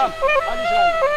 Come, Alishan.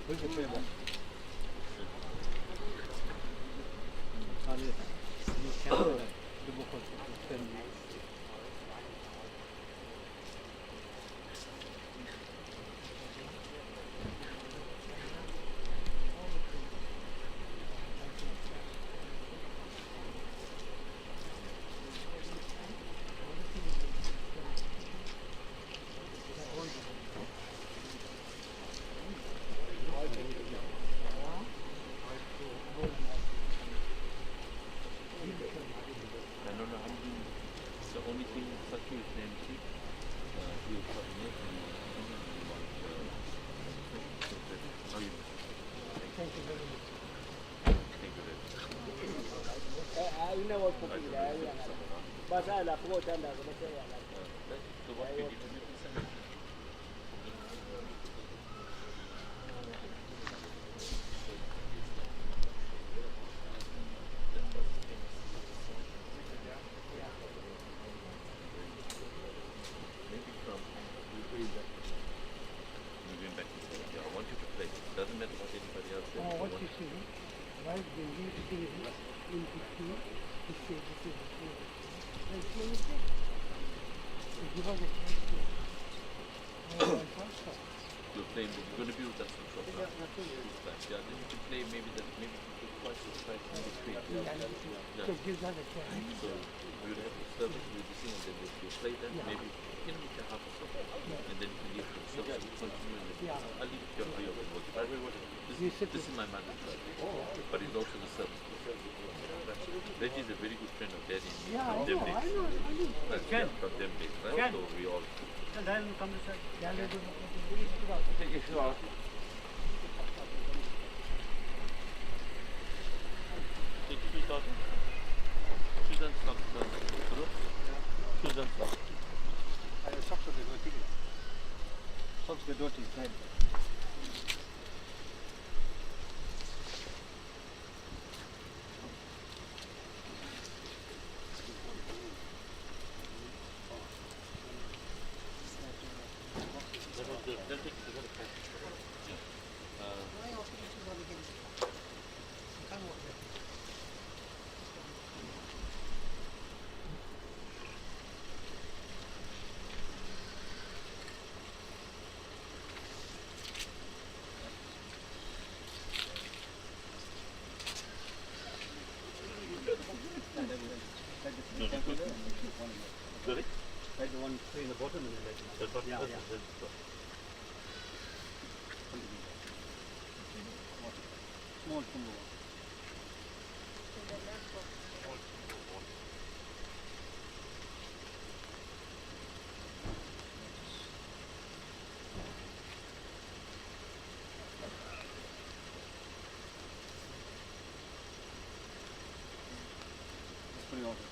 Who's your favorite? The book of This is my mother's brother, but he's also the servant. Reggie is a very good friend of Daddy from them days. From them days, right? So we all... Take it out. Susan stock. Susan stock. Socks of the dirty. Socks the dirty. Sorry? Like the one in the bottom and then yeah. Small. That's pretty awesome.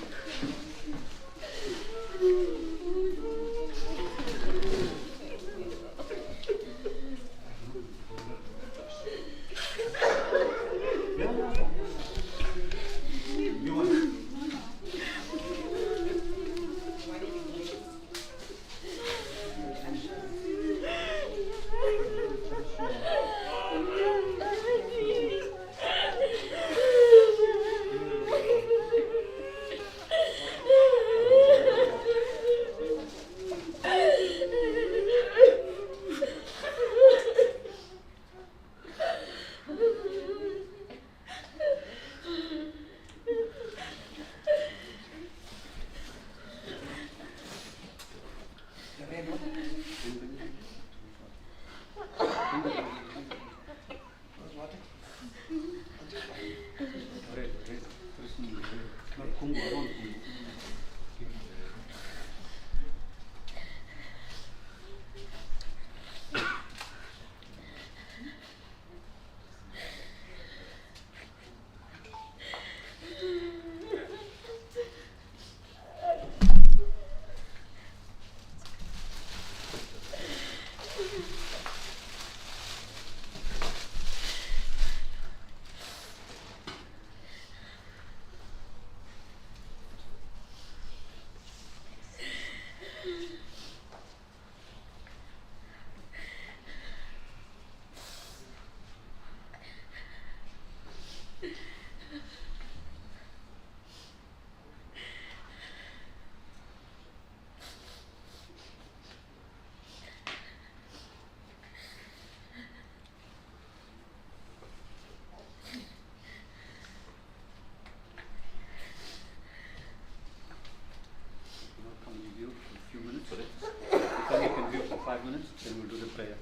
Then we'll do the prayer.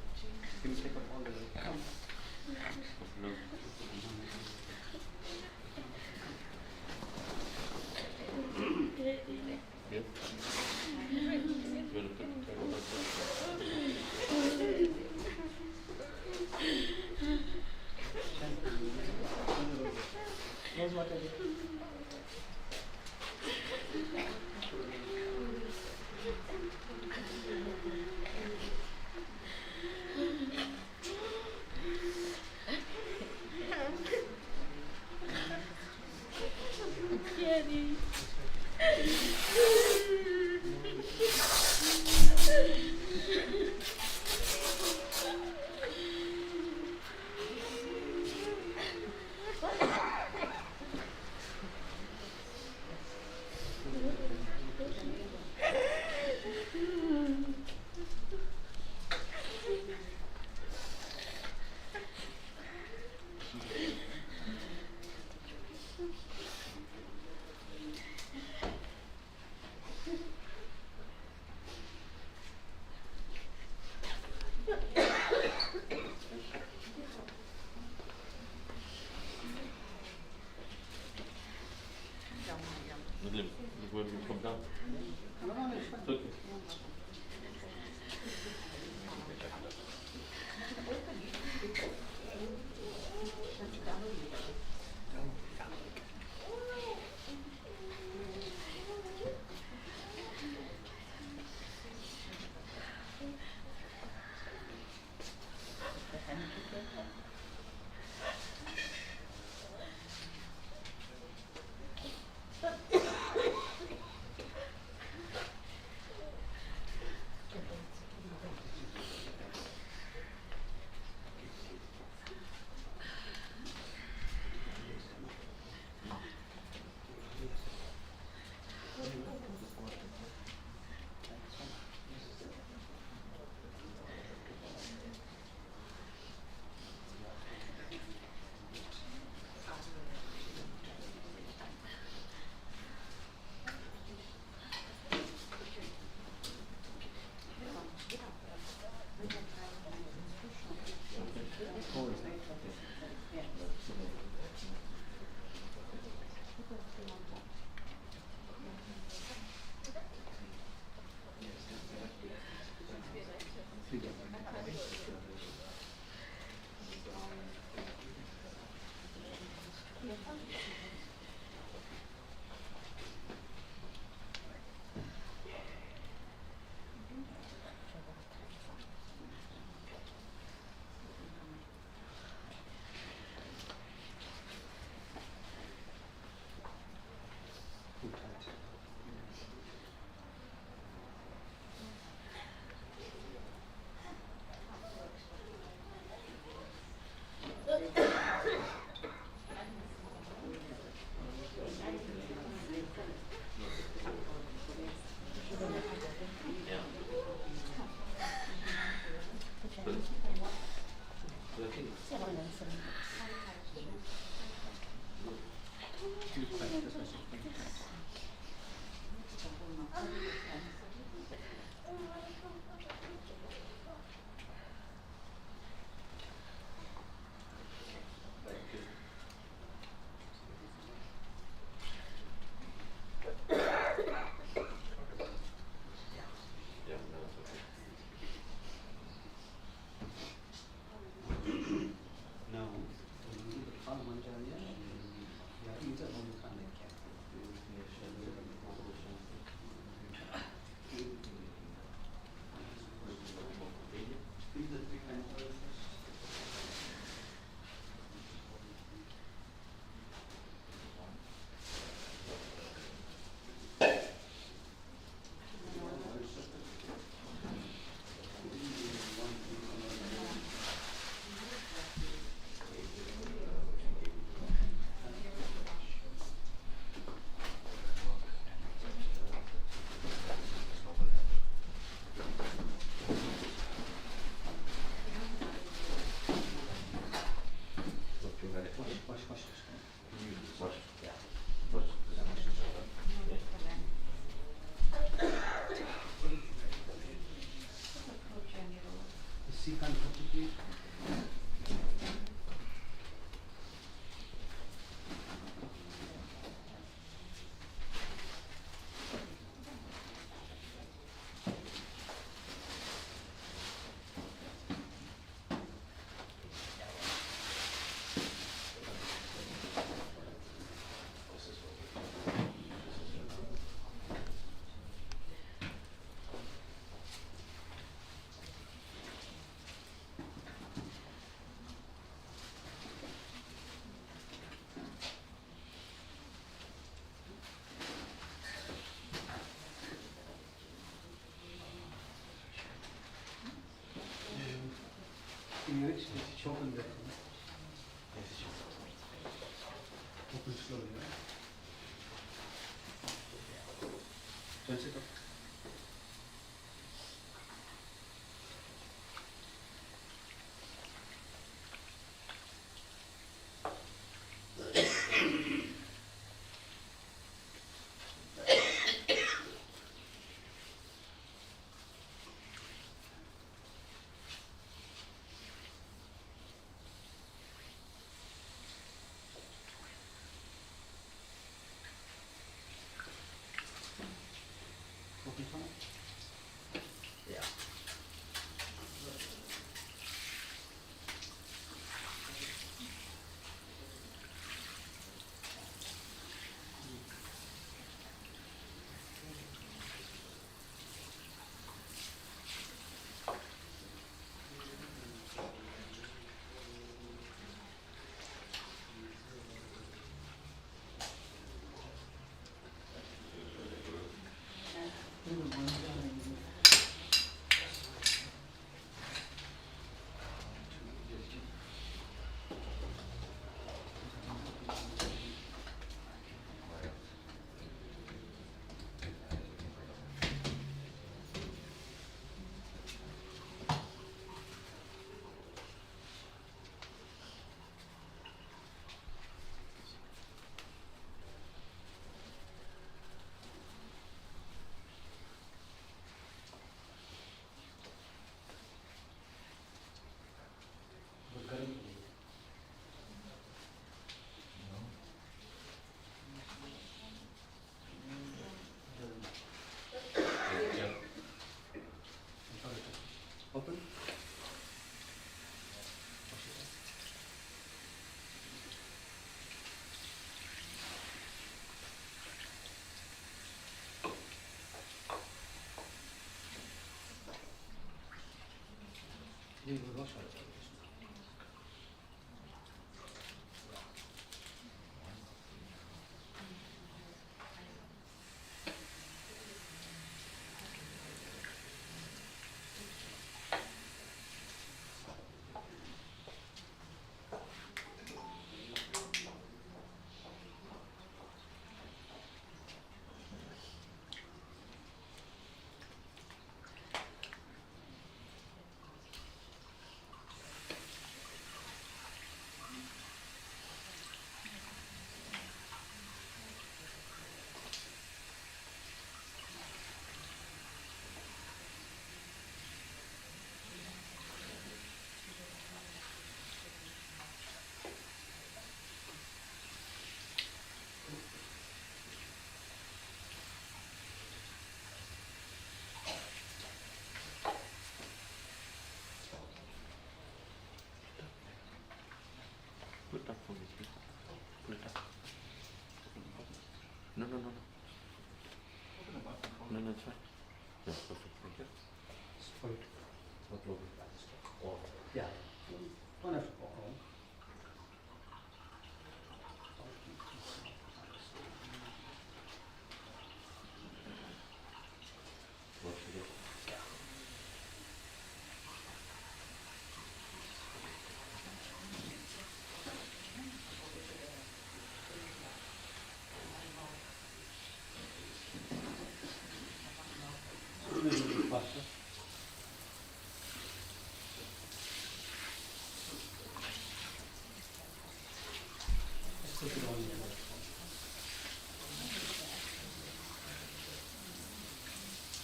Can you take up all the No. Yes. When we come down. It's okay. see kind of copy, please. It's open there. Open slowly, right? Turn it up. Open fine. Yeah. Open. Put it up for me, please. Put it up. No. No, it's fine. Yeah, perfect. Thank you. Straight. What will be that? Or Yeah. Don't have to go home. what should it? Maybe a bit faster. Let's put it on the microphone.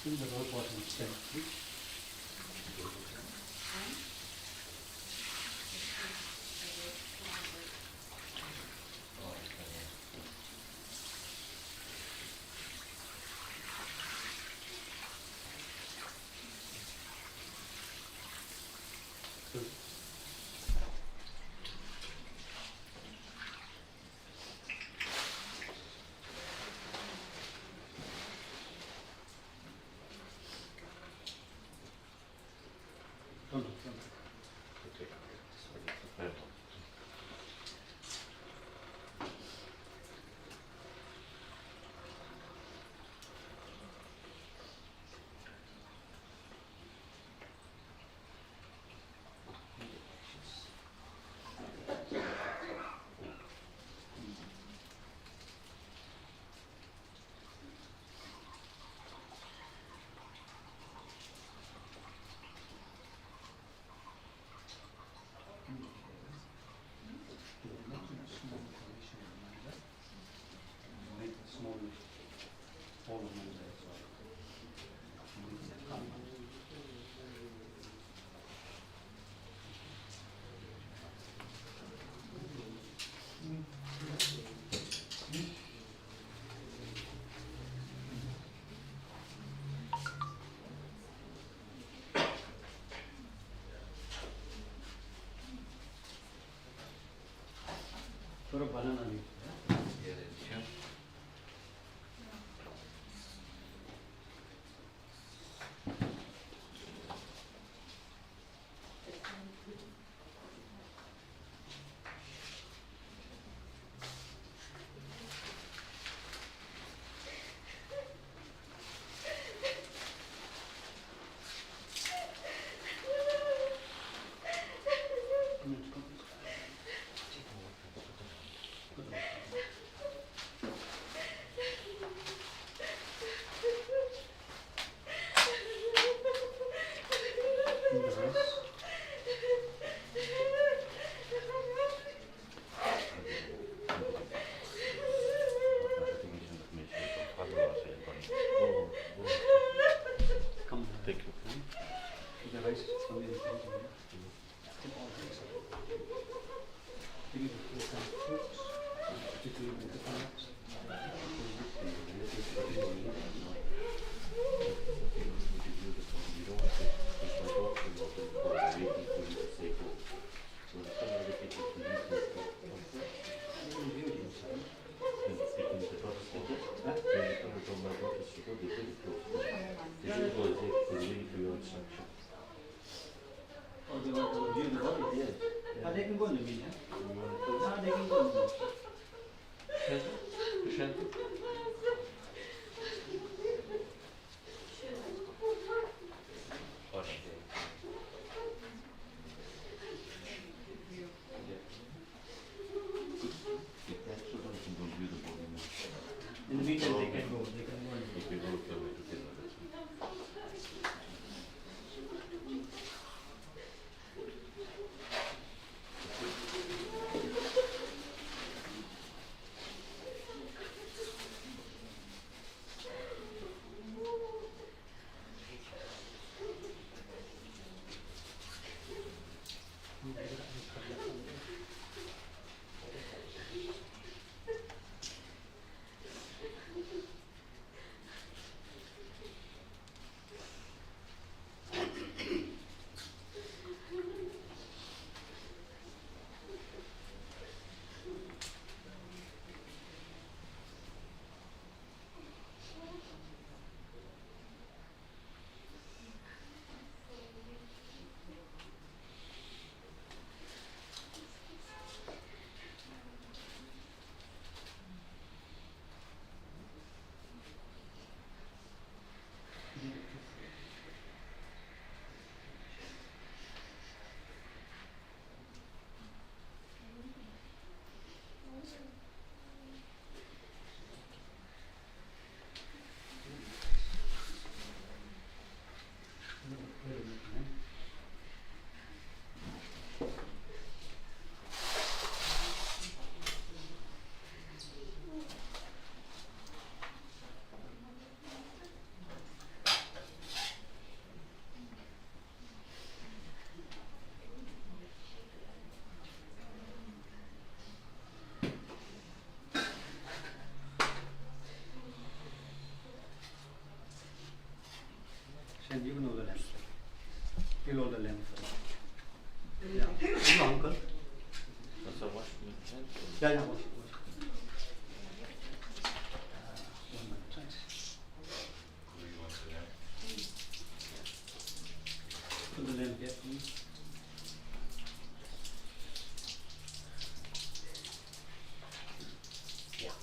In the roll bottom, please. from the intention, yeah. All things. Give it some fruits, particularly with the coconuts. Oh, they want to view the body? Yes. They can go in the meeting. No, they can go in the meeting. In the meeting, they can go. They can go in the meeting. And you know the lamp. You know the lamp. Yeah. You know, uncle. Yeah, yeah, wash it, wash it. 1 minute, thanks. Put the lamp here, please. Yeah.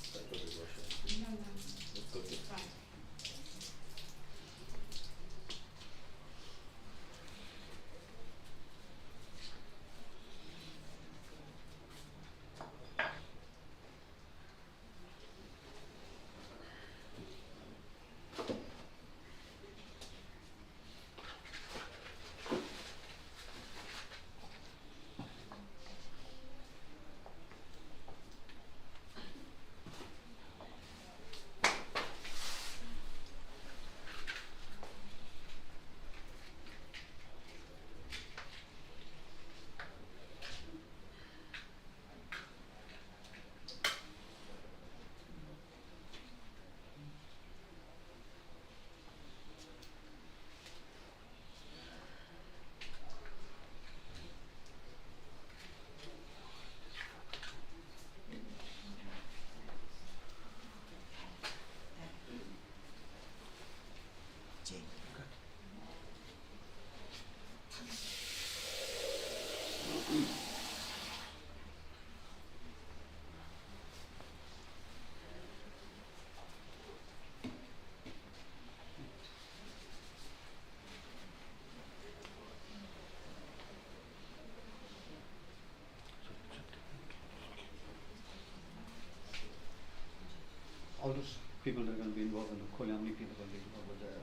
All those people that are going to be involved in the Koli, how many people are going to be involved with the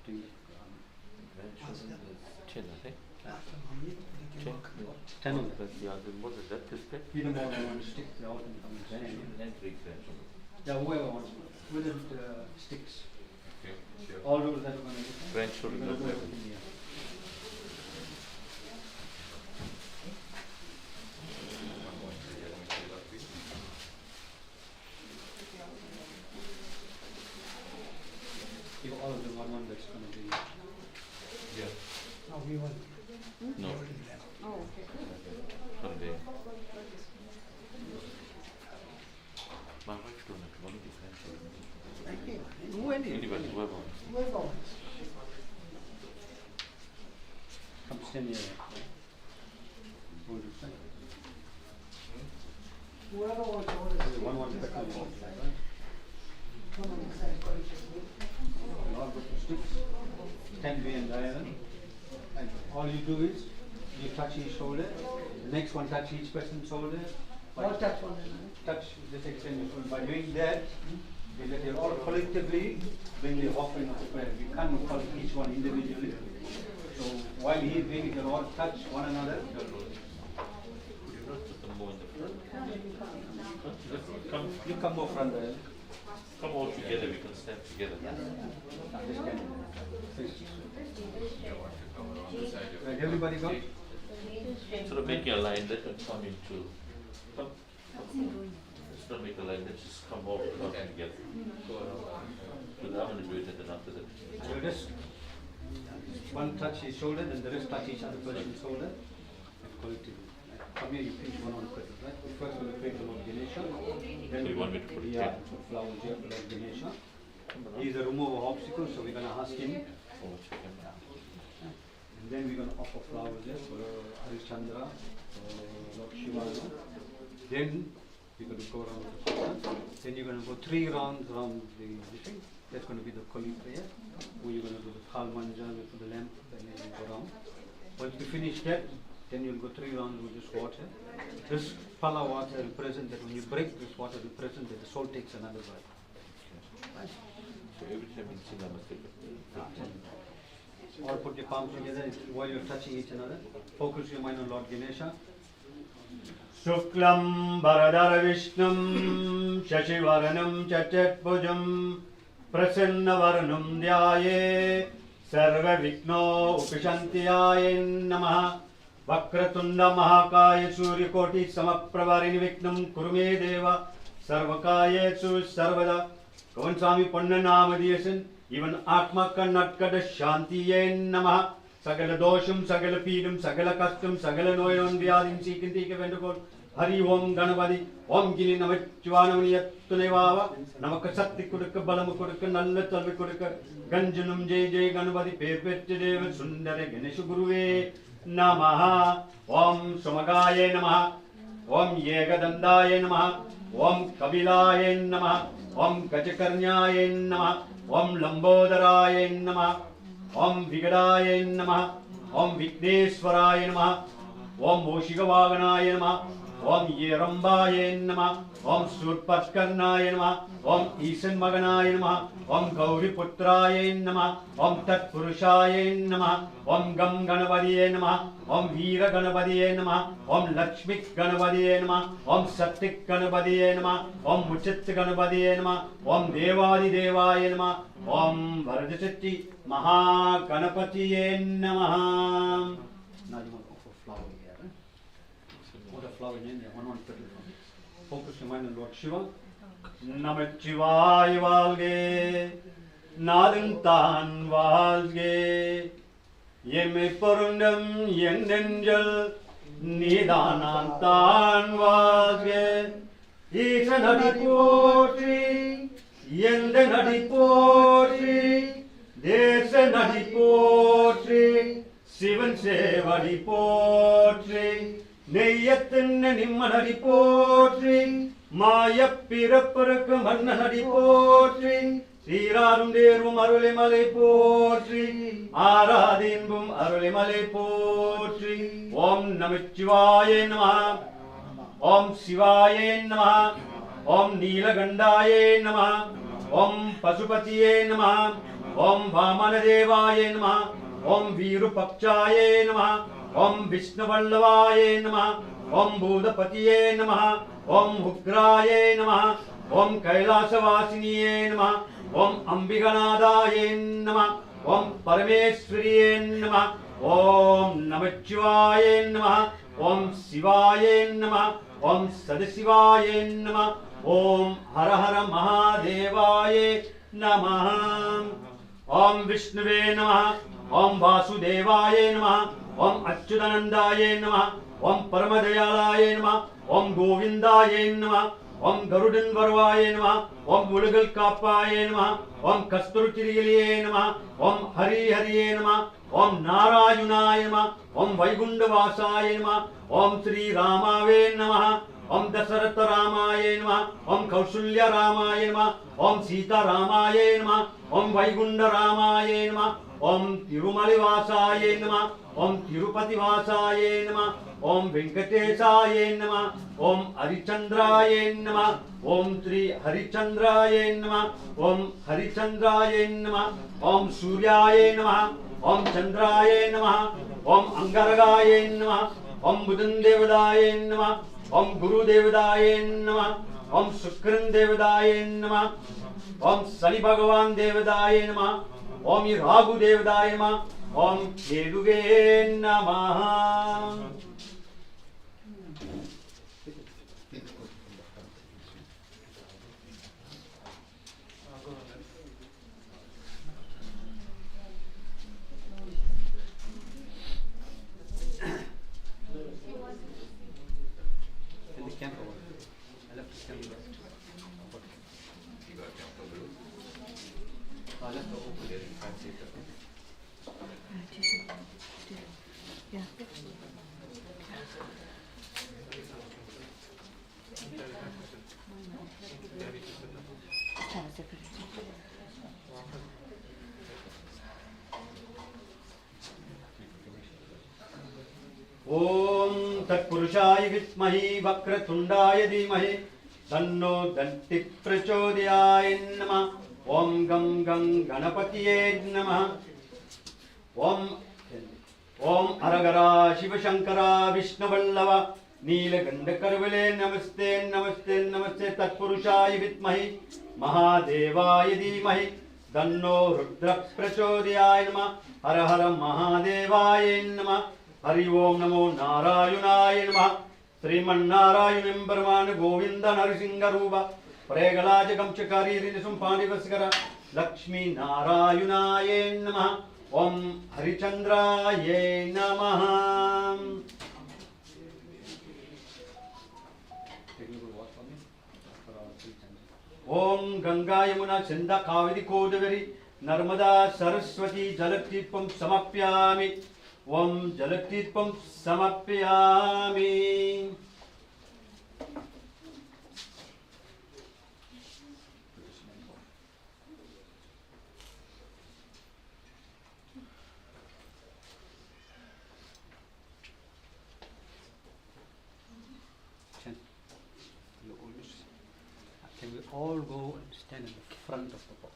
thing? 10, I think. 10. 10 of them. But the other was a that respect. You don't all want to stick, they all can come and stand. And three grandchildren. Yeah, whoever wants, with the sticks. Okay, sure. All those that are going to Grandchildren. do everything here. No. Oh, okay. From there. My wife told me one of the friends told me. Anybody, whoever. Come stand here. Hold it, sir. One petal more. Sticks, 10 way and diagonal. And all you do is you touch each shoulder. The next one touch each person's shoulder. Touch this extend your shoulder. By doing that, we let you all collectively bring the offering of the prayer. We can't call each one individually. So while he is doing it, you'll all touch one another. Could you not put them more in the front? Come, You come more front there. come all together, we can stand together. This can right, everybody go. Sort of making a line, let them come into. Come. Let's not make a line, let's just come all together. Because I'm going to do it and then after that. So just one touch his shoulder, then the rest touch each other person's shoulder. And collectively. Come here, you pinch one on the petal, right? First we'll pray to Lord Ganesha. Then So you want me to put it yeah, here? put flowers here for Lord Ganesha. He is a remover of obstacles, so we're going to ask him. Oh, check him out. And then we're going to offer flowers there for Harishchandra, for Lord Shiva. Then we're going to go around the corner. Then you're going to go 3 rounds around the thing. That's going to be the Kali prayer. Where you're going to do the Khal Manja for the lamp, and then you go around. Once you finish that, then you'll go 3 rounds with this water. This pala water will present that when you break this water, will present that the soul takes another life. So every time we sing, I must take it. Or put your palms together while you're touching each another. Focus your mind on Lord Ganesha. Shuklam Bharadara Vishnum Shashivaranam Chachatbhujam Prasanna Varanam Dhyaye Sarva Vikno Upishantiyaye Namaha Vakratunda Mahakaya Suryakoti Samapravarini Viknam Kurume Deva Sarvakayesu Sarvada Govindsamy Poonan Namadiyasam even Atma Kannatkada Shantiye Namaha Sagala Dosham, Sagala Peedam, Sagala Custom, Sagala Noyon Vyadim Sikantika Vendakol Hari Om Ganavadi Om Gini Namachvanamaniyatunevava Namakasati Kuraka Balamakuraka Nalatalvi Kuraka Ganjanam Jay Jay Ganavadi Pepetadeva Sundara Ganesha Guruve Namaha Om Somagaye Namaha Om Yegadandaye Namaha Om Kabilaye Namaha Om Gajakarnyaye Namaha Om Lambodaraye Namaha Om Vigadaye Namaha Om Vigneswaraye Namaha Om Moshigavaganaye Namaha Om Yerambaye Namaha Om Surpatkarnaye Namaha Om Isan Maganaye Namaha Om Gauri Putraye Namaha Om Tat Purushaye Namaha Om Gam Ganavadiye Namaha Om Veera Ganavadiye Namaha Om Lakshmik Ganavadiye Namaha Om Satik Ganavadiye Namaha Om Muchit Ganavadiye Namaha Om Devadi Devaye Namaha Om Varadachatti Maha Ganapatiye Namaha. Now you want to offer flower here, right? Put a flower in there, one petal. Focus your mind on Lord Shiva. Namachivaya Valge Nadantan Valge Yeme Purundam Yendenjal Nidanantan Valge Isanadi Potri Yendenadi Potri Desanadi Potri Sivan Sevadi Potri Neyathan Nimmanadi Potri Maya Pirapuraka Mannadi Potri Sirarum Derum Arulimale Potri Aradinbum Arulimale Potri Om Namachivaya Namaha Om Sivaye Namaha Om Neelagandaye Namaha Om Pasupatiye Namaha Om Vamanadevaye Namaha Om Virupakchaye Namaha Om Vishnuvallavaye Namaha Om Budapatiye Namaha Om Ugraye Namaha Om Kailasavasiniye Namaha Om Ambiganadaye Namaha Om Parameswariye Namaha Om Namachivaya Namaha Om Sivaye Namaha Om Sadasivaye Namaha Om Hara Hara Mahadevaye Namaha Om Vishnuve Namaha Om Vasudevaye Namaha Om Achyutanandaye Namaha, Om Paramadayalaye Namaha, Om Govindaye Namaha, Om Garudan Varvaye Namaha, Om Ulagal Kapaye Namaha, Om Kasturchiriliye Namaha, Om Hari Hariye Namaha, Om Narayunaye Namaha, Om Vaigundavasaye Namaha, Om Sri Ramave Namaha, Om Dasaratha Ramaye Namaha, Om Kausulya Ramaye Namaha, Om Sita Ramaye Namaha, Om Vaigunda Ramaye Namaha, Om Tirumali Vasaye Namaha, Om Tirupati Vasaye Namaha, Om Venkatesaye Namaha, Om Harichandraye Namaha, Om Sri Harichandraye Namaha, Om Harichandraye Namaha, Om Suryaye Namaha, Om Chandraye Namaha, Om Angaragaye Namaha, Om Buddhan Devadaye Namaha, Om Guru Devadaye Namaha, Om Shukran Devadaye Namaha, Om Sani Bhagavan Devadaye Namaha, Om Ragu Devadaye Namaha, Om Keduge Namaha. In the camp over. I left the camp. I left the open there in 5 seconds. Yeah. Om Tat Purushaya Vitmahi Vakratundaaya Dhimahi Tanno Danti Prachodayaya Namah. Om Gam Gam Ganapatiye Namah. Om Aragara Shiva Shankara Vishnu Vallava Neelaganda Karvale Namaste Namaste Namaste Tat Purushaya Vitmahi Mahadevaya Dhimahi Tanno Rudra Prachodayaya Namah. Hara Hara Mahadevaya Namah. Hari Om Namo Narayunaya Namaha. Sriman Narayanam Brahman Govinda Narisingha Rupa Pregalaja Kamchakari Rinisum Pandivaskara Lakshmi Narayunaya Namaha. Om Harichandraya Namaha. Om Ganga Yamuna Sindha Kaveri Kodaveri Narmada Saraswati Jalatipam Samapyami. Om Jalatipam Samapyami. Can we all go and stand in the front of the box?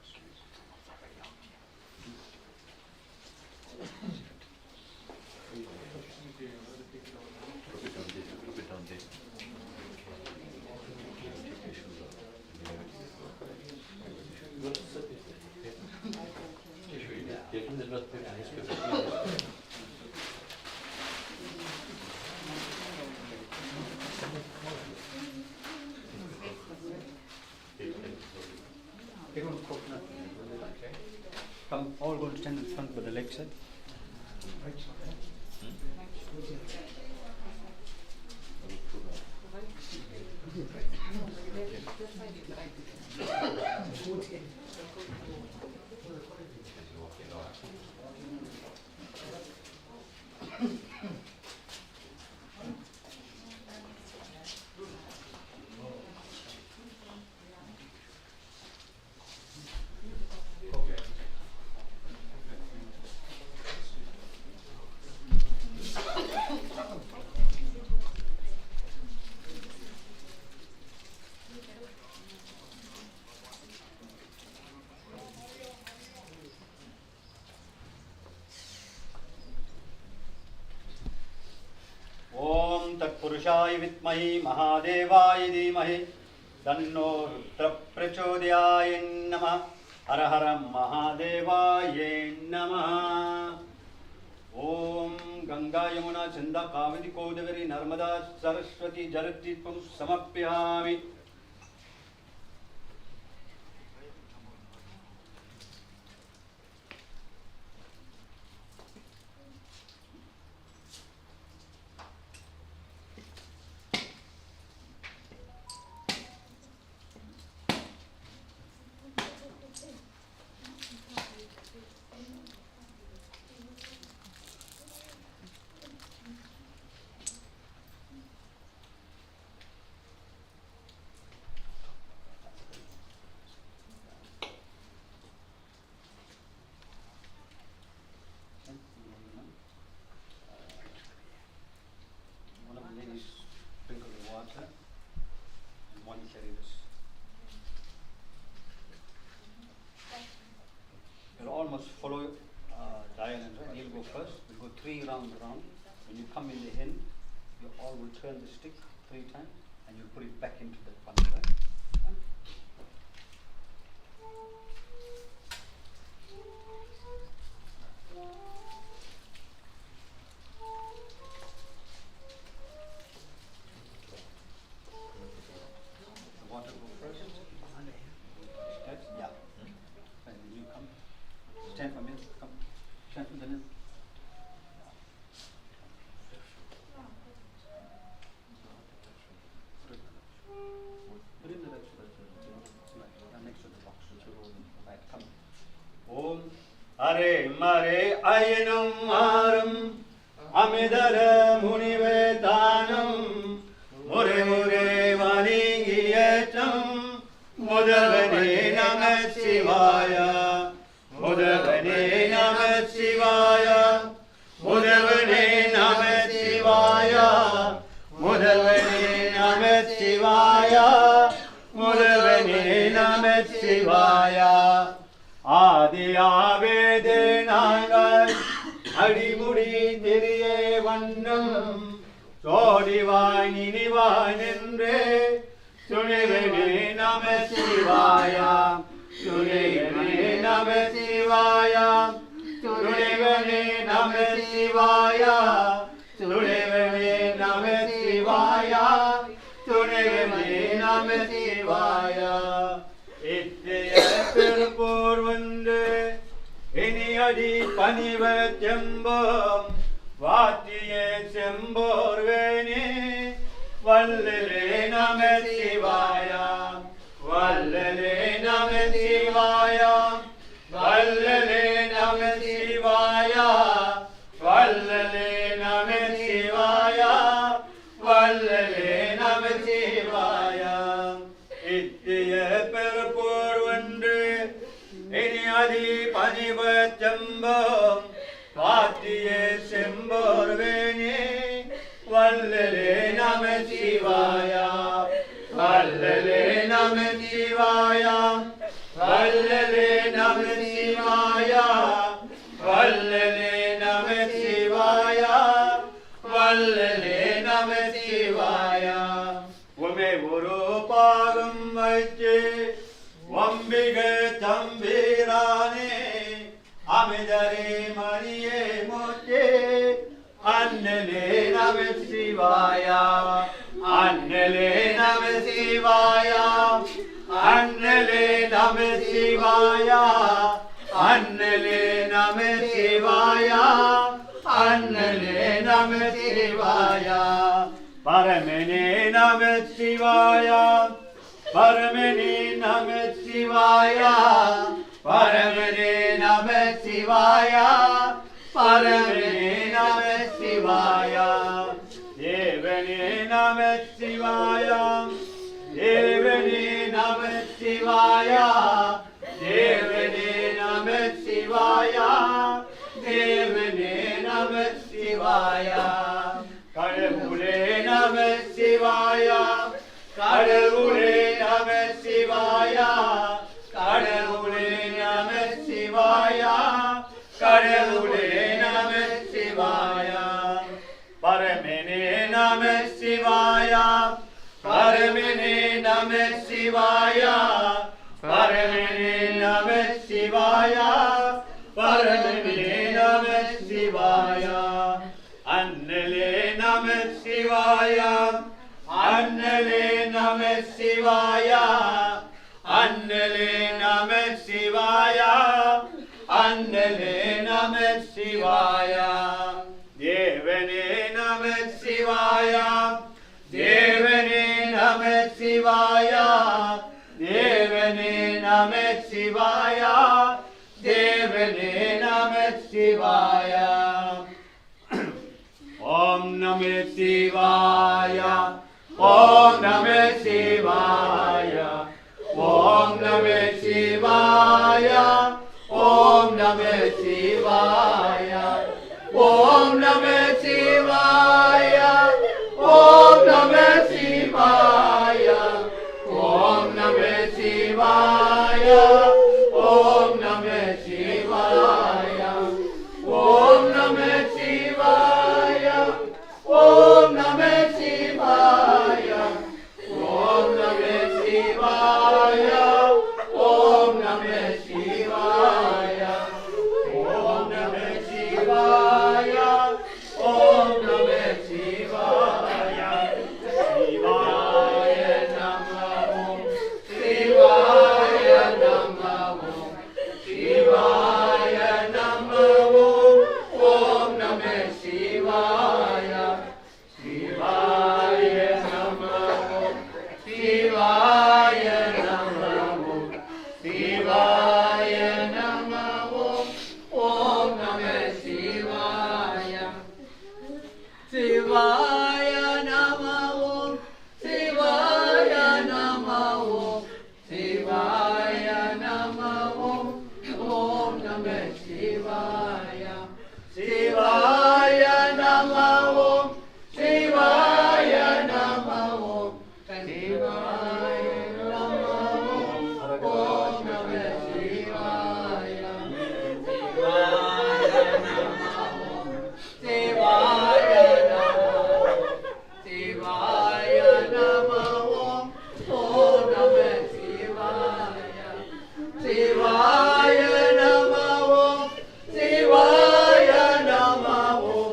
Come, all go and stand in front by the leg side. तत्पुरुषाय विद्महे महादेवाय धीमहि तन्नो रुद्र प्रचोदयाय नमः। हर हर महादेवाय नमः। ओम गंगा यमुना चंदा कावेरी गोदावरी नर्मदा सरस्वती जलतीर्थं समर्पयामि। When you come in the end, you all will turn the stick 3 times and you'll put it back into the funnel, right? The water go first. Stand? Yeah. And then you come. Stand from here. Come. Stand from the middle. Put in the next next to the box. Right, come. Om Hare Mare Ayanam Maram Amidara Munivetanam Mure Mure Vaningiyatam Mudavane Namah Shivaya Mudavane Namah Shivaya Mudavane Namah Shivaya Mudavane Namah Shivaya Mudavane Namah Shivaya ஆதியாவேதே நாங்கள் அடிமுடி தெரிய வண்ணம் சோடிவாய் நினைவாய் நின்றே துணிவனே நம சிவாயா துணிவனே நம சிவாயா துணிவனே நம சிவாயா துணிவனே நம சிவாயா துணிவனே நம சிவாயா பெருப்போர் வந்து இனியடி பணிவ செம்போம் வாத்திய செம்போர் வேணி வல்லலே நம சிவாயா வல்லலே நம சிவாயா வல்லலே நம சிவாயா வல்லலே நம சிவாயா வல்லலே நம சிவாயா இத்திய பெருப்போர் ஒன்று இனியதி பணிவ செம்போம் பாத்திய செம்போர் வேணி வல்லலே நம சிவாயா வல்லலே நம சிவாயா வல்லலே நம சிவாயா வல்லலே நம சிவாயா வல்லலே நம சிவாயா உமே ஒரு பாகம் வைத்து வம்பிகை தம்பீரானே அமிதரே மணியே மூச்சே அண்ணலே நம சிவாயா அண்ணலே நம சிவாயா அண்ணலே நம சிவாயா அண்ணலே நம சிவாயா அண்ணலே நம சிவாயா பரமனே நம சிவாயா பரமனே நம சிவாயா பரமனே நம சிவாயா பரமனே நம சிவாயா தேவனே நம சிவாயா தேவனே நம சிவாயா தேவனே நம சிவாயா தேவனே நம சிவாயா கடவுளே நம சிவாயா கடவுளே நம சிவாயா கடவுளே நம சிவாயா கடவுளே நம சிவாயா பரமனே நம சிவாயா பரமனே நம சிவாயா பரமனே நம சிவாயா பரமனே நம சிவாயா அண்ணலே நம சிவாயா அண்ணலே நம சிவாயா அண்ணலே நம சிவாயா அண்ணலே நம சிவாயா தேவனே நம சிவாயா தேவனே நம சிவாயா தேவனே நம சிவாயா தேவனே நம சிவாயா ஓம் நம சிவாயா ஓம் நம சிவாயா ஓம் நம சிவாயா ஓம் நம சிவாயா ஓம் நம சிவாயா ஓம் நம சிவாயா ஓம் நம சிவாயா ஓம் நம சிவாயா ஓம் நம சிவாயா Shivaya Nama Om Shivaya Nama Om Shivaya Nama Om Om Namah Shivaya Shivaya Nama Om Shivaya Nama Om Shivaya Nama Om Om Namah Shivaya Shivaya Nama Om Shivaya Shivaya Nama Om Om Namah Shivaya Shivaya Nama Om Shivaya Nama Om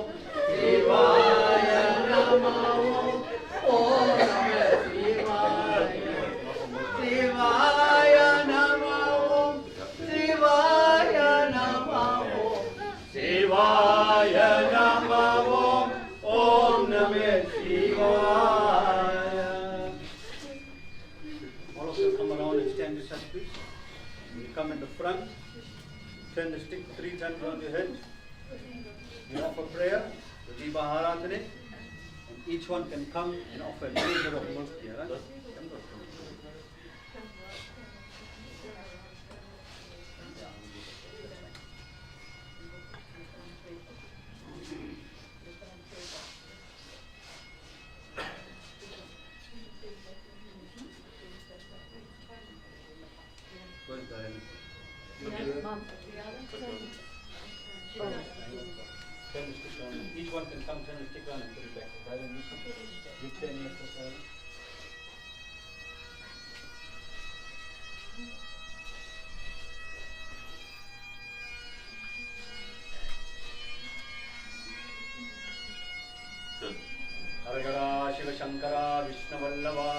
Shivaya Nama Om Om Namah Shivaya Shivaya Nama Om Shivaya Nama Om Shivaya Nama Om Om Namah Shivaya. All of you come around and stand yourself, please. You come in the front, turn the stick 3 times around your head. You offer prayer, the Dibaharatane, and each one can come and offer a little bit of milk here. Right? Where's Diana? Turn the stick around. Each one can come, turn the stick around and put it back. Diana, you turn here first, Diana. Good. Haragara Shiva Shankara Vishnu Vallava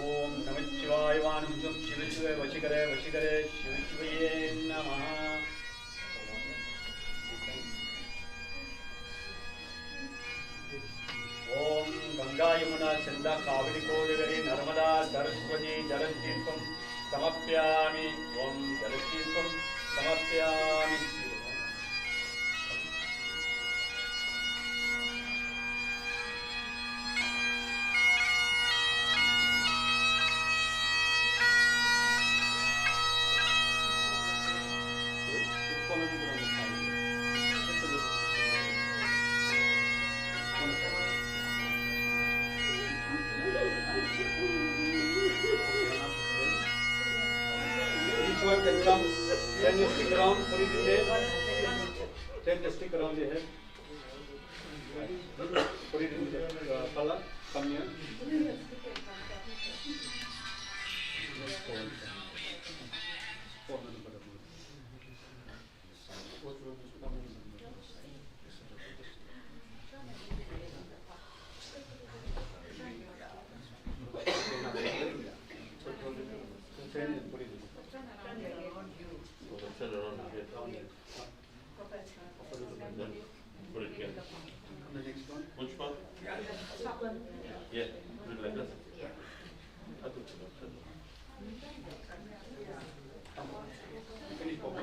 Om Namachivaya Vanujam Shiva Shiva Vashikare Vashikare Shiva Shivaye Namaha. Om Ganga Yamuna Chanda Kaveri Kodagari Narmada Saraswati Jalantirpam Samapyami. Om Jalantirpam Samapyami. Each one can come, turn the stick around, put it in there. Turn the stick around your head. Put it in the pala. Come here. Turn around here. Then put it here. The next one. Which one? Yeah, put it like this. I think so. Finish, Papa.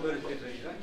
where is it, right?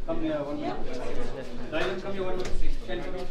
Come here, one minute. Dylan, come here, one minute. Ken, come here.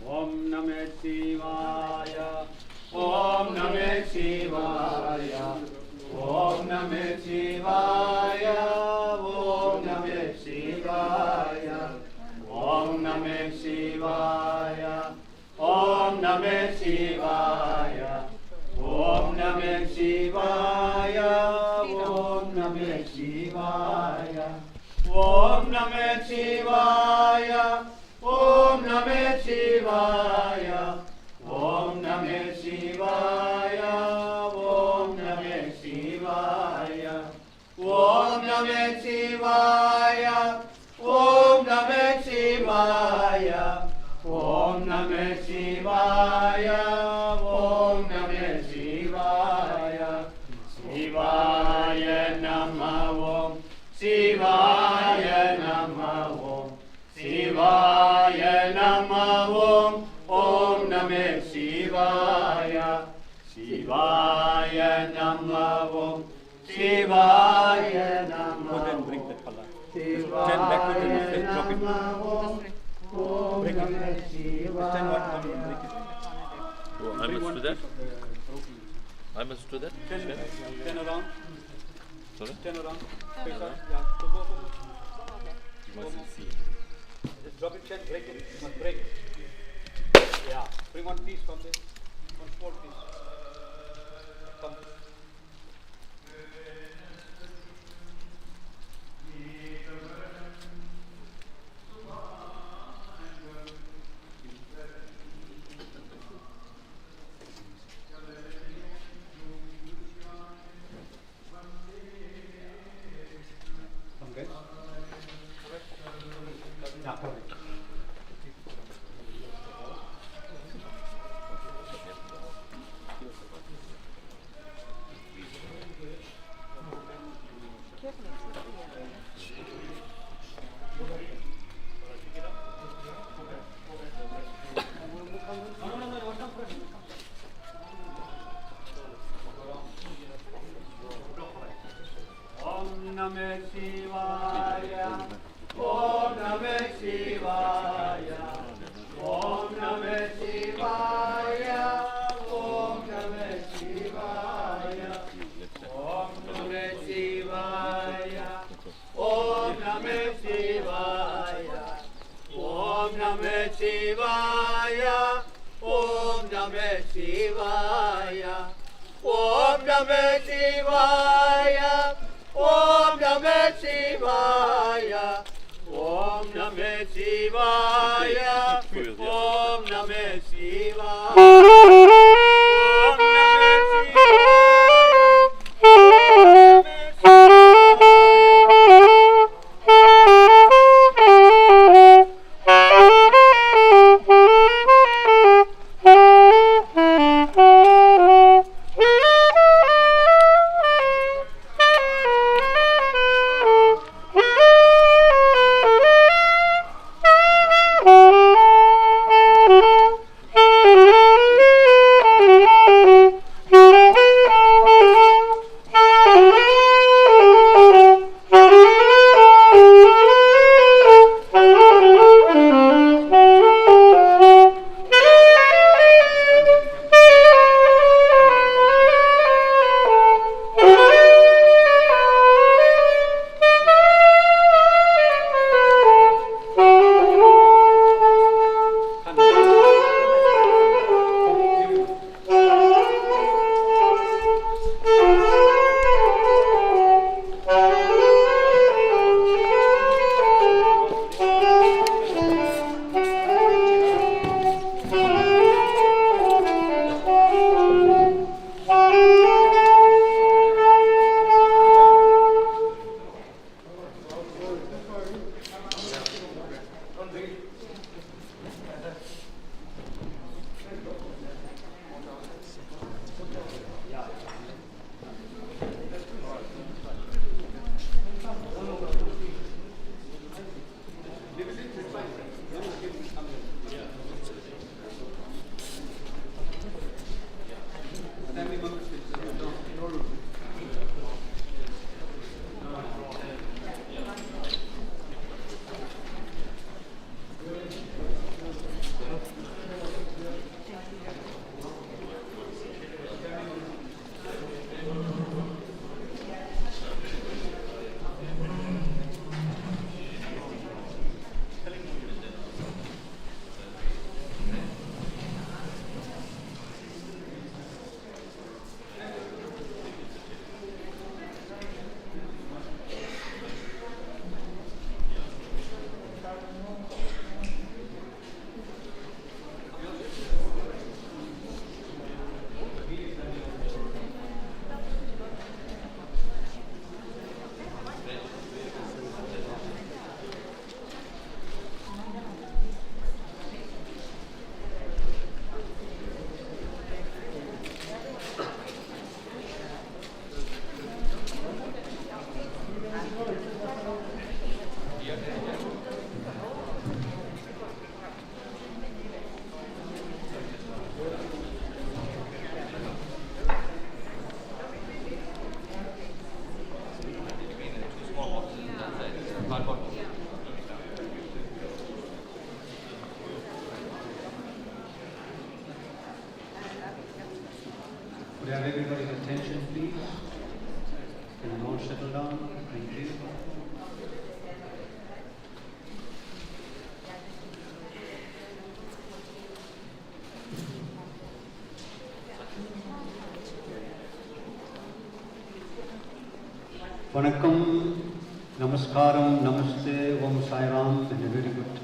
Om Namah Shivaya. Om Namah Shivaya. Om Namah Shivaya. Om Namah Shivaya. Om Namah Shivaya. Om Namah Shivaya. Om Namah Shivaya. Om Namah Shivaya. Om Namah Shivaya. Om Namah Shivaya. Om Namah Shivaya. Om Namah Shivaya. Om Namah Shivaya. Om Namah Shivaya. Om Namah Shivaya. Om Namah Shivaya. Shivaya Namah Om. Shivaya Namah Om. Shivaya Namah Om. Om Namah Shivaya. Shivaya Namah Om Shivaya Namah Put and bring the pala. Shivaya Stand backward and then drop it. Namah Om Break it. Namah Stand one, come Shivaya and break it. Oh, I Bring must one do that? piece of the broken. I must do that? Turn around. Sorry? Turn around. Face up. Yeah. So go. You mustn't see. Just drop it, Chen. Break it. You must break. Yeah. Bring one piece from there. One small piece. Come. Come, guys. Yeah, correct. Om Namah Shivaya Om Namah Shivaya Om Namah Shivaya Om Namah Shivaya Om Namah Shivaya Om Namah Shivaya Om Namah Shivaya Om Namah Shivaya Om Namah Shivaya Om Namah Shivaya Om Namah Shivaya Om Namah Shivaya Om Namah Could I have everybody's attention, please? Can you all settle down? Thank you. Vanakkam, Namaskaram, Namaste, Om Sai Ram, and a very good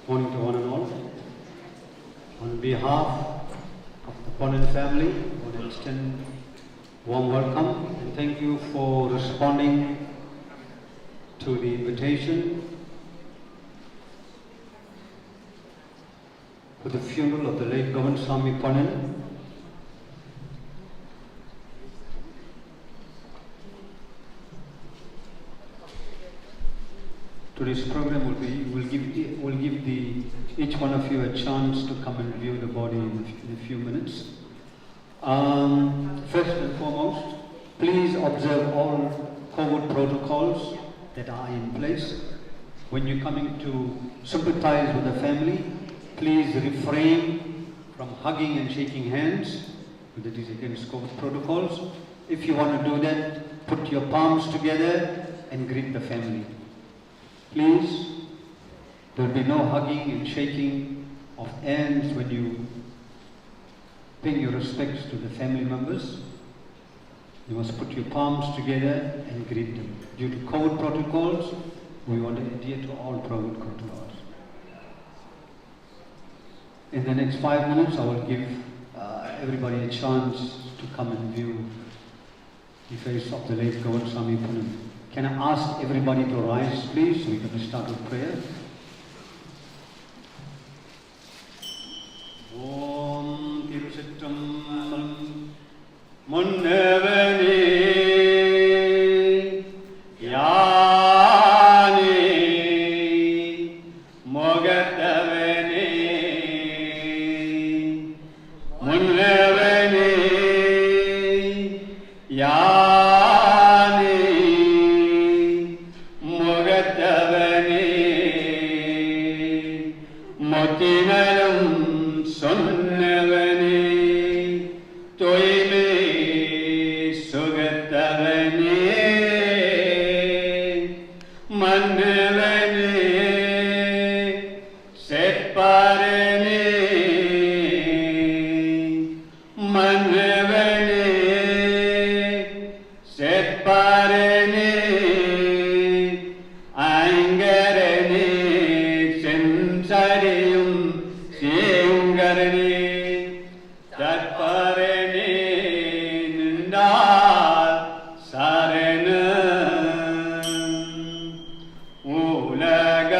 morning to one and all. On behalf of the Poonan family, I want to extend warm welcome and thank you for responding to the invitation for the funeral of the late Govindsamy Poonan. Today's program will give each one of you a chance to come and view the body in a few minutes. First and foremost, please observe all COVID protocols that are in place. When you're coming to sympathize with the family, please refrain from hugging and shaking hands, because it is against COVID protocols. If you want to do that, put your palms together and greet the family. Please, there will be no hugging and shaking of hands when you pay your respects to the family members. You must put your palms together and greet them. Due to COVID protocols, we want to adhere to all COVID protocols. In the next 5 minutes, I will give everybody a chance to come and view the face of the late Govindsamy Poonan. Can I ask everybody to rise, please? We're going to start with prayer. Om Tirusittam Munnavani Yani Mogatavani Munnavani Yani Motinalum Sonnavani Toime Sugatavani Mannavani Setparani Mannavani Setparani Angarani Sensarium Singarani Tatparani Nindal Sarana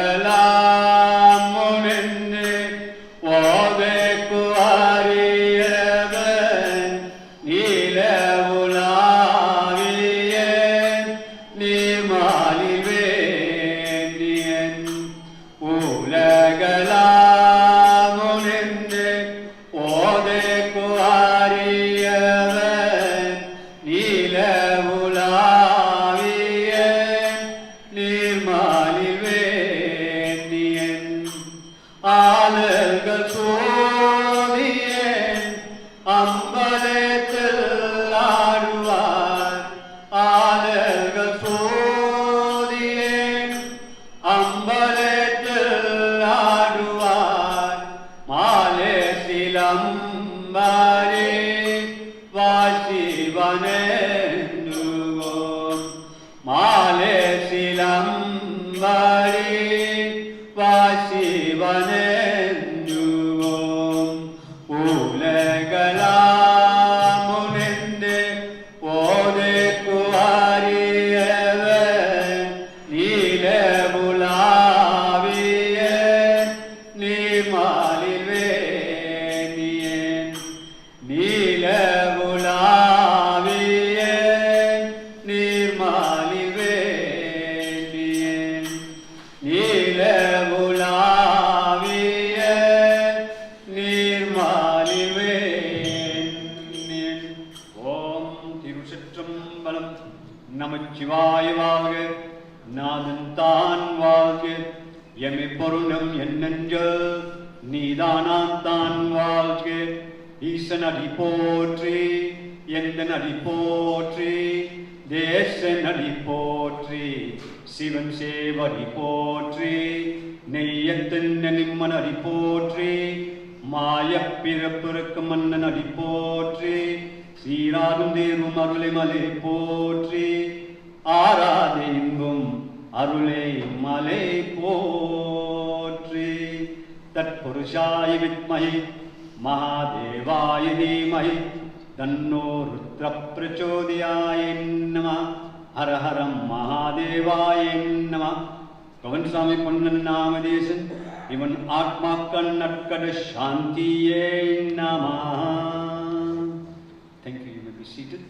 Ulagalam Muninde Odekuariyavan Nilavulaviyen Nimalivenien Ulagalamuninde Odekuariyavan Nilavulaviyen Nimalivenien Algal Sodiyen Ambaletil Aduvar Algal Sodiyen Ambaletil Aduvar Malesilamari Vasivanendugo Malesilamari Vasivanendugo Ulagalamuninde Odekuariyavan Nilavulaviyen Nimalivenien Nilavulaviyen Nimalivenien Nilavulaviyen Nimalivenien Om Tirusittambalam Namachivaya வாழ்க நாதன் தான் வாழ்க எமை பொருளும் என்னெஞ்சல் நீதானான் தான் வாழ்க ஈசனடி போற்றி எந்த நடி போற்றி தேச நடி போற்றி சிவன் சேவடி போற்றி நெய்யத்தின் நிம்மனடி போற்றி மாயப் பிறப்பிறக்கு மன்னனடி போற்றி சீராகும் தேர்வும் அருளை மலை போற்றி ஆராதே இன்பும் அருளை மலை போற்றி தற்புருஷாய வித்மஹி மகாதேவாய தீமஹி தன்னோ ருத்ர பிரச்சோதயாய நமः ஹர ஹர மகாதேவாய நமः Govindsamy Poonan நாமதேசன் இவன் ஆத்மாக்கள் நற்கட சாந்தியே நமः. Thank you. You may be seated.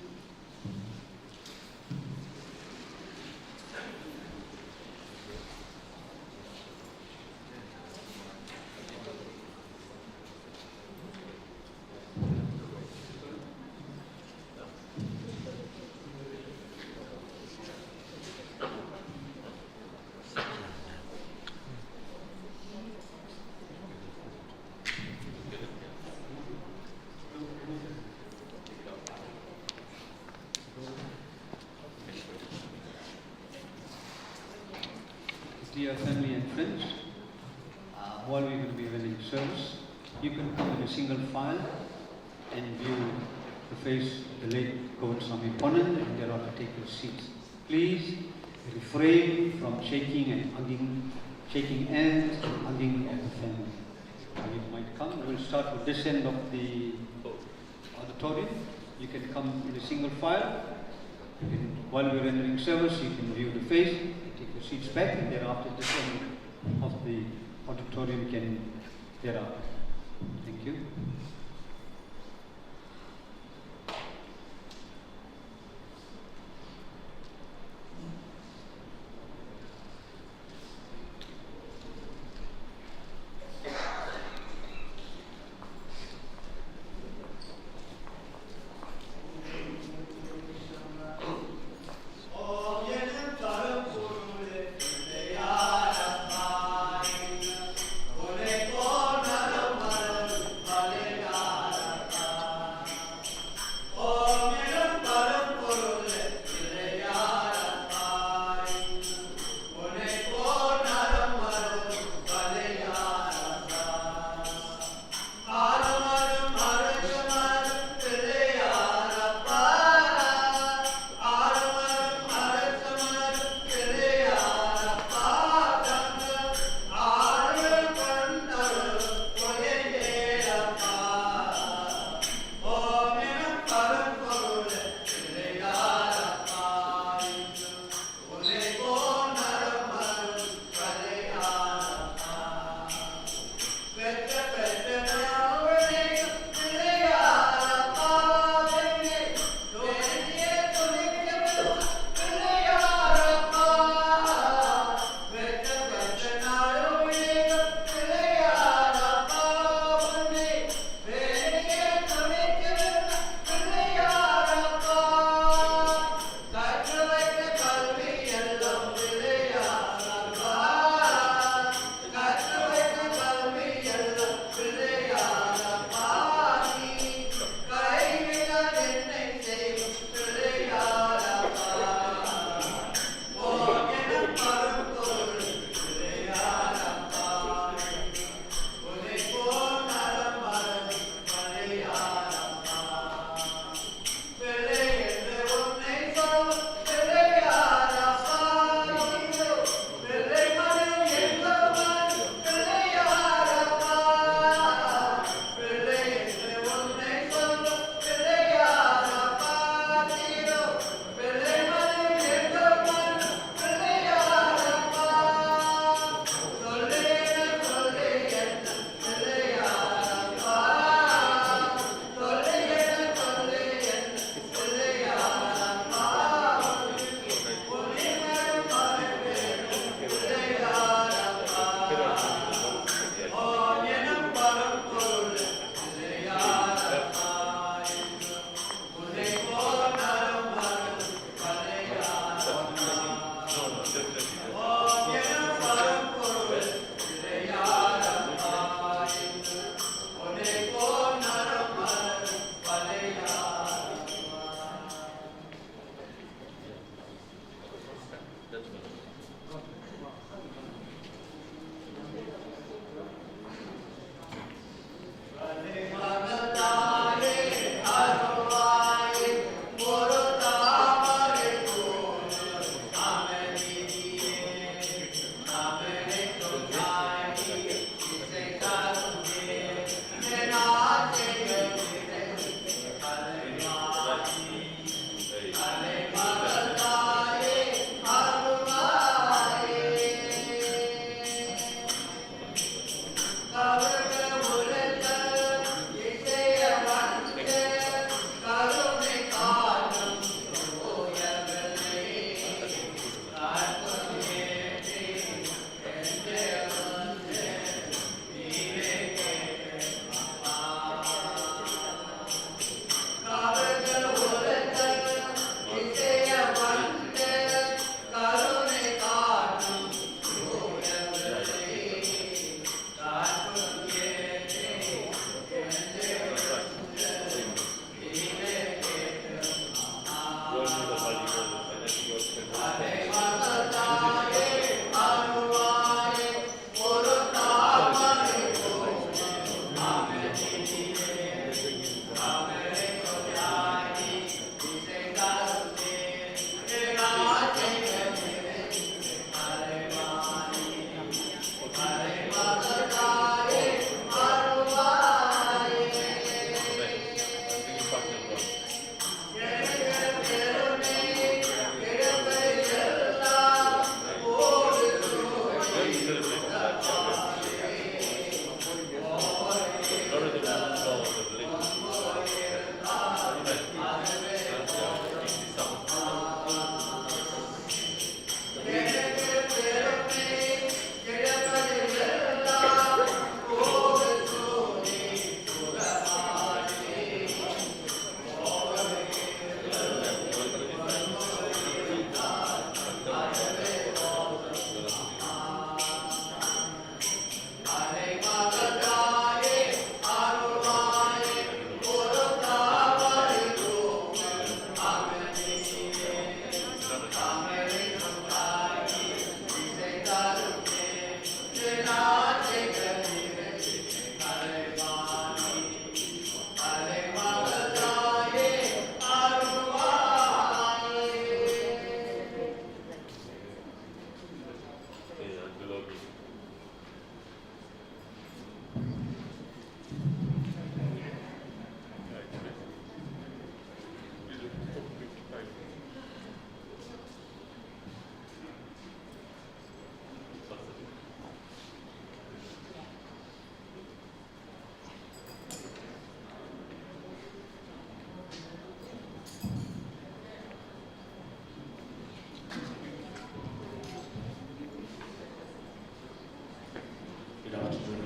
Dear family and friends, while we will be running service, you can come in a single file and view the face of the late Govindsamy Poonan and thereafter take your seats. Please refrain from shaking and hugging, shaking hands and hugging of the family. You might come. We will start with this end of the auditorium. You can come in a single file. While we are rendering service, you can view the face, take your seats back, and thereafter this end of the auditorium can thereafter. Thank you. Hare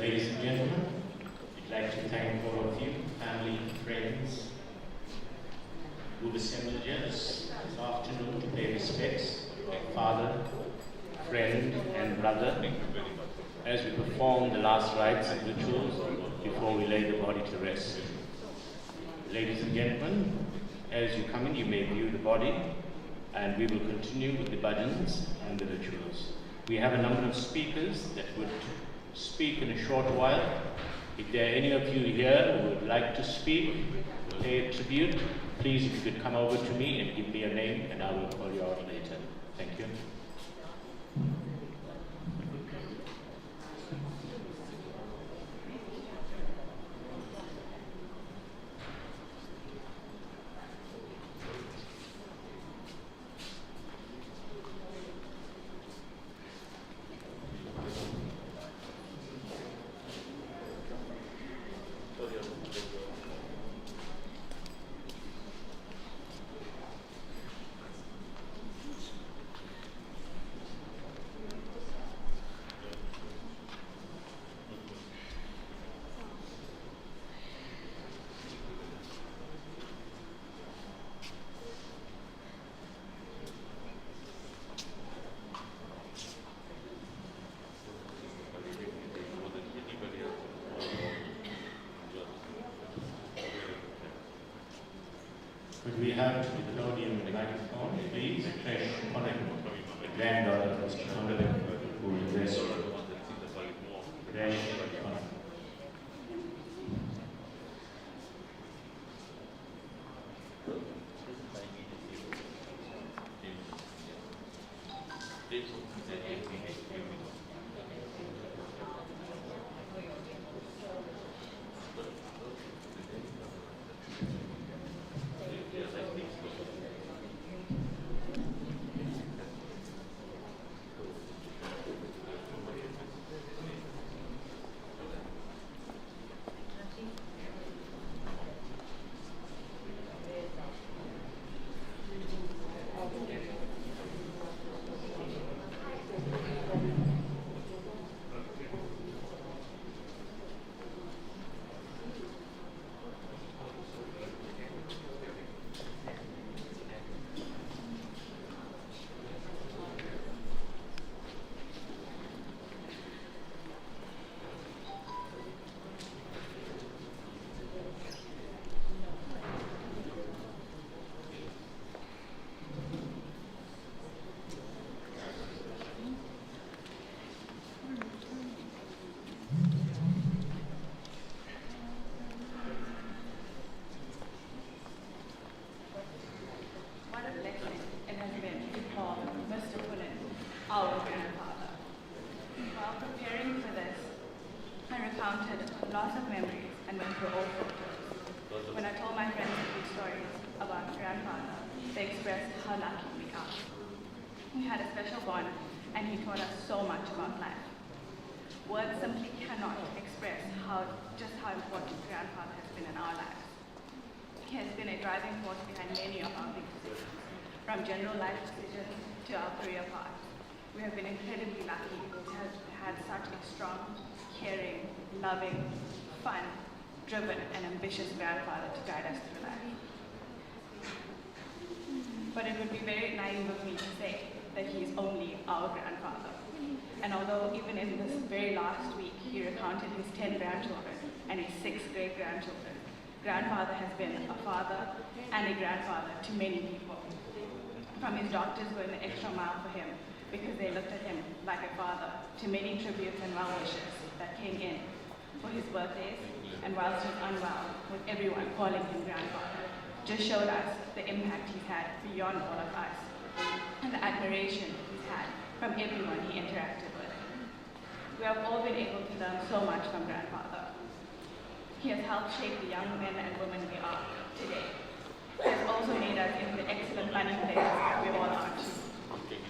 Ladies and gentlemen, we'd like to thank all of you, family, friends, who've assembled here this afternoon to pay respects to our father, friend, and brother as we perform the last rites and rituals before we lay the body to rest. Ladies and gentlemen, as you come in, you may view the body, and we will continue with the bhajans and the rituals. We have a number of speakers that would speak in a short while. If there are any of you here who would like to speak, pay a tribute, please, if you could come over to me and give me a name, and I will call you out later. Thank you. Could we have the podium and the microphone, please? Fresh Poonan, the granddaughter of Mr. Poonan, who will address you. Fresh Poonan. and went through old photos. When I told my friends a few stories about my grandfather, they expressed how lucky we are. We had a special bond, and he taught us so much about life. Words simply cannot express just how important grandfather has been in our lives. He has been a driving force behind many of our big decisions, from general life decisions to our career paths. We have been incredibly lucky to have had such a strong, caring, loving, fun, driven, and ambitious grandfather to guide us through life. But it would be very naive of me to say that he is only our grandfather. And although even in this very last week he recounted his 10 grandchildren and his 6 great-grandchildren, grandfather has been a father and a grandfather to many people. From his doctors going the extra mile for him because they looked at him like a father, to many tributes and well wishes that came in for his birthdays, and whilst he was unwell, with everyone calling him grandfather, just showed us the impact he's had beyond all of us, and the admiration he's had from everyone he interacted with. We have all been able to learn so much from grandfather. He has helped shape the young men and women we are today. He has also made us into the excellent running players we all are too.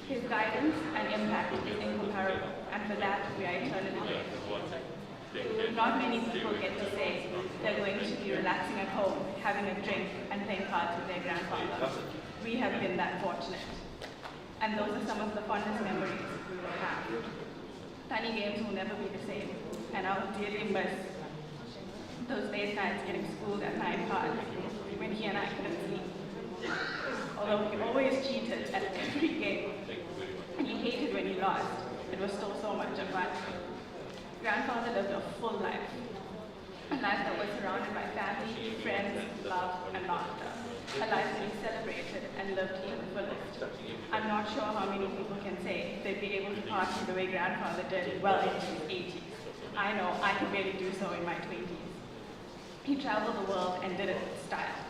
His guidance and impact is incomparable, and for that we are eternally grateful. Not many people get to say they're going to be relaxing at home, having a drink, and playing cards with their grandfather. We have been that fortunate. And those are some of the fondest memories we will have. Tiny games will never be the same, and I will dearly miss those late nights getting schooled at 9 o'clock when he and I couldn't sleep. Although he always cheated at every game, and he hated when he lost, it was still so much of fun. Grandfather lived a full life, a life that was surrounded by family, friends, love, and laughter. A life that he celebrated and lived to the fullest. I'm not sure how many people can say they'd be able to party the way grandfather did well into his 80s. I know I could barely do so in my 20s. He traveled the world and did it with style.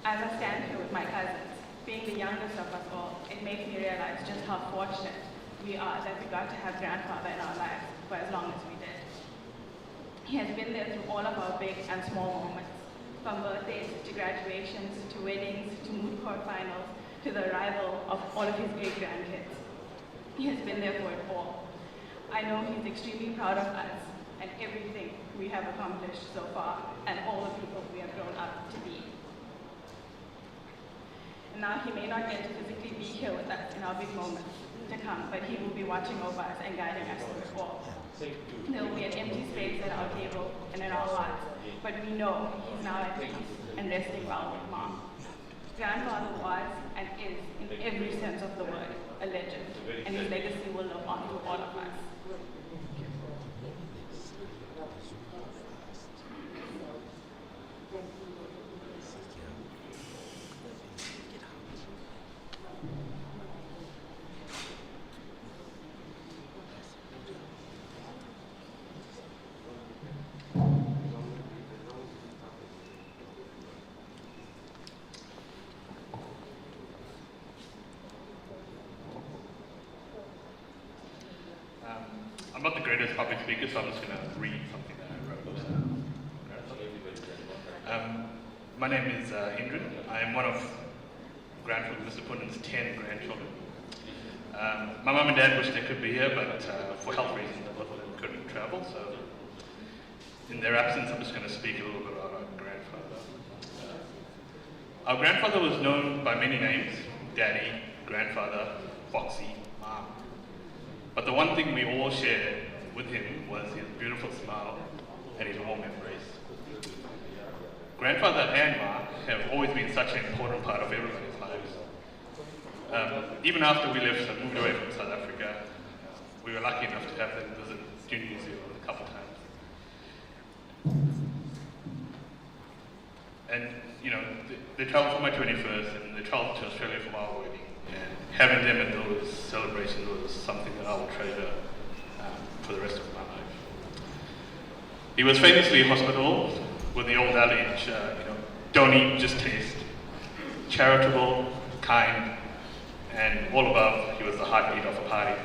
As I stand here with my cousins, being the youngest of us all, it makes me realize just how fortunate we are that we got to have grandfather in our lives for as long as we did. He has been there through all of our big and small moments, from birthdays to graduations to weddings to moot court finals to the arrival of all of his great grandkids. He has been there for it all. I know he's extremely proud of us and everything we have accomplished so far and all the people we have grown up to be. And now he may not get to physically be here with us in our big moments to come, but he will be watching over us and guiding us through it all. There will be an empty space at our table and in our hearts, but we know he's now at peace and resting well with Mom. Grandfather was and is, in every sense of the word, a legend, and his legacy will live on through all of us. I'm not the greatest public speaker, so I'm just going to read something that I wrote. My name is Indran. I am one of grandfather Mr. Poonan's 10 grandchildren. My mum and dad wished they could be here, but for health reasons, both of them couldn't travel. So, in their absence, I'm just going to speak a little bit about our grandfather. Our grandfather was known by many names: Daddy, Grandfather, Foxy, Mom. But the one thing we all shared with him was his beautiful smile and his warm embrace. Grandfather and Ma have always been such an important part of everybody's lives. Even after we left and moved away from South Africa, we were lucky enough to have them visit New Zealand a couple times. And, you know, they traveled for my 21st and they traveled to Australia for our wedding. And having them at those celebrations was something that I will treasure for the rest of my life. He was famously hospitable with the old adage, don't eat, just taste. Charitable, kind, and all above, he was the heartbeat of a party.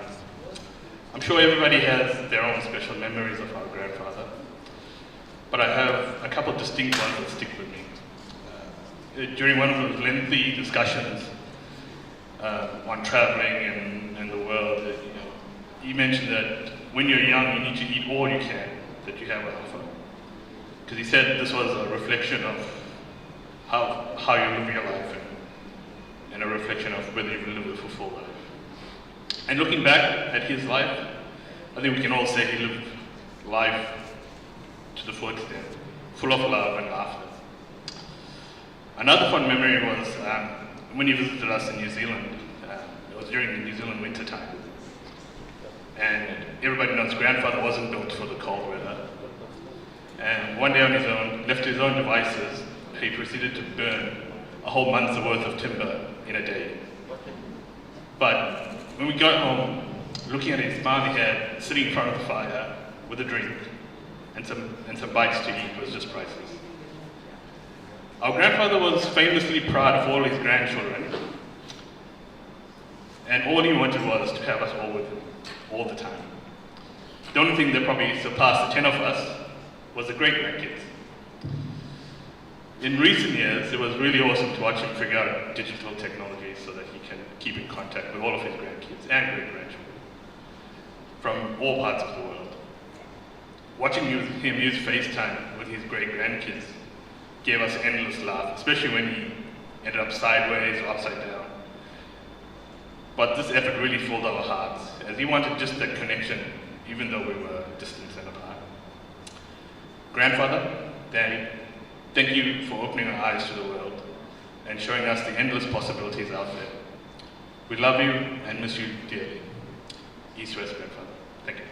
I'm sure everybody has their own special memories of our grandfather, but I have a couple distinct ones that stick with me. During one of those lengthy discussions on traveling and the world, he mentioned that when you're young, you need to eat all you can that you have on offer. Because he said this was a reflection of how you live your life and a reflection of whether you live a fulfilled life. And looking back at his life, I think we can all say he lived life to the full extent, full of love and laughter. Another fun memory was when he visited us in New Zealand. It was during the New Zealand winter time. And everybody knows grandfather wasn't built for the cold weather. And one day on his own, left to his own devices, he proceeded to burn a whole month's worth of timber in a day. But when we got home, looking at his smile he had sitting in front of the fire with a drink and some bites to eat was just priceless. Our grandfather was famously proud of all his grandchildren, and all he wanted was to have us all with him, all the time. The only thing that probably surpassed the 10 of us was the great-grandkids. In recent years, it was really awesome to watch him figure out digital technology so that he can keep in contact with all of his grandkids and great-grandchildren from all parts of the world. Watching him use FaceTime with his great-grandkids gave us endless laugh, especially when he ended up sideways or upside down. But this effort really filled our hearts, as he wanted just that connection, even though we were distant and apart. Grandfather, Daddy, thank you for opening our eyes to the world and showing us the endless possibilities out there. We love you and miss you dearly. East-West Grandfather. Thank you.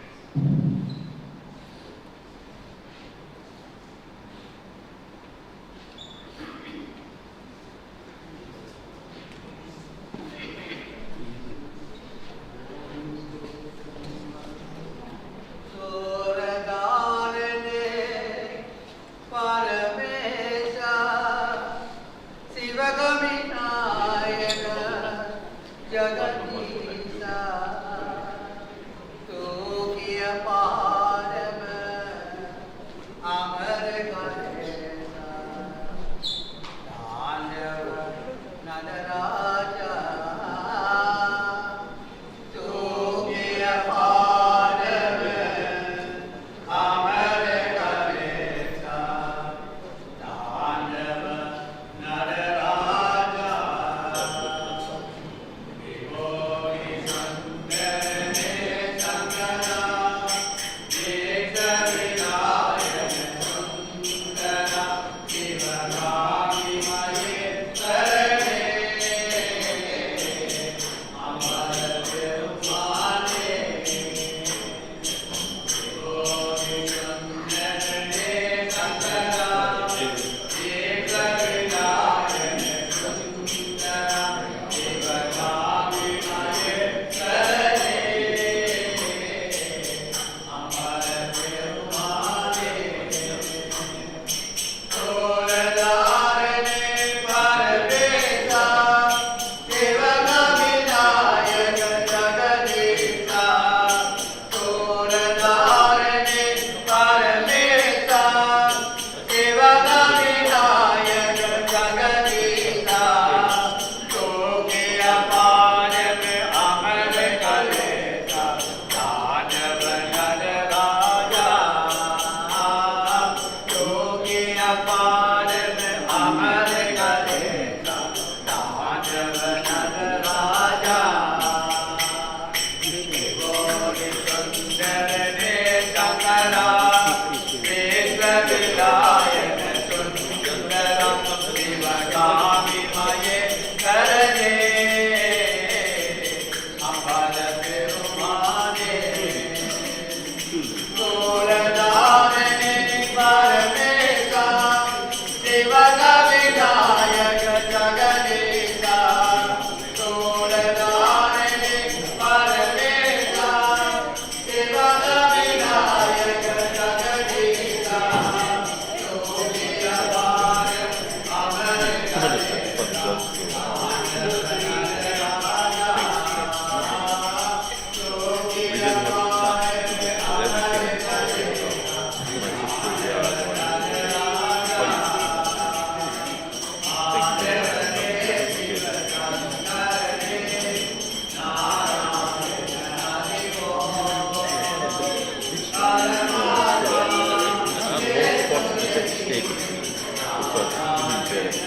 was even better.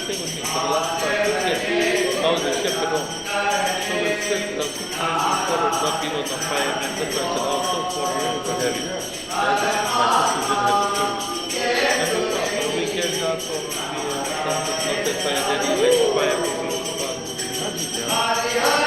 Because same thing for the last 5 years. I was a chef at home. So we said that sometimes we followed what he was on fire and that's why I said, oh, so for you, what have you. My sisters didn't have the food. And no problem. We came down from the not that fire, then he like fire for me. That's what I say about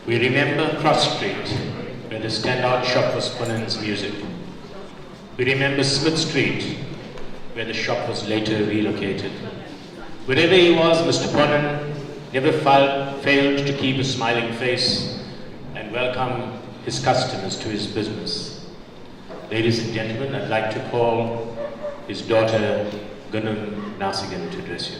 We remember Cross Street, where the standout shop was Poonan's music. We remember Smith Street, where the shop was later relocated. Wherever he was, Mr. Poonan never failed to keep a smiling face and welcome his customers to his business. Ladies and gentlemen, I'd like to call his daughter, Govindsamy, to address you.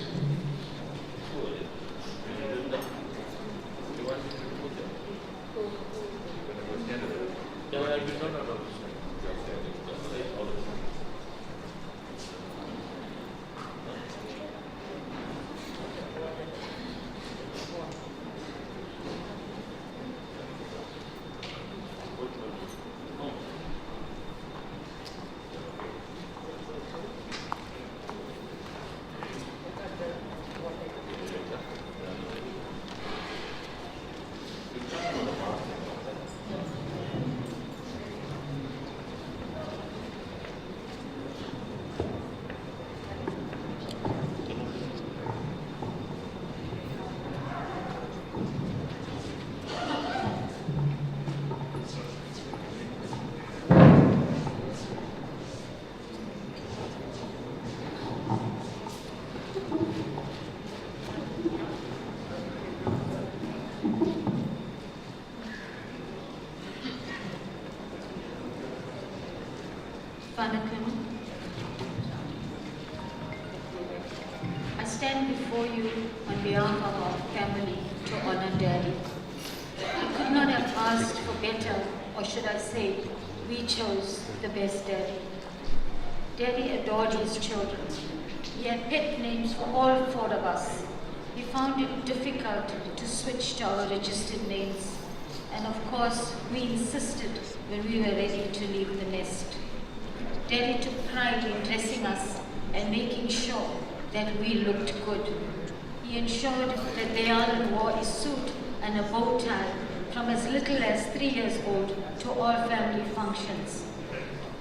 I stand before you on behalf of our family to honor Daddy. We could not have asked for better, or should I say, we chose the best Daddy. Daddy adored his children. He had pet names for all 4 of us. We found it difficult to switch to our registered names. And of course, we insisted when we were ready to leave the nest. Daddy took pride in dressing us and making sure that we looked good. He ensured that Dayalan wore a suit and a bow tie from as little as 3 years old to all family functions.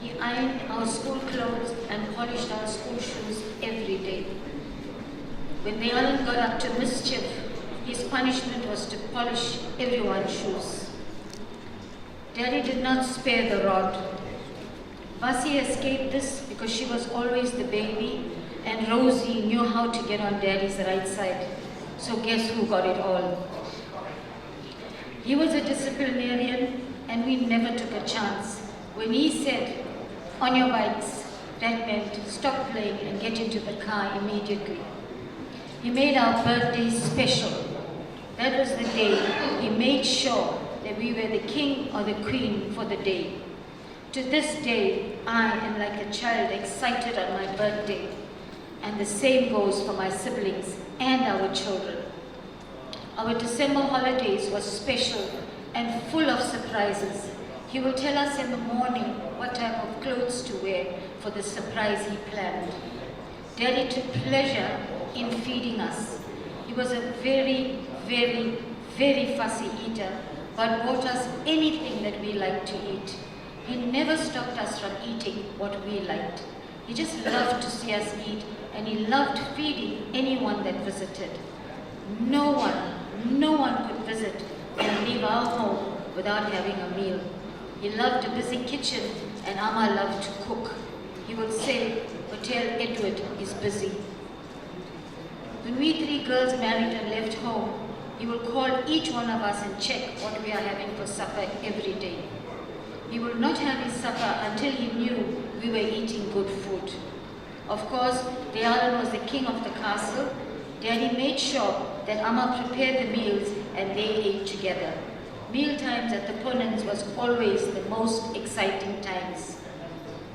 He ironed our school clothes and polished our school shoes every day. When Dayalan got up to mischief, his punishment was to polish everyone's shoes. Daddy did not spare the rod. Vasi escaped this because she was always the baby, and Rosie knew how to get on Daddy's right side. So guess who got it all? He was a disciplinarian, and we never took a chance. When he said, "On your bikes," that meant stop playing and get into the car immediately. He made our birthdays special. That was the day he made sure that we were the king or the queen for the day. To this day, I am like a child excited on my birthday, and the same goes for my siblings and our children. Our December holidays were special and full of surprises. He will tell us in the morning what type of clothes to wear for the surprise he planned. Daddy took pleasure in feeding us. He was a very, very, very fussy eater, but bought us anything that we liked to eat. He never stopped us from eating what we liked. He just loved to see us eat, and he loved feeding anyone that visited. No one could visit and leave our home without having a meal. He loved a busy kitchen, and Amma loved to cook. He would say, Hotel Edward is busy. When we 3 girls married and left home, he would call each one of us and check what we are having for supper every day. He would not have his supper until he knew we were eating good food. Of course, Dayalan was the king of the castle. Daddy made sure that Amma prepared the meals and they ate together. Meal times at the Poonans was always the most exciting times.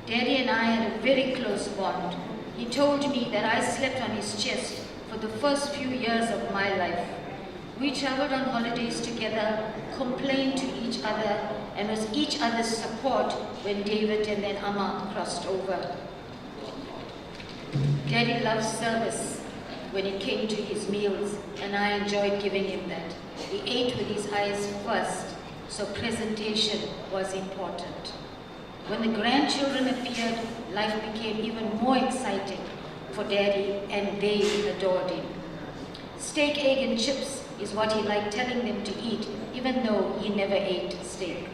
Daddy and I had a very close bond. He told me that I slept on his chest for the first few years of my life. We traveled on holidays together, complained to each other, and was each other's support when David and then Amma crossed over. Daddy loved service when it came to his meals, and I enjoyed giving him that. He ate with his eyes first, so presentation was important. When the grandchildren appeared, life became even more exciting for Daddy, and they adored him. Steak, egg, and chips is what he liked telling them to eat, even though he never ate steak.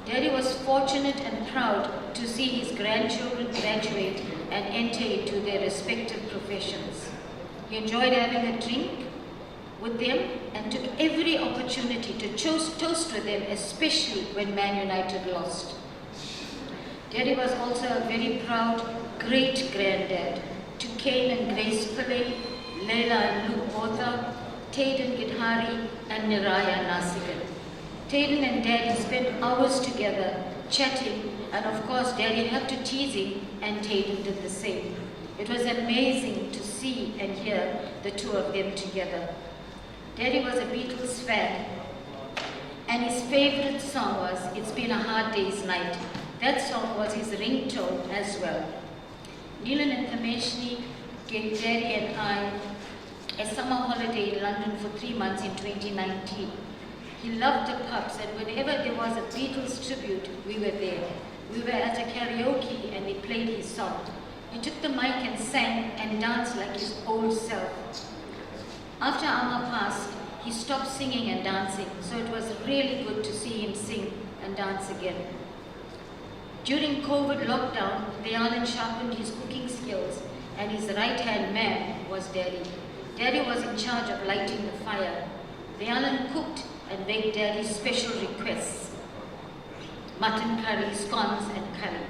Daddy was fortunate and proud to see his grandchildren graduate and enter into their respective professions. He enjoyed having a drink with them and took every opportunity to toast with them, especially when Man United lost. Daddy was also a very proud great-granddad to Kane and Grace Pillay, Leila and Luke Botha, Tayden Gidhari, and Niraya Nasigan. Tayden and Daddy spent hours together chatting, and of course Daddy had to tease him, and Tayden did the same. It was amazing to see and hear the two of them together. Daddy was a Beatles fan, and his favorite song was It's Been a Hard Day's Night. That song was his ringtone as well. Neelan and Tameshni gave Daddy and I a summer holiday in London for 3 months in 2019. He loved the pubs, and whenever there was a Beatles tribute, we were there. We were at a karaoke and he played his song. He took the mic and sang and danced like his old self. After Amma passed, he stopped singing and dancing, so it was really good to see him sing and dance again. During COVID lockdown, Dayalan sharpened his cooking skills, and his right-hand man was Daddy. Daddy was in charge of lighting the fire. Dayalan cooked and made Daddy's special requests: mutton curry, scones, and curry.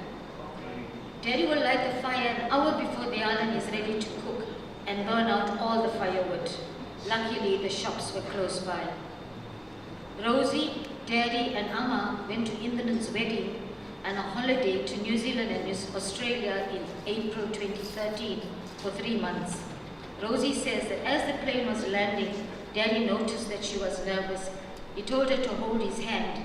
Daddy will light the fire an hour before Dayalan is ready to cook and burn out all the firewood. Luckily, the shops were close by. Rosie, Daddy, and Amma went to Indran's wedding and a holiday to New Zealand and Australia in April 2013 for 3 months. Rosie says that as the plane was landing, Daddy noticed that she was nervous. He told her to hold his hand.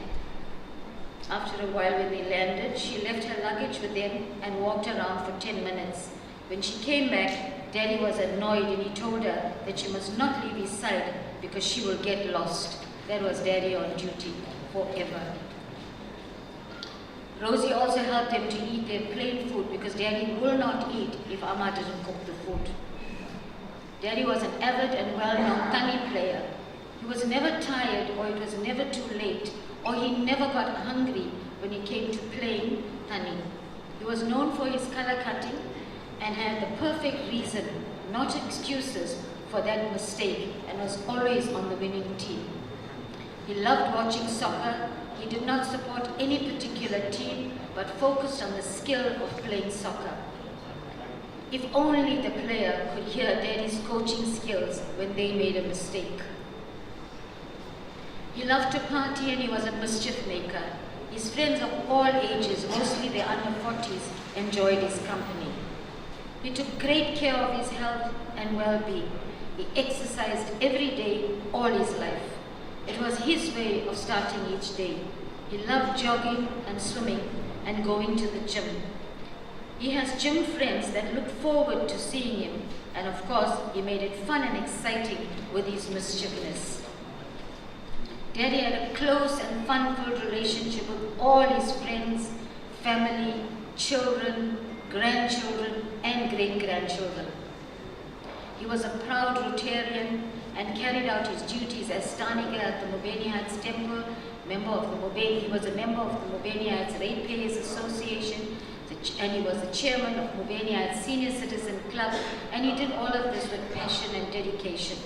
After a while, when they landed, she left her luggage with them and walked around for 10 minutes. When she came back, Daddy was annoyed, and he told her that she must not leave his side because she will get lost. That was Daddy on duty forever. Rosie also helped them to eat their plain food because Daddy will not eat if Amma didn't cook the food. Daddy was an avid and well-known tani player. He was never tired, or it was never too late, or he never got hungry when it came to playing tani. He was known for his color cutting and had the perfect reason, not excuses, for that mistake, and was always on the winning team. He loved watching soccer. He did not support any particular team, but focused on the skill of playing soccer. If only the player could hear Daddy's coaching skills when they made a mistake. He loved to party, and he was a mischief maker. His friends of all ages, mostly the under 40s, enjoyed his company. He took great care of his health and well-being. He exercised every day, all his life. It was his way of starting each day. He loved jogging and swimming and going to the gym. He has gym friends that look forward to seeing him, and of course, he made it fun and exciting with his mischievousness. Daddy had a close and fun-filled relationship with all his friends, family, children, grandchildren, and great-grandchildren. He was a proud Rotarian and carried out his duties as Stanika at the Mobeni Heights Temple, he was a member of the Mobeni Heights Ratepayers Association, and he was the chairman of Mobeni Heights Senior Citizen Club, and he did all of this with passion and dedication.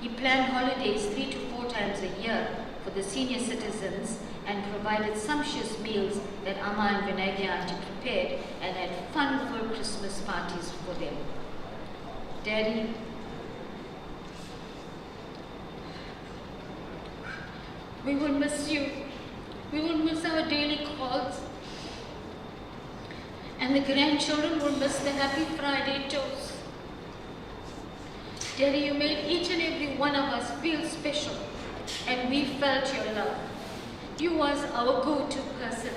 He planned holidays 3 to 4 times a year for the senior citizens and provided sumptuous meals that Amma and Vinayya auntie prepared and had fun-filled Christmas parties for them. Daddy, we will miss you. We will miss our daily calls. And the grandchildren will miss the Happy Friday toast. Daddy, you made each and every one of us feel special, and we felt your love. You was our go-to person.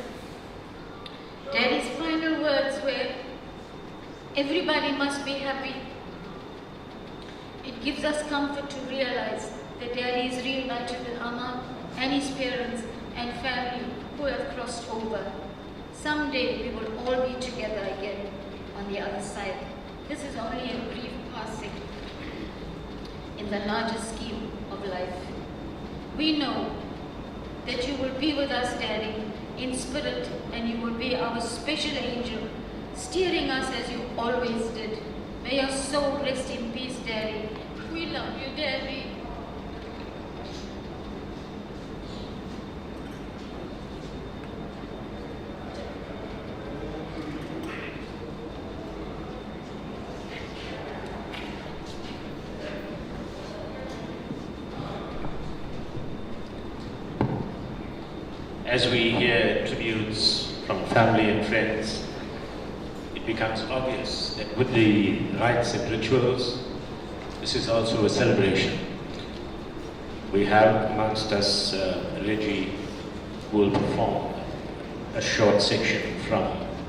Daddy's final words were, everybody must be happy. It gives us comfort to realize that Daddy is reunited with Amma and his parents and family who have crossed over. Someday we will all be together again on the other side. This is only a brief passing in the larger scheme of life. We know that you will be with us, Daddy, in spirit, and you will be our special angel, steering us as you always did. May your soul rest in peace, Daddy. We love you, Daddy. As we hear tributes from family and friends, it becomes obvious that with the rites and rituals, this is also a celebration. We have amongst us Reggie, who will perform a short section from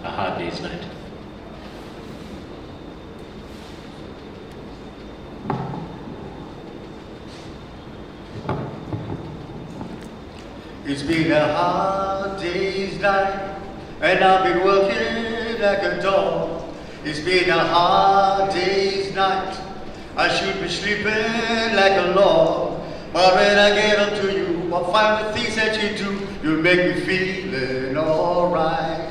A Hard Day's Night. It's been a hard day's night, and I've been working like a dog. It's been a hard day's night, I should be sleeping like a log. But when I get up to you, I find the things that you do, you make me feeling alright.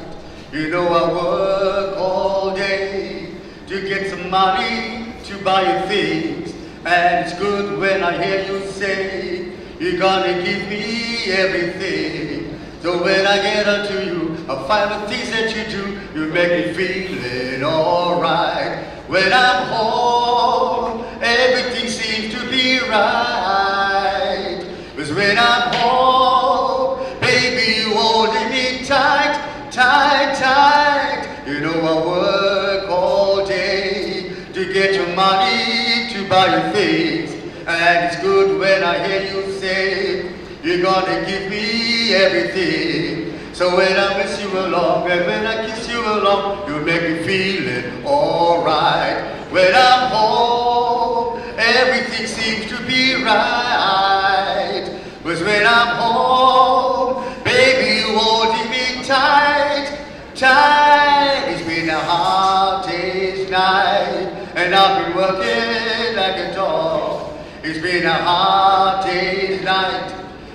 You know I work all day to get some money to buy you things, and it's good when I hear you say, you're gonna give me everything. So when I get unto you, I find the things that you do, you make me feeling alright. When I'm home, everything seems to be right. 'Cause when I'm home, baby, you holding me tight, tight, tight. You know I work all day to get your money to buy your things. And it's good when I hear you say, you're gonna give me everything. So when I miss you along, and when I kiss you along, you make me feeling alright. When I'm home, everything seems to be right. 'Cause when I'm home, baby, you holding me tight, tight. It's been a hard day's night, and I've been working like a dog. It's been a hard day's night,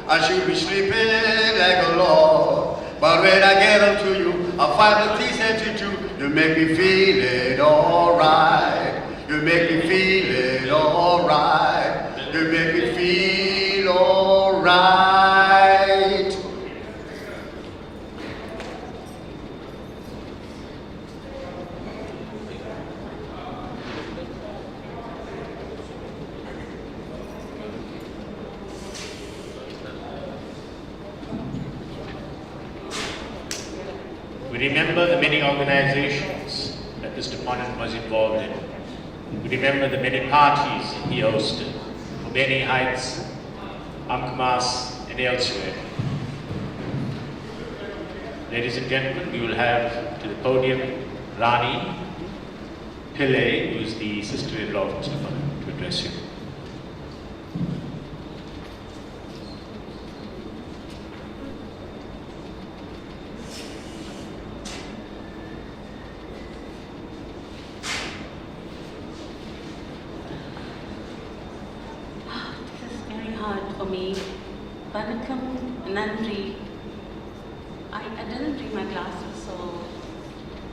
I should be sleeping like a log. But when I get up to you, I find the things that you do, you make me feeling alright. You make me feeling alright. You make me feel alright. We remember the many organizations that Mr. Poonan was involved in. We remember the many parties he hosted. Mobeni Heights Amkamas, and elsewhere. Ladies and gentlemen, we will have to the podium Rani Pillai, who is the sister-in-law of Mr. Poonan, to address you. This is very hard for me. Vanakkam, Nandri. I didn't bring my glasses, so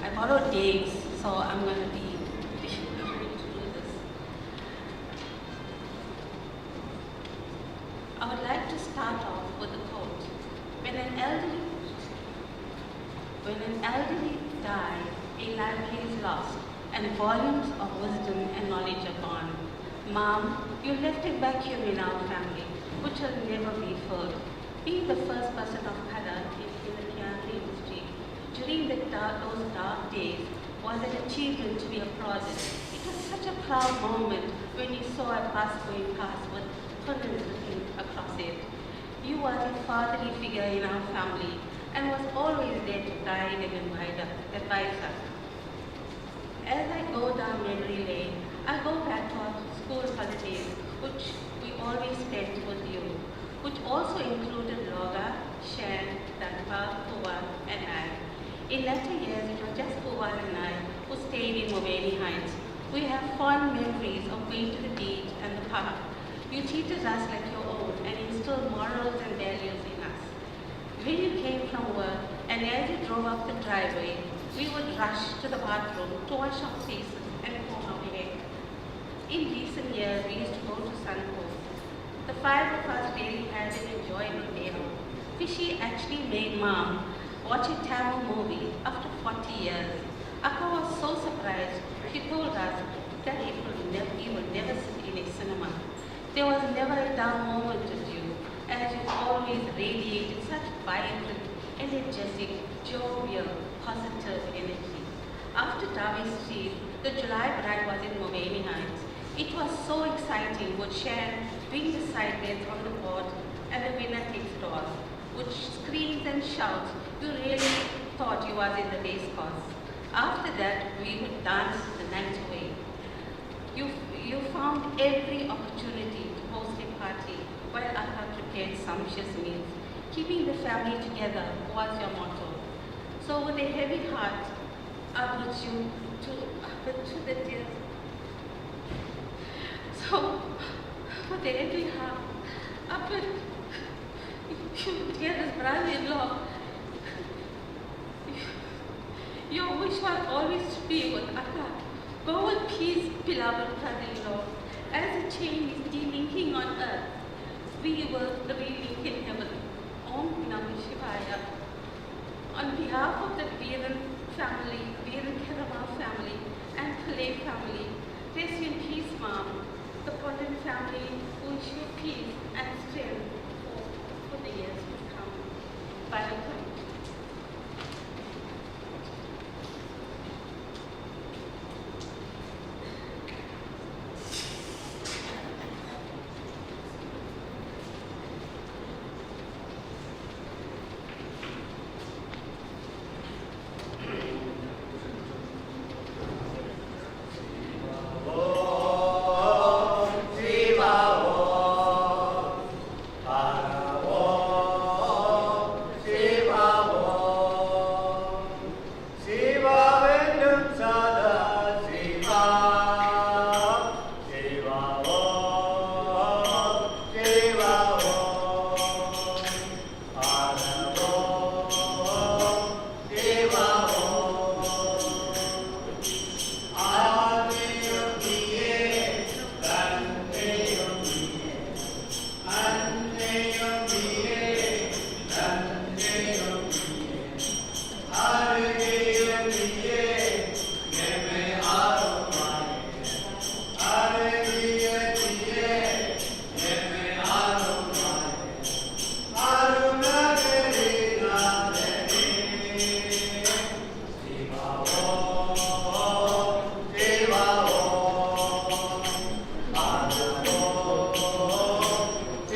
I borrowed days, so I'm going to be trying to do this. I would like to start off with a quote. When an elderly die, a life is lost, and volumes of wisdom and knowledge are gone. Mom, you left a vacuum in our family, which will never be filled. Being the first person of color in the theatre industry during those dark days was an achievement to be applauded. It was such a proud moment when you saw a bus going past with Poonan looking across it. You were a fatherly figure in our family and was always there to guide and advise us. As I go down memory lane, I go back to our school holidays, which we always spent with you, which also included Loga, Shan, Danpa, Poonan, and I. In later years, it was just Poonan and I who stayed in Mobeni Heights. We have fond memories of going to the beach and the park. You treated us like your own and instilled morals and values in us. When you came from work and as you drove up the driveway, we would rush to the bathroom to wash our faces and comb our hair. In recent years, we used to go to Suncoast. The five of us really had an enjoyable day out. Fishy actually made Mom watch a Tamil movie after 40 years. Akka was so surprised. She told us that you will never sit in a cinema. There was never a down moment with you, as you always radiated such vibrant, energetic, jovial, positive energy. After Davi Street, the July Bride was in Mobeni Heights. It was so exciting with Shan doing the side bets on the board and the winner takes it all. With screams and shouts, you really thought you was in the race course. After that, we would dance the night away. You found every opportunity to host a party while Akka prepared sumptuous meals. Keeping the family together was your motto. So with a heavy heart, I brought you to the tears. So with a heavy heart, I put you together as brother-in-law. Your wish was always to be with Akka. Go with peace, beloved brother-in-law. As a chain is delinking on earth, we will relink in heaven. Om Namah Shivaya. On behalf of the Veeran family, Veeran Keramal family, and Pillai family, rest in peace, Mom. The Poonan family wish you peace and strength for the years to come. Bye.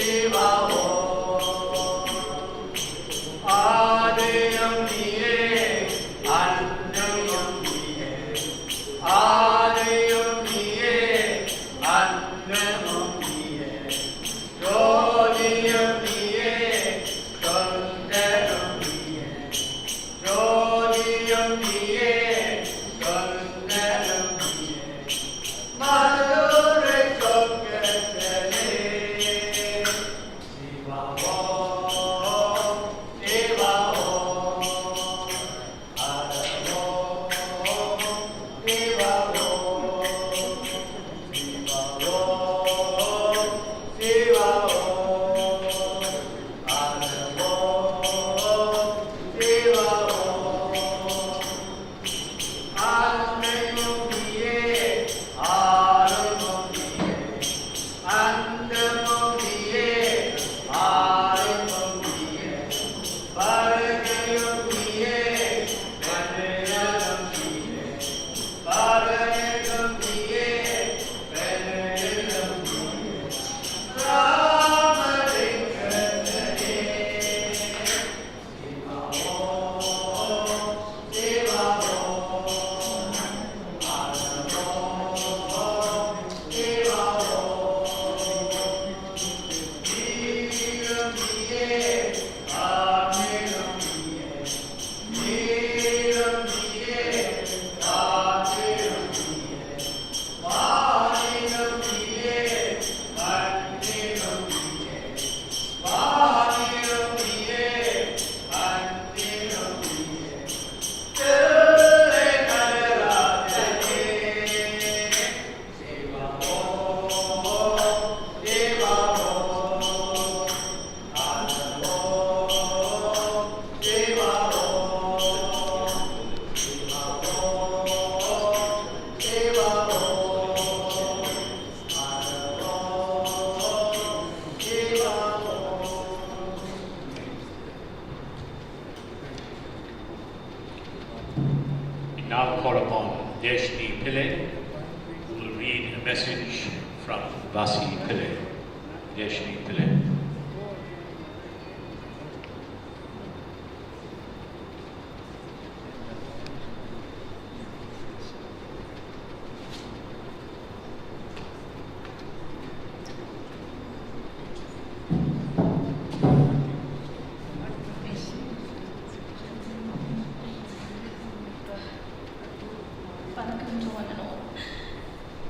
Shiva. now call upon Deshni Pillai, who will read a message from Vasi Pillai. Deshni Pillai.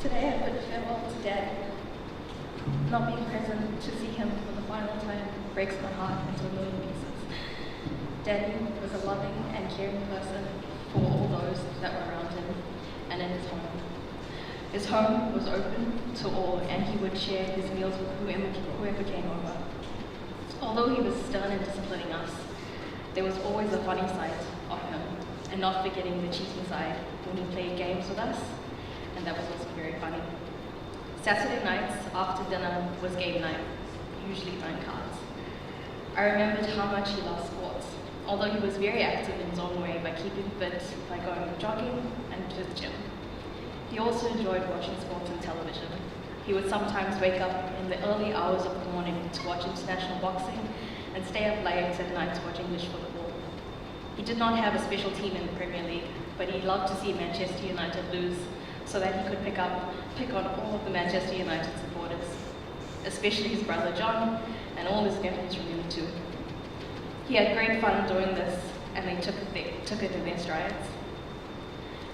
Today I bid farewell to Dad. Not being present to see him for the final time breaks my heart into a million pieces. Daddy was a loving and caring person for all those that were around him and in his home. His home was open to all, and he would share his meals with whoever came over. Although he was stern in disciplining us, there was always a funny side of him, and not forgetting the cheating side when he played games with us, and that was also very funny. Saturday nights after dinner was game night, usually 9 cards. I remembered how much he loved sports, although he was very active in his own way by keeping fit, by going jogging and to the gym. He also enjoyed watching sports on television. He would sometimes wake up in the early hours of the morning to watch international boxing and stay up late at night to watch English football. He did not have a special team in the Premier League, but he loved to see Manchester United lose so that he could pick on all of the Manchester United supporters, especially his brother John and all his nephews from him too. He had great fun doing this, and they took it in their strides.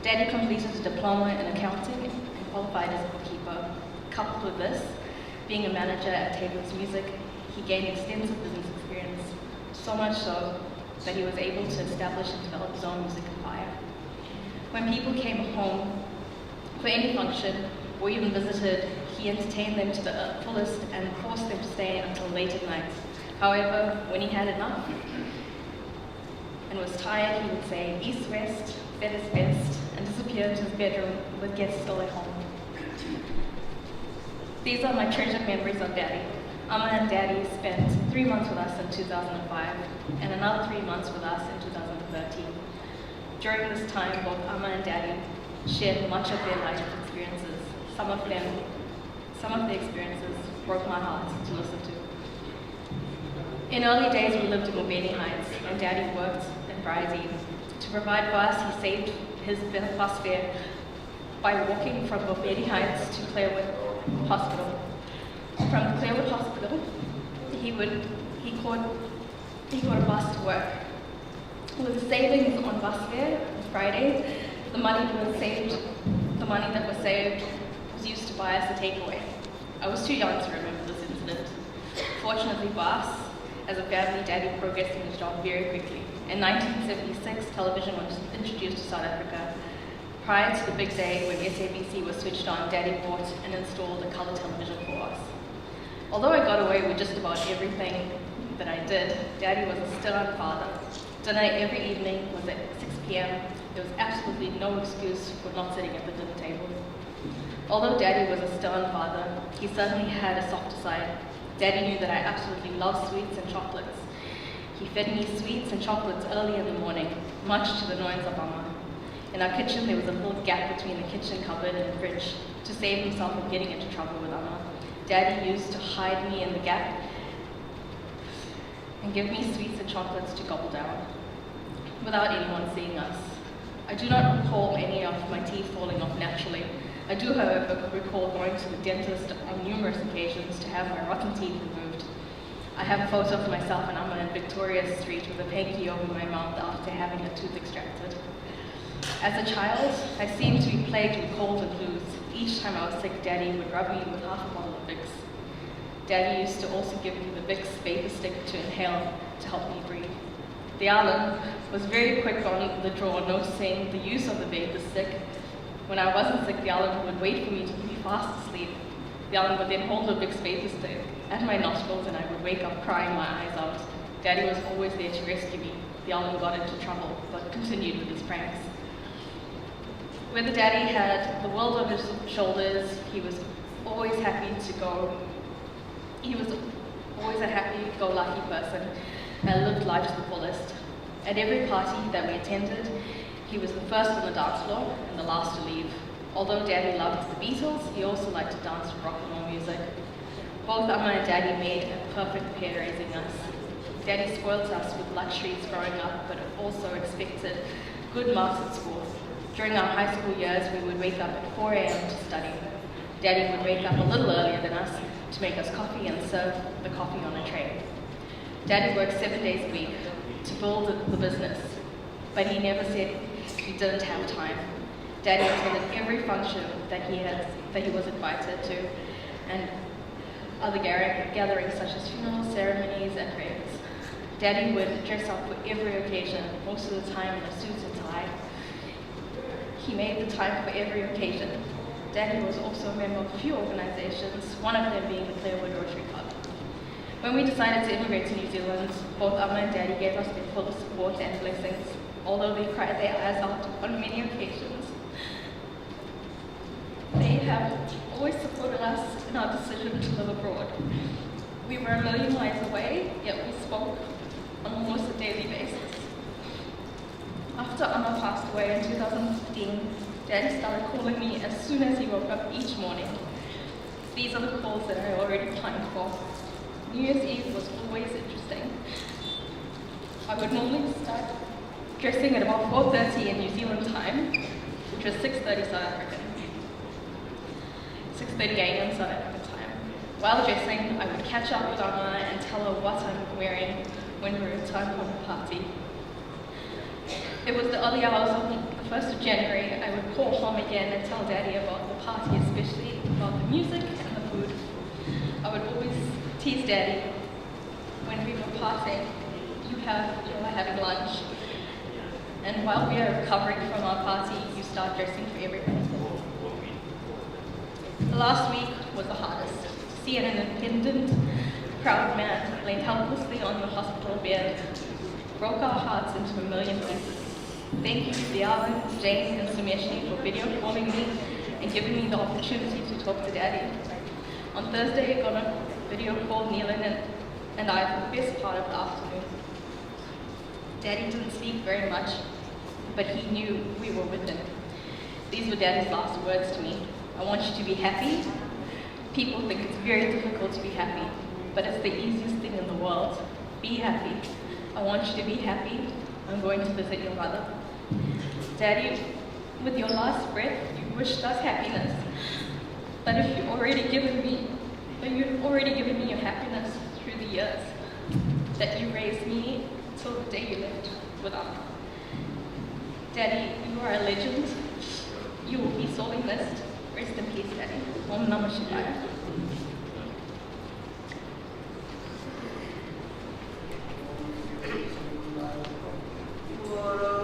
Daddy completed a diploma in accounting and qualified as a bookkeeper. Coupled with this, being a manager at Tables Music, he gained extensive business experience, so much so that he was able to establish and develop his own music empire. When people came home for any function or even visited, he entertained them to the fullest and forced them to stay until late at night. However, when he had enough and was tired, he would say east-west, better best, and disappear into his bedroom with guests still at home. These are my treasured memories of Daddy. Amma and Daddy spent 3 months with us in 2005 and another 3 months with us in 2013. During this time, both Amma and Daddy shared much of their life experiences. Some of the experiences broke my heart to listen to. In early days, we lived in Govindsamy Heights, and Daddy worked in Brideshead. To provide for us, he saved his bus fare by walking from Govindsamy Heights to Clarewood Hospital. From Clarewood Hospital, he caught a bus to work. With the savings on bus fare on Fridays, the money that was saved was used to buy us a takeaway. I was too young to remember this incident. Fortunately for us, as a family, Daddy progressed in his job very quickly. In 1976, television was introduced to South Africa. Prior to the big day when SABC was switched on, Daddy bought and installed a colour television for us. Although I got away with just about everything that I did, Daddy was a stern father. Dinner every evening was at 6 p.m. There was absolutely no excuse for not sitting at the dinner table. Although Daddy was a stern father, he certainly had a softer side. Daddy knew that I absolutely loved sweets and chocolates. He fed me sweets and chocolates early in the morning, much to the annoyance of Mama. In our kitchen, there was a little gap between the kitchen cupboard and the fridge. To save himself from getting into trouble with Mama, Daddy used to hide me in the gap and give me sweets and chocolates to gobble down, without anyone seeing us. I do not recall any of my teeth falling off naturally. I do, however, recall going to the dentist on numerous occasions to have my rotten teeth removed. I have a photo of myself and Amma in Victoria Street with a hanky over my mouth after having a tooth extracted. As a child, I seemed to be plagued with colds and flus. Each time I was sick, Daddy would rub me with half a bottle of Vicks. Daddy used to also give me the Vicks vapor stick to inhale to help me breathe. The Alan was very quick on the draw, noticing the use of the vapor stick. When I wasn't sick, the Alan would wait for me to be fast asleep. The Alan would then hold the Vicks vapor stick at my nostrils and I would wake up crying my eyes out. Daddy was always there to rescue me. The Alan got into trouble, but continued with his pranks. Whether Daddy had the world on his shoulders, he was always a happy-go-lucky person and lived life to the fullest. At every party that we attended, he was the first on the dance floor and the last to leave. Although Daddy loved the Beatles, he also liked to dance to rock and roll music. Both Amma and Daddy made a perfect pair raising us. Daddy spoiled us with luxuries growing up, but also expected good marks at school. During our high school years, we would wake up at 4 a.m. to study. Daddy would wake up a little earlier than us to make us coffee and serve the coffee on a tray. Daddy worked 7 days a week to build the business, but he never said he didn't have time. Daddy attended every function that he was invited to, and other gatherings such as funerals, ceremonies, and prayers. Daddy would dress up for every occasion, most of the time in a suit and tie. He made the time for every occasion. Daddy was also a member of a few organizations, one of them being the Clearwood Rotary Club. When we decided to immigrate to New Zealand, both Amma and Daddy gave us their full support and blessings, although they cried their eyes out on many occasions. They have always supported us in our decision to live abroad. We were a million miles away, yet we spoke on almost a daily basis. After Amma passed away in 2015, Daddy started calling me as soon as he woke up each morning. These are the calls that I already planned for. New Year's Eve was always interesting. I would normally start dressing at about 4:30 in New Zealand time, which was 6:30 South African. 6:30 a.m. South African time. While dressing, I would catch up with Amma and tell her what I'm wearing when we returned from the party. It was the early hours of the 1st of January. I would call home again and tell Daddy about the party, especially about the music and the food. I would always tease Daddy when we were partying, you are having lunch. And while we are recovering from our party, you start dressing for everything. The last week was the hardest. To see an independent, proud man laying helplessly on the hospital bed broke our hearts into a million pieces. Thank you to Dialan, Jane, and Sumeshni for video calling me and giving me the opportunity to talk to Daddy. On Thursday, I got a video call Neelan and I for the best part of the afternoon. Daddy didn't speak very much, but he knew we were with him. These were Daddy's last words to me. I want you to be happy. People think it's very difficult to be happy, but it's the easiest thing in the world. Be happy. I want you to be happy. I'm going to visit your mother. Daddy, with your last breath, you wished us happiness. But if you'd already given me your happiness through the years, that you raised me till the day you left without me. Daddy, you are a legend. You will be sorely missed. Rest in peace, Daddy. Om Namah Shivaya. Guru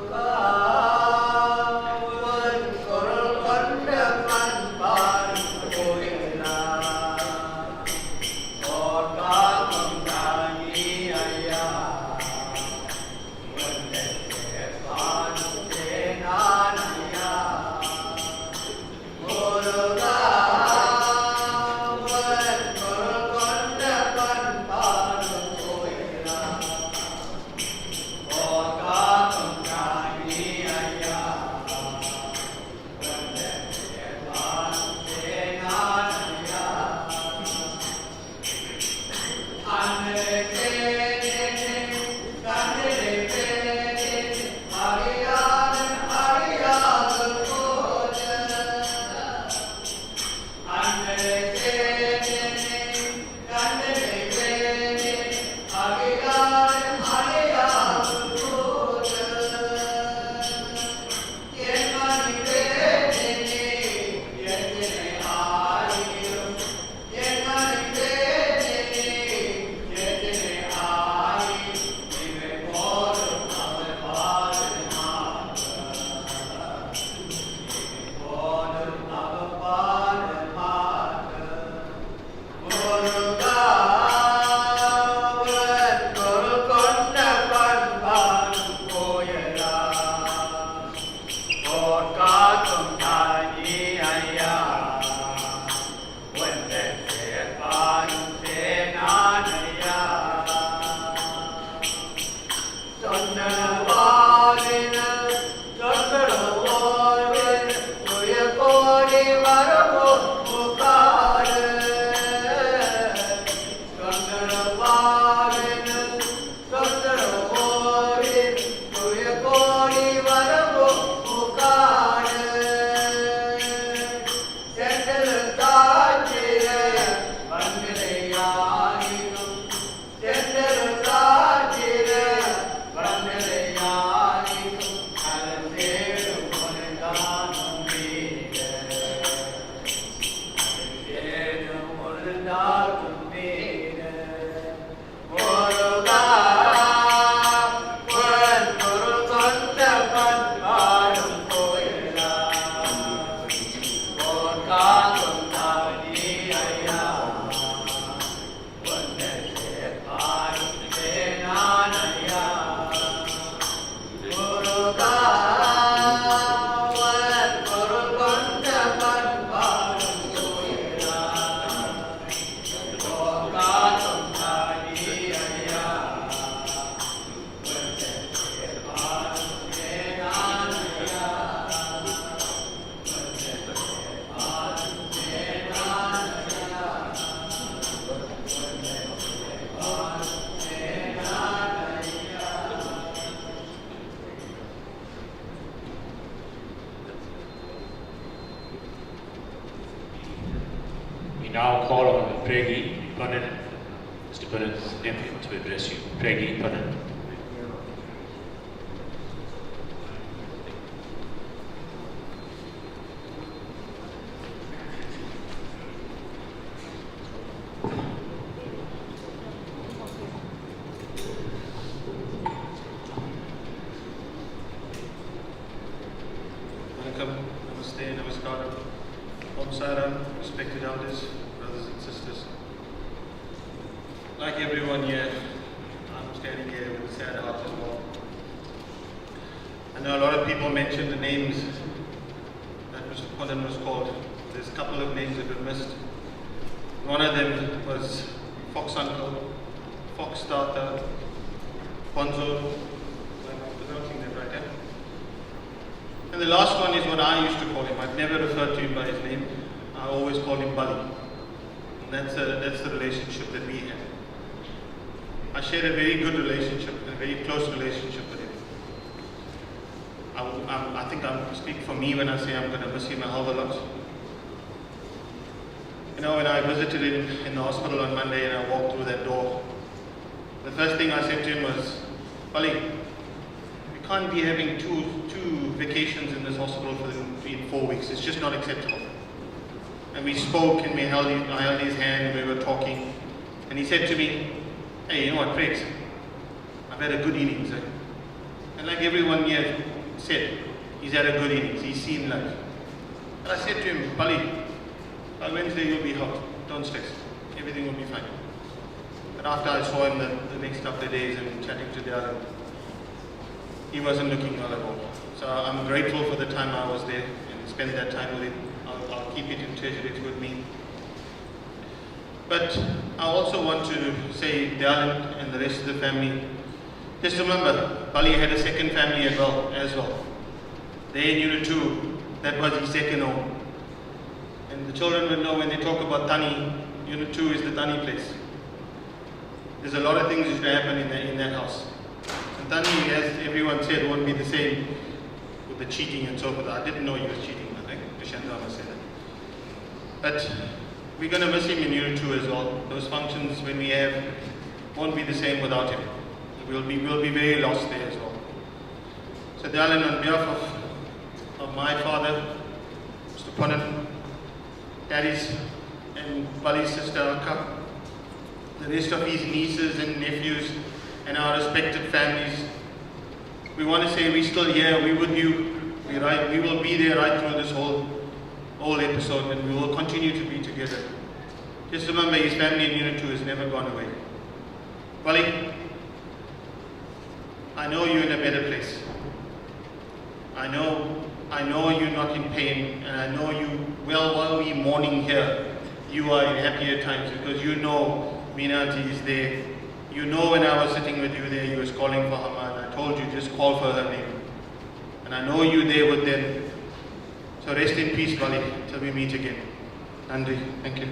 now call on Pregi Poonan, Mr. Poonan's nephew, to address you. Pregi Poonan. Welcome, Namaste, Namaskaram, Om Saram, respected elders, brothers and sisters. Like everyone here, I'm standing here with a sad heart as well. I know a lot of people mentioned the names that Mr. Poonan was called. There's a couple of names that were missed. One of them was Fox Uncle, Fox Tata, Ponzo. I'm pronouncing that right, eh? And the last one is what I used to call him. I've never referred to him by his name. I always called him Bali. And that's the relationship that we had. I shared a very good relationship, a very close relationship with him. I think I speak for me when I say I'm going to miss him a hell of a lot. You know, when I visited him in the hospital on Monday and I walked through that door, the first thing I said to him was, Bali, we can't be having two vacations in this hospital in 4 weeks. It's just not acceptable. And we spoke and I held his hand and we were talking. And he said to me, hey, you know what, Fritz, I've had a good innings. And like everyone here said, he's had a good innings. He's seen life. And I said to him, Bali, by Wednesday you'll be out. Don't stress. Everything will be fine. But after I saw him the next couple of days and chatting to Darren, he wasn't looking well at all. So I'm grateful for the time I was there and spent that time with him. I'll keep it and treasure it with me. But I also want to say, Darren and the rest of the family, just remember, Bali had a second family as well. There in Unit 2, that was his second home. And the children will know when they talk about Tani, Unit 2 is the Tani place. There's a lot of things that happen in that house. And Tani, as everyone said, won't be the same with the cheating and so forth. I didn't know he was cheating, I think Krishandana said that. But we're going to miss him in Unit 2 as well. Those functions when we have won't be the same without him. We'll be very lost there as well. So Darren, on behalf of my father, Mr. Poonan, Daddy's and Bali's sister Akka, the rest of his nieces and nephews and our respective families, we want to say we're still here, we're with you, we will be there right through this whole episode, and we will continue to be together. Just remember, his family in Unit 2 has never gone away. Bali, I know you're in a better place. I know you're not in pain, and I know you, while we're mourning here, you are in happier times because you know Meenati is there. You know when I was sitting with you there, you was calling for Hama, and I told you just call for her name. And I know you're there with them. So rest in peace, Bali, till we meet again. Nandri, thank you.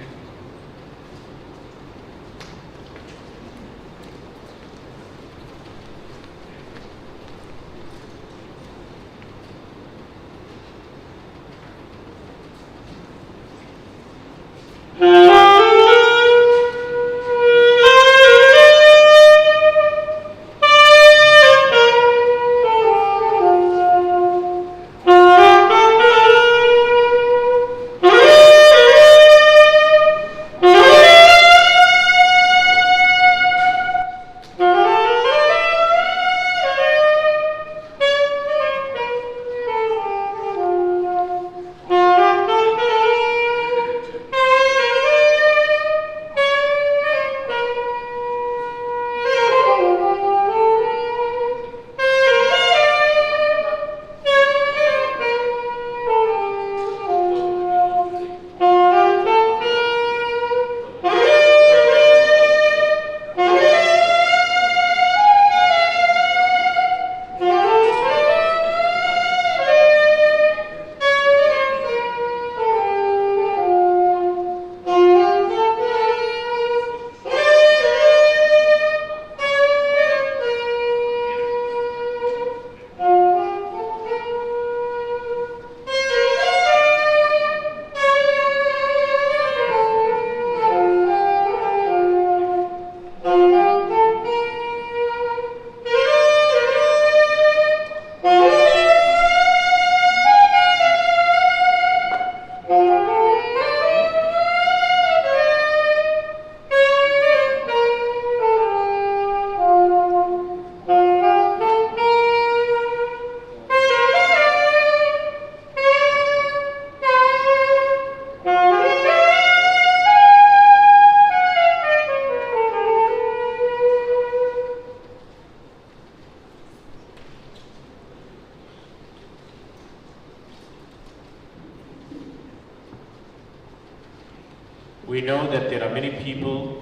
We know that there are many people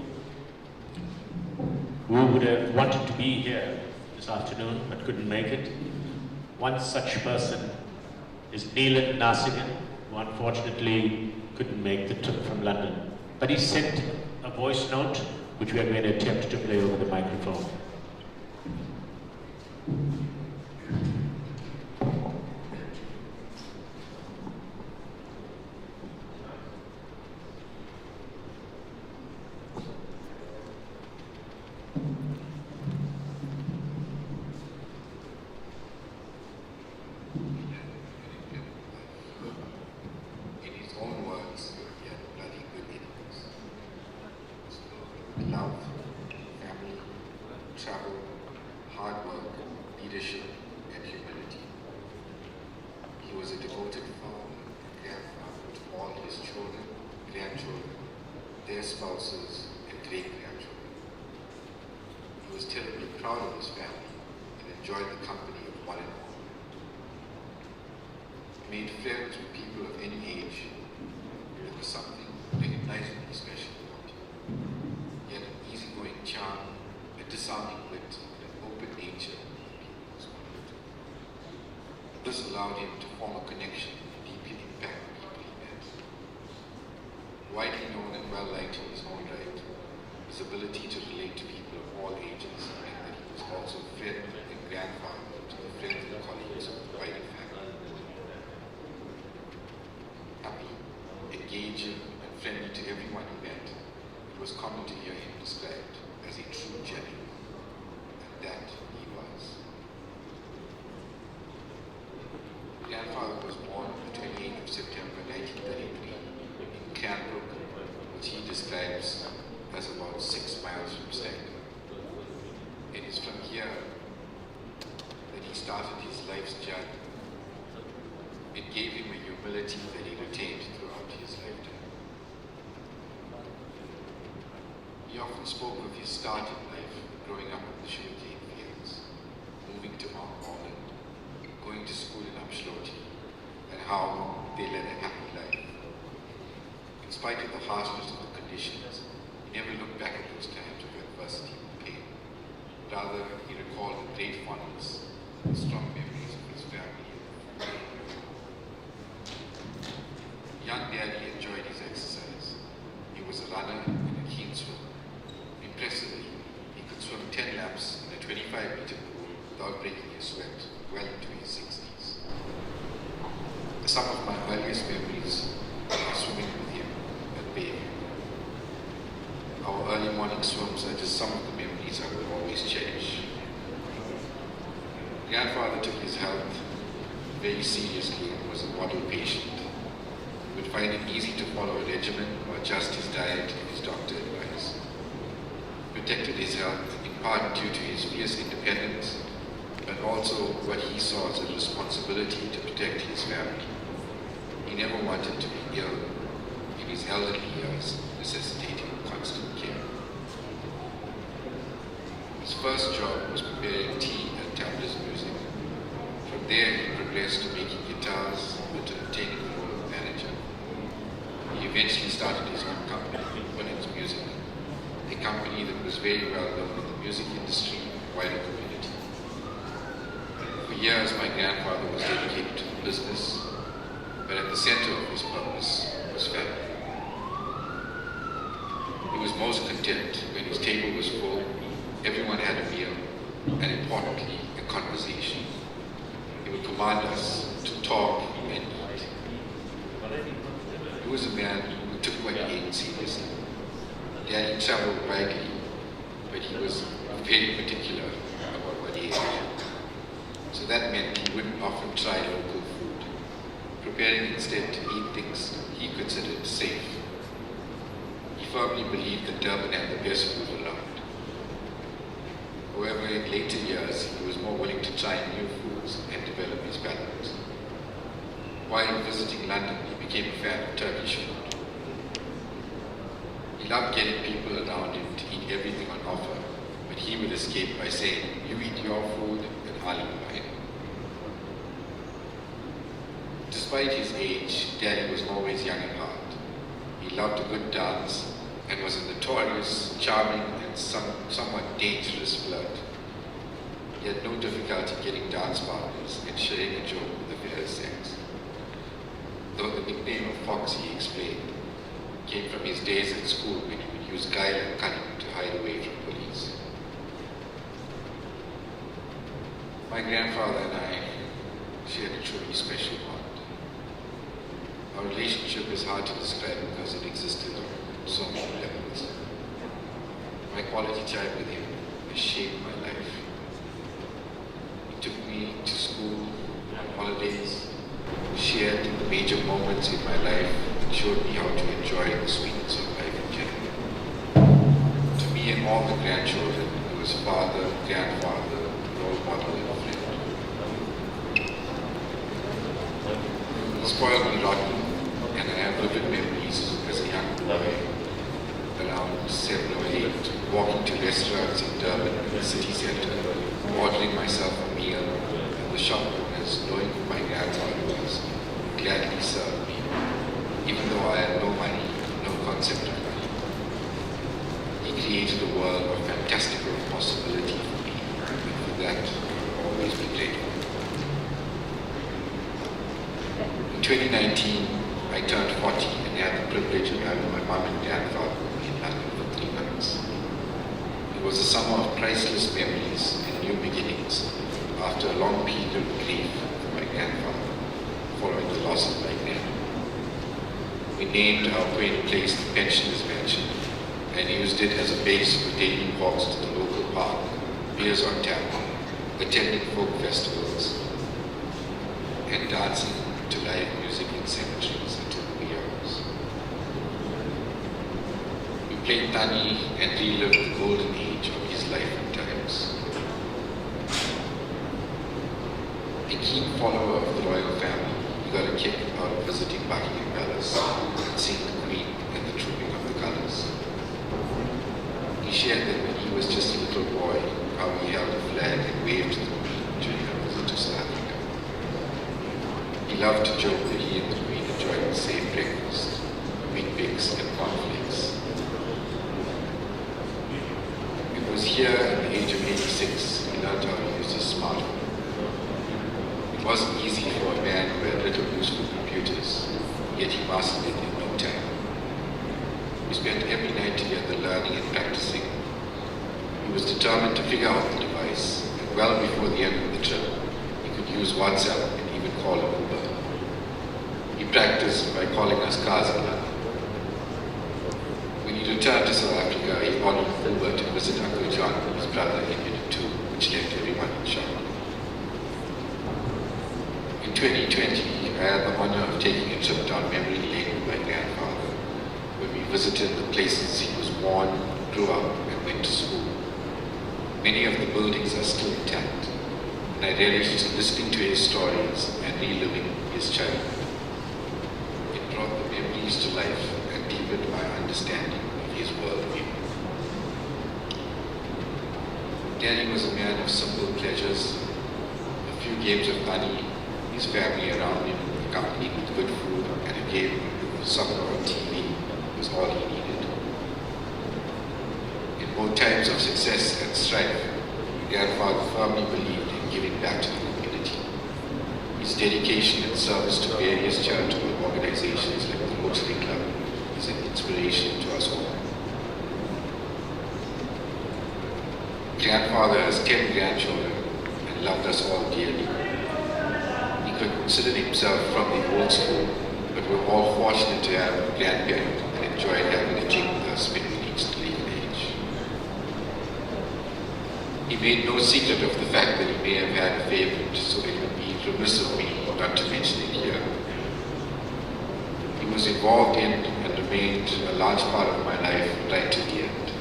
who would have wanted to be here this afternoon but couldn't make it. One such person is Neelan Nasigan, who unfortunately couldn't make the trip from London. But he sent a voice note which we are going to attempt to play over the microphone. In his own words, he had bloody good innings. Love, family, travel, hard work, leadership, and humility. He was a devoted father and grandfather to all his children, grandchildren, their spouses, and great-grandchildren. He was terribly proud of his family and enjoyed the company of one and all. He made friends with people of any age. There was something recognizably special about him. He had an easygoing charm, a disarming wit, and an open nature that people responded to. This allowed him to form a connection and deeply impact the people he met. Widely known and well-liked in his own right, his ability to relate to people of all ages meant that he was also friend and grandfather to the friends and colleagues of the wider family. Happy, engaging, and friendly to everyone he met, it was common to hear him described as a true gentleman, and that he was. Grandfather was born on the 28th of September 1933 in Cranbrook, which he describes as about 6 miles from Stanton. It is from here that he started his life's journey. It gave him a humility that he retained throughout his lifetime. He often spoke of his start in life, growing up in the sugarcane fields, moving to Mount Auburn, going to school in Upshloti, and how they led a happy life. In spite of the harshness of the conditions, he never looked back at those times of adversity and pain. Rather, he recalled with great fondness the strong memories of his family. Young Daddy enjoyed his exercise. He was a runner and a keen swimmer. Impressively, he could swim 10 laps in a 25-meter pool without breaking a sweat well into his 60s. Some of my earliest memories are swimming with him at Bay. Our early morning swims are just some of the memories I will always cherish. Grandfather took his health very seriously and was a model patient. He would find it easy to follow a regimen or adjust his diet if his doctor advised. He protected his health in part due to his fierce independence, but also what he saw as a responsibility to protect his family. He never wanted to be ill in his elderly years, necessitating constant care. His first job was preparing tea at Tabler's Music. From there, he progressed to making guitars and to obtaining the role of manager. He eventually started his own company, Poonan's Music, a company that was very well known in the music industry and wider community. For years, my grandfather was dedicated to the business, but at the center of his purpose was family. He was most content when his table was full, everyone had a meal, and importantly, a conversation. He would command us to talk and eat. He was a man who took what he ate seriously. Daddy traveled widely, but he was very particular about what he ate. So that meant he wouldn't often try local food, preparing instead to eat things he considered safe. He firmly believed that Durban had the best food around. However, in later years, he was more willing to try new foods and develop his palate. While visiting London, he became a fan of Turkish food. He loved getting people around him to eat everything on offer, but he would escape by saying, "You eat your food and I'll eat mine." Despite his age, Daddy was always young at heart. He loved a good dance and was a notorious, charming and somewhat dangerous flirt. He had no difficulty getting dance partners and sharing a joke with the fair sex. Though the nickname of Fox, he explained, came from his days at school when he would use guile and cunning to hide away from police. My grandfather and I shared a truly special bond. Our relationship is hard to describe because it existed on so many levels. My quality time with him has shaped my life. He took me to school on holidays, shared the major moments in my life, and showed me how to enjoy the sweetness of life in general. To me and all the grandchildren, he was father, grandfather, role model, and friend. He spoiled me rotten, and I have vivid memories as a young boy, around 7 or 8, walking to restaurants in Durban, in the city centre, ordering myself a meal, and the shop owners, knowing who my grandfather was, gladly served me, even though I had no money, no concept of money. He created a world of fantastical possibility for me, and for that, I'll always be grateful. In 2019, I turned 40 and had the privilege of having my mom and grandfather in London for 3 months. It was a summer of priceless memories and new beginnings after a long period of grief for my grandfather, following the loss of my grand. We named our quaint place the Pensioners Mansion and used it as a base for daily walks to the local park, beers on tap, attending folk festivals, and dancing to live music in cemeteries until the wee hours. We played Tani and relived the golden age of his life and times. A keen follower of the royal family, he got a kick out of visiting Buckingham Palace and seeing the Queen and the trooping of the colours. He shared that when he was just a little boy, how he held a flag and waved to the Queen during her visit to South Africa. He loved to joke that he and the Queen enjoyed the same breakfast, wheat bix and cornflakes. It was here at the age of 86 he learned how to use his smartphone. It wasn't easy for a man who had little use for computers, yet he mastered it in no time. We spent every night together learning and practicing. He was determined to figure out the device, and well before the end of the trip, he could use WhatsApp and even call an Uber. He practiced by calling us cars in London. When he returned to South Africa, he ordered an Uber to visit Uncle John, his brother, in Unit 2, which left everyone in shock. In 2020, I had the honor of taking a trip down memory lane with my grandfather, when we visited the places he was born, grew up, and went to school. Many of the buildings are still intact, and I relished listening to his stories and reliving his childhood. It brought the memories to life and deepened my understanding of his worldview. Daddy was a man of simple pleasures, a few games of money, his family around him, accompanied with good food, and a game of soccer on TV was all he needed. In both times of success and strife, my grandfather firmly believed in giving back to the community. His dedication and service to various charitable organizations like the Rotary Club is an inspiration to us all. Grandfather has 10 grandchildren and loved us all dearly. He could consider himself from the old school, but we're all fortunate to have a grandparent and enjoyed having a drink with us when we reached legal age. He made no secret of the fact that he may have had a favorite, so it would be remiss of me not to mention it here. He was involved in and remained a large part of my life right to the end.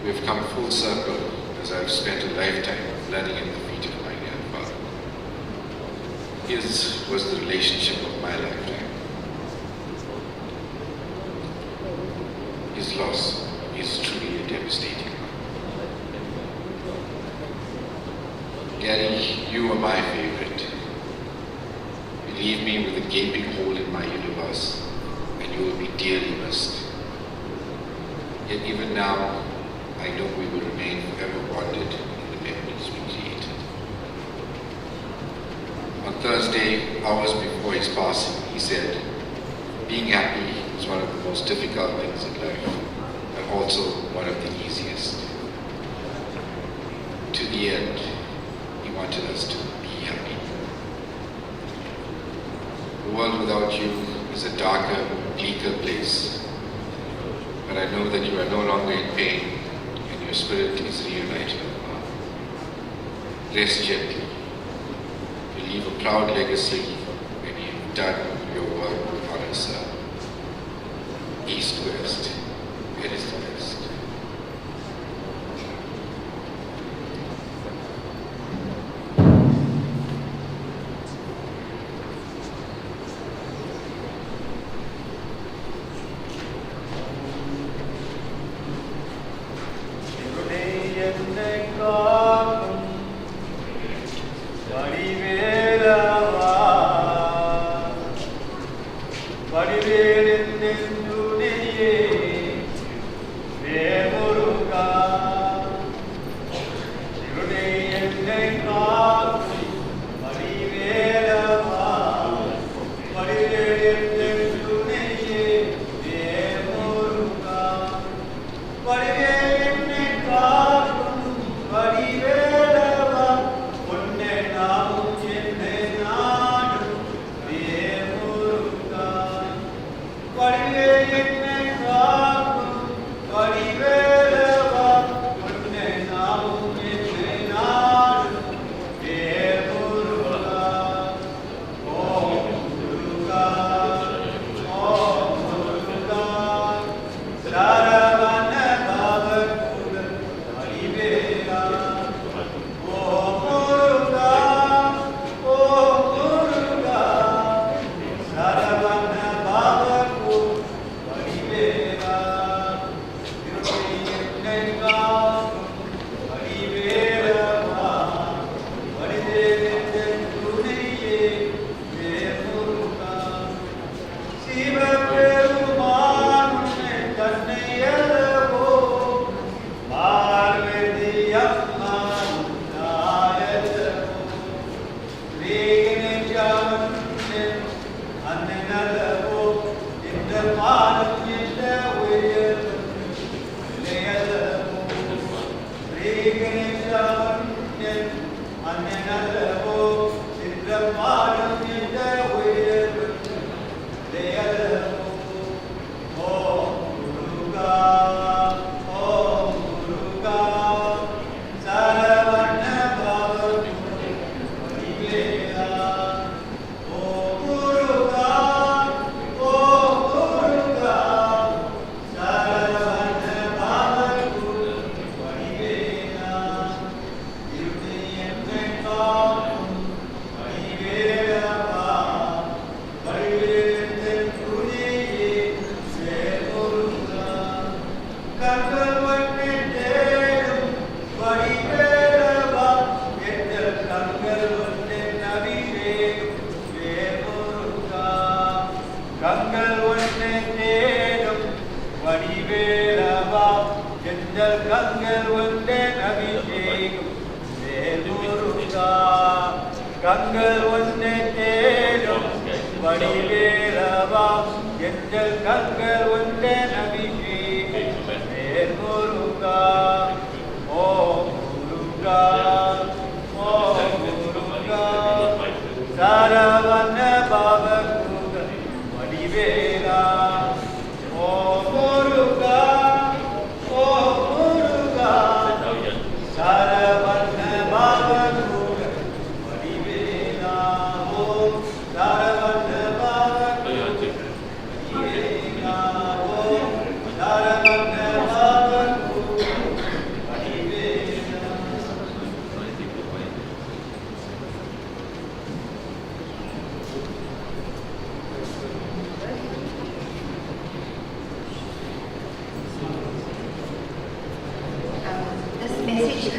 We have come full circle as I have spent a lifetime learning at the feet of my grandfather. His was the relationship of my lifetime. His loss is truly a devastating one. Gary, you are my favorite. You leave me with a gaping hole in my universe, and and you will be dearly missed. Yet even now, I know we will remain forever bonded in the memories we created. On Thursday, hours before his passing, he said, being happy is one of the most difficult things in life, but also one of the easiest. To the end, he wanted us to be happy. The world without you is a darker, bleaker place, but I know that you are no longer in pain and your spirit is reunited. Rest gently. You leave a proud legacy when you've done your work with honor, sir. East, west, it is the best.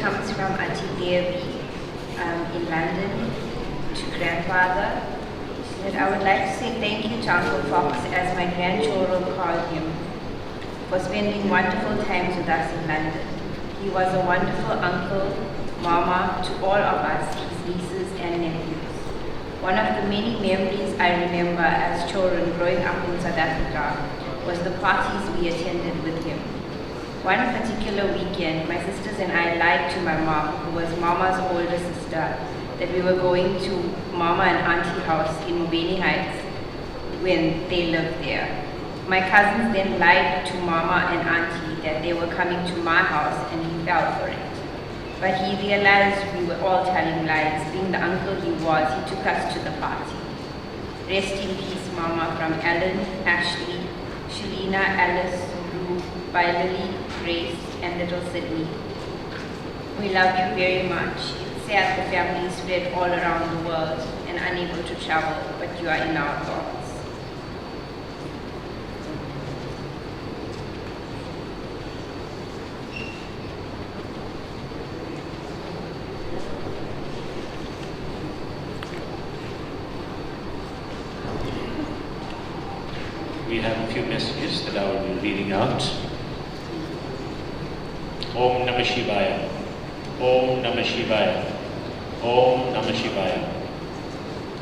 Comes from Auntie Devi in London to grandfather. that I would like to say thank you to Uncle Fox, as my grandchildren called him, for spending wonderful times with us in London. He was a wonderful uncle, mama to all of us, his nieces and nephews. One of the many memories I remember as children growing up in South Africa was the parties we attended with him. One particular weekend, my sisters and I lied to my mom, who was Mama's older sister, that we were going to Mama and Auntie house in Mobeni Heights when they lived there. My cousins then lied to Mama and Auntie that they were coming to my house, and he fell for it. But he realized we were all telling lies. Being the uncle he was, he took us to the party. Rest in peace, Mama, from Ellen, Ashley, Shalina, Alice, Rue, Lily, Grace, and little Sydney. We love you very much. It's sad the family is spread all around the world and unable to travel, but you are in our thoughts. We have a few messages that I will be reading out. Om Namah Shivaya. Om Namah Shivaya. Om Namah Shivaya.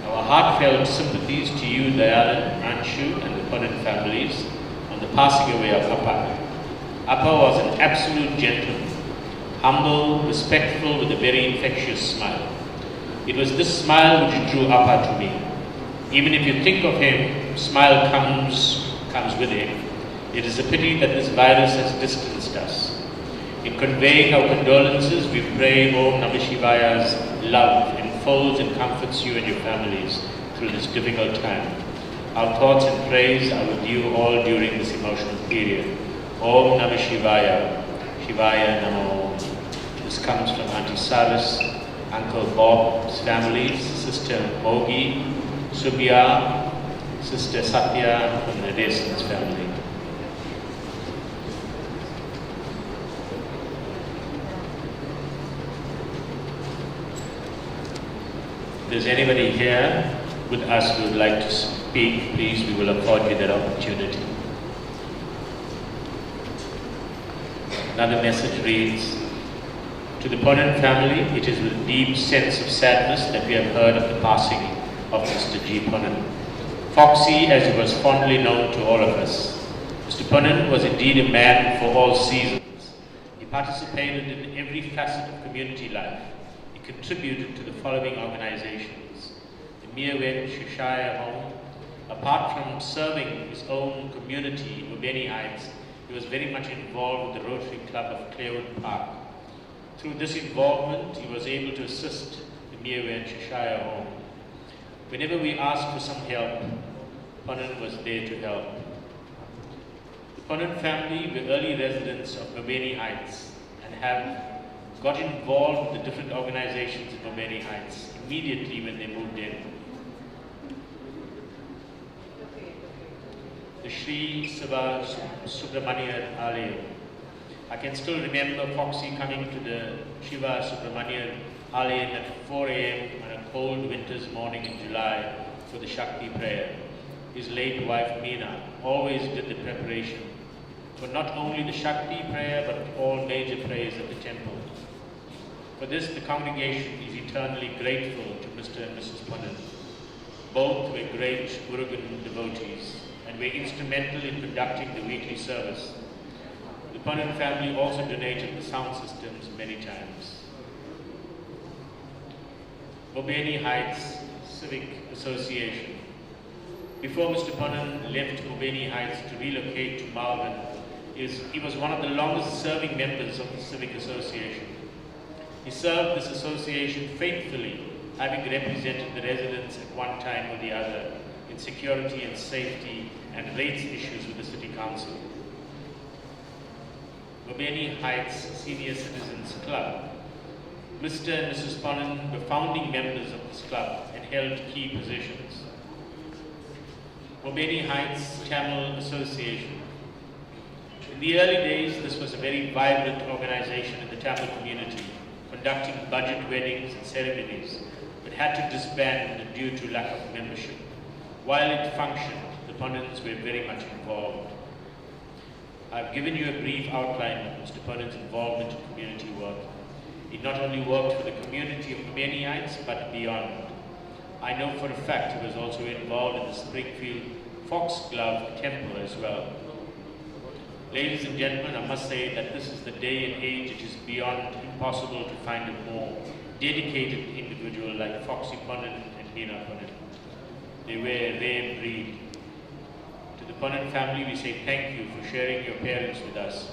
Our heartfelt sympathies to you, Dayalan, Anshu, and the Poonan families on the passing away of Appa. Appa was an absolute gentleman, humble, respectful, with a very infectious smile. It was this smile which drew Appa to me. Even if you think of him, smile comes with him. It is a pity that this virus has distanced us. In conveying our condolences, we pray Om Namah Shivaya's love enfolds and comforts you and your families through this difficult time. Our thoughts and prayers are with you all during this emotional period. Om Namah Shivaya, Shivaya Namo. This comes from Auntie Saris, Uncle Bob's families, Sister Mogi, Subia, Sister Satya from the Deson's family. If there's anybody here with us who would like to speak, please, we will afford you that opportunity. Another message reads, to the Poonan family, it is with a deep sense of sadness that we have heard of the passing of Mr. G. Poonan. Foxy, as he was fondly known to all of us. Mr. Poonan was indeed a man for all seasons. He participated in every facet of community life. He contributed to the following organizations. The Meerwen Shishaya Home. Apart from serving his own community, Mobeni Heights, he was very much involved with the Rotary Club of Clearwood Park. Through this involvement, he was able to assist the Meerwen Shishaya Home. Whenever we asked for some help, Poonan was there to help. The Poonan family were early residents of Mobeni Heights and have got involved with the different organizations in Mobeni Heights immediately when they moved in. The Sri Siva Subramanian Alaya. I can still remember Foxy coming to the Shiva Subramanian Alaya at 4 a.m. on a cold winter's morning in July for the Shakti prayer. His late wife Meena always did the preparation for not only the Shakti prayer but all major prayers at the temple. For this, the congregation is eternally grateful to Mr. and Mrs. Poonan. Both were great Murugan devotees and were instrumental in conducting the weekly service. The Poonan family also donated the sound systems many times. Mobeni Heights Civic Association. Before Mr. Poonan left Mobeni Heights to relocate to Malvern, he was one of the longest serving members of the Civic Association. He served this association faithfully, having represented the residents at one time or the other in security and safety and rates issues with the City Council. Mobeni Heights Senior Citizens Club. Mr. and Mrs. Poonan were founding members of this club and held key positions. Mobeni Heights Tamil Association. In the early days, this was a very vibrant organization in the Tamil community, conducting budget weddings and ceremonies, but had to disband due to lack of membership. While it functioned, the Poonans were very much involved. I've given you a brief outline of Mr. Poonan's involvement in community work. He not only worked for the community of Maniites, but beyond. I know for a fact he was also involved in the Springfield Foxglove Temple as well. Ladies and gentlemen, I must say that this is the day and age it is beyond impossible to find a more dedicated individual like Foxy Poonan and Meena Poonan. They were a rare breed. To the Poonan family, we say thank you for sharing your parents with us.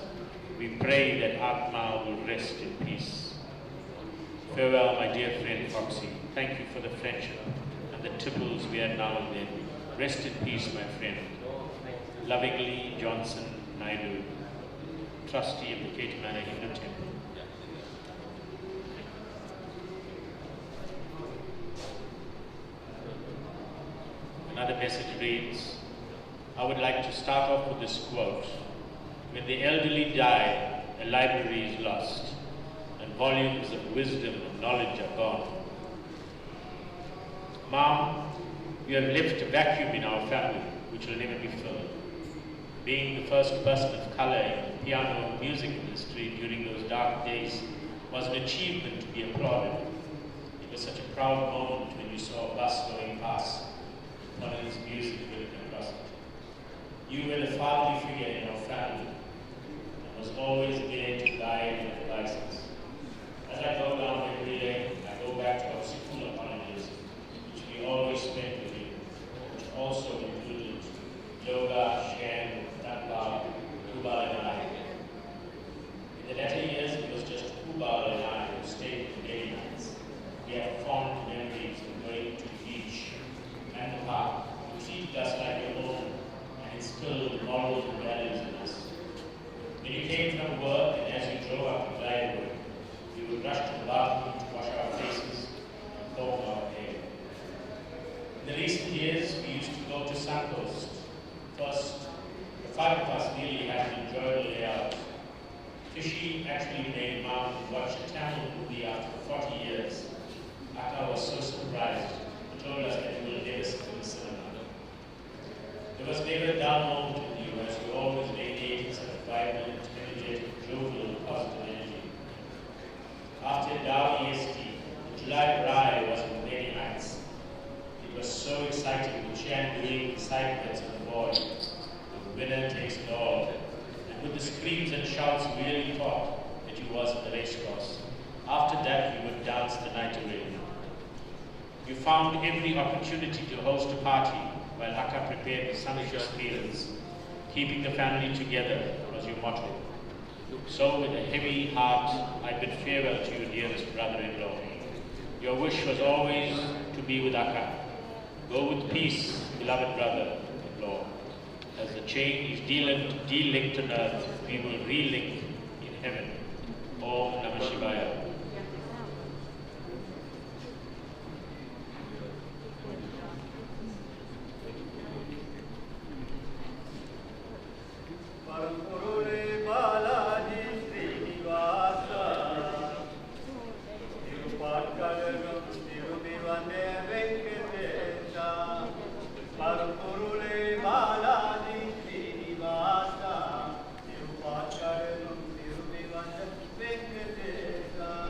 We pray that Atma will rest in peace. Farewell, my dear friend Foxy. Thank you for the friendship and the tipples we had now and then. Rest in peace, my friend. Lovingly, Johnson Naidu, trustee of the Kate Manor Hindu Temple. Another message reads, I would like to start off with this quote. When the elderly die, a library is lost, and volumes of wisdom and knowledge are gone. Mom, you have left a vacuum in our family which will never be filled. Being the first person of color in the piano and music industry during those dark days was an achievement to be applauded. It was such a proud moment when you saw a bus going past, Poonan's music written across it. You were the fatherly figure in our family and was always there to guide and advise us. As I go down every day, I go back to our school holidays, which we always spent with you, which also included yoga, Shen, Tapa, Kubal and I. In the latter years, it was just Kubal and I who stayed for many nights. We have fond memories of going to the beach and the park, who treated us like your own and instilled the morals and values in us. When you came from work and as you drove up to Glenwood, we would rush to the bathroom to wash our faces and comb our hair. In the recent years, we used to go to Suncoast. First, the five of us really had an enjoyable day out. Fishy actually made Mom watch a Tamil movie after 40 years. Akka was so surprised and told us that we will never sit in the cinema. There was never a dull moment with you, as you always radiated such vibrant, energetic, jovial, and positive energy. After Dow EST, the July Braai was in many nights. It was so exciting with Chan doing the side bets on the board. The winner takes it all. And with the screams and shouts, we really thought that you was in the race course. After that, we would dance the night away. You found every opportunity to host a party while Akka prepared the sumptuous meals. Keeping the family together was your motto. So with a heavy heart, I bid farewell to your dearest brother-in-law. Your wish was always to be with Akka. Go with peace, beloved brother-in-law. As the chain is delinked on earth, we will relink in heaven. Om Namah Shivaya. Venkatesa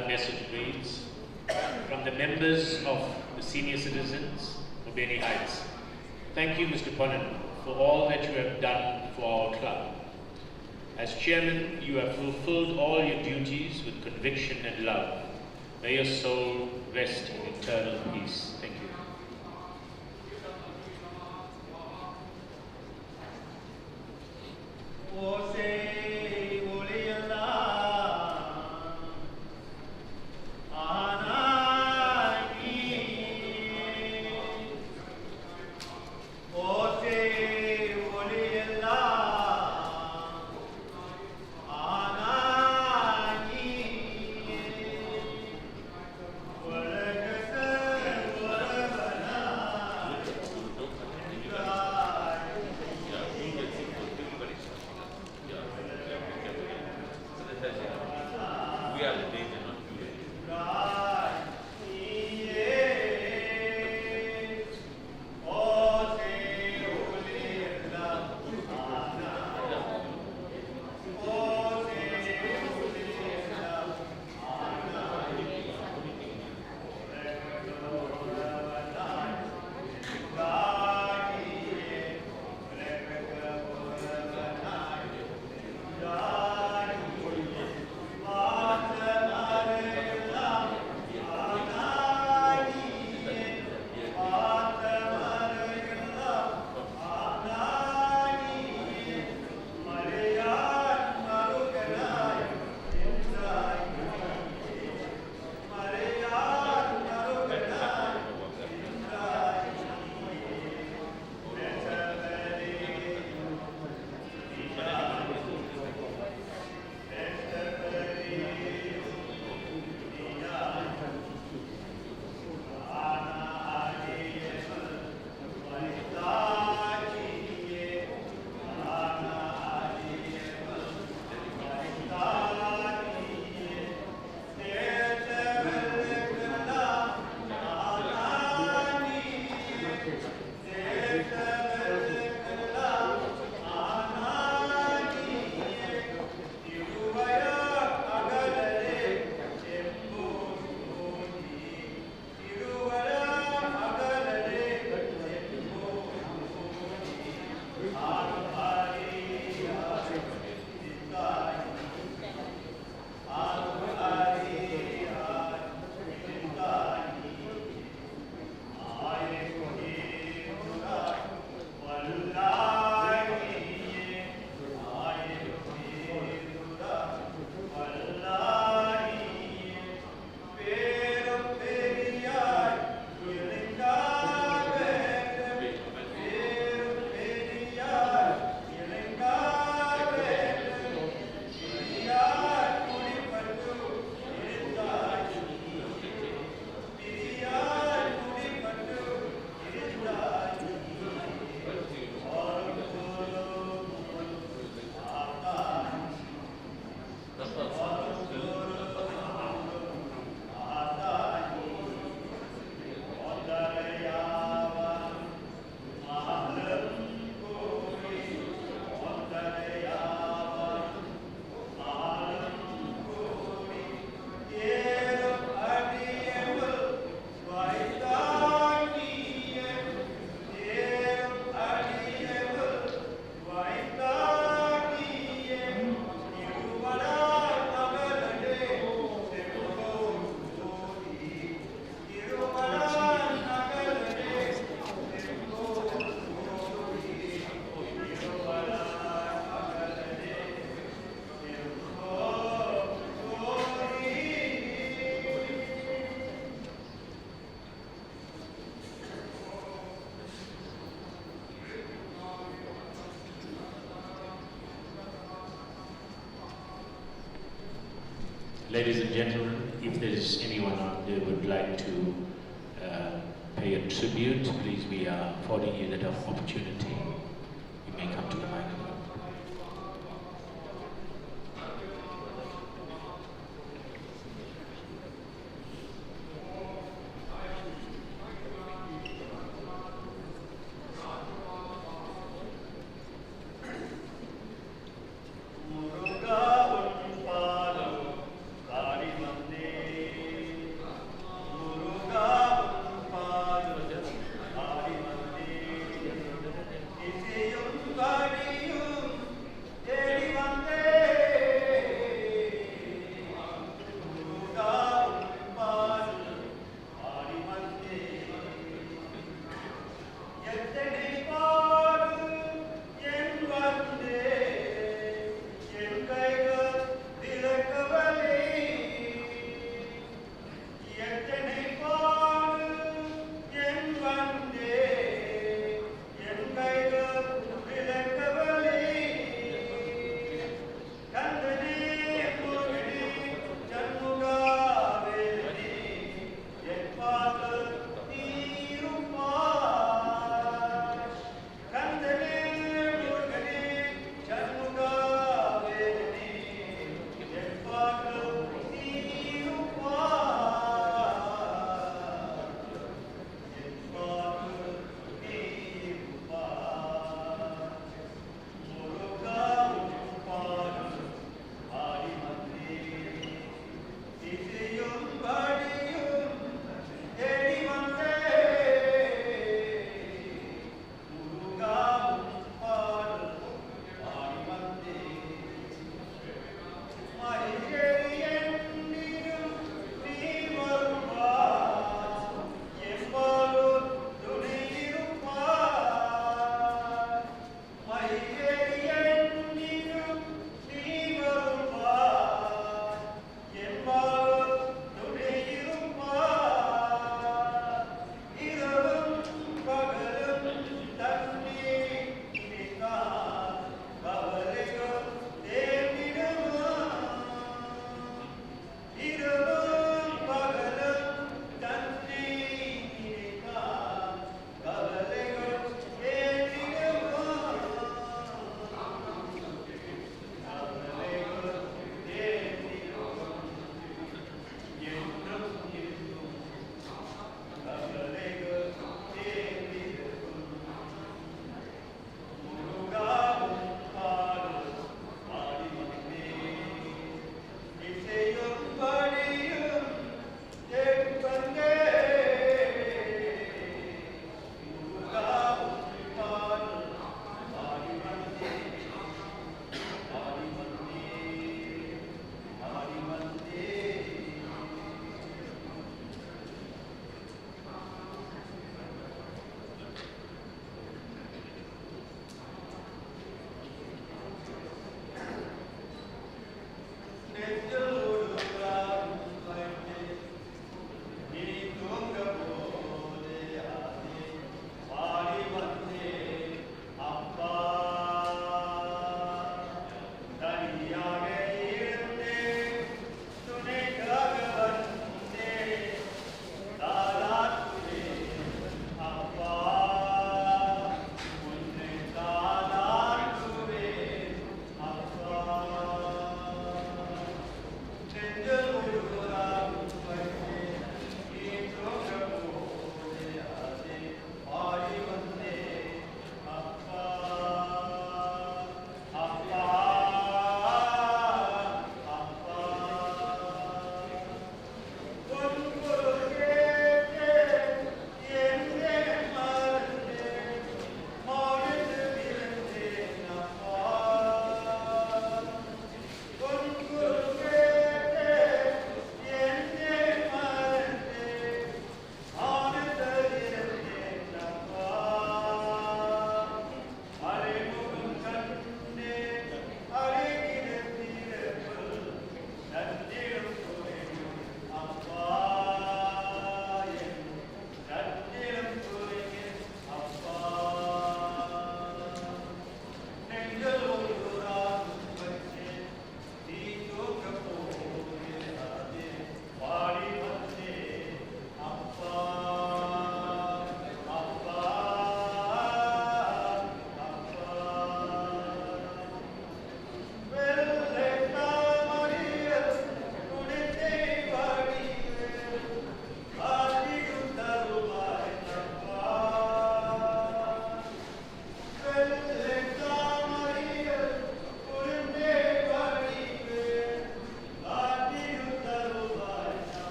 Another message reads, from the members of the senior citizens of Beni Heights. Thank you, Mr. Poonan, for all that you have done for our club. As chairman, you have fulfilled all your duties with conviction and love. May your soul rest in eternal peace. Thank you. Ladies and gentlemen, if there's anyone out there who would like to pay a tribute, please, we are affording you that opportunity. You may come to the microphone. Mande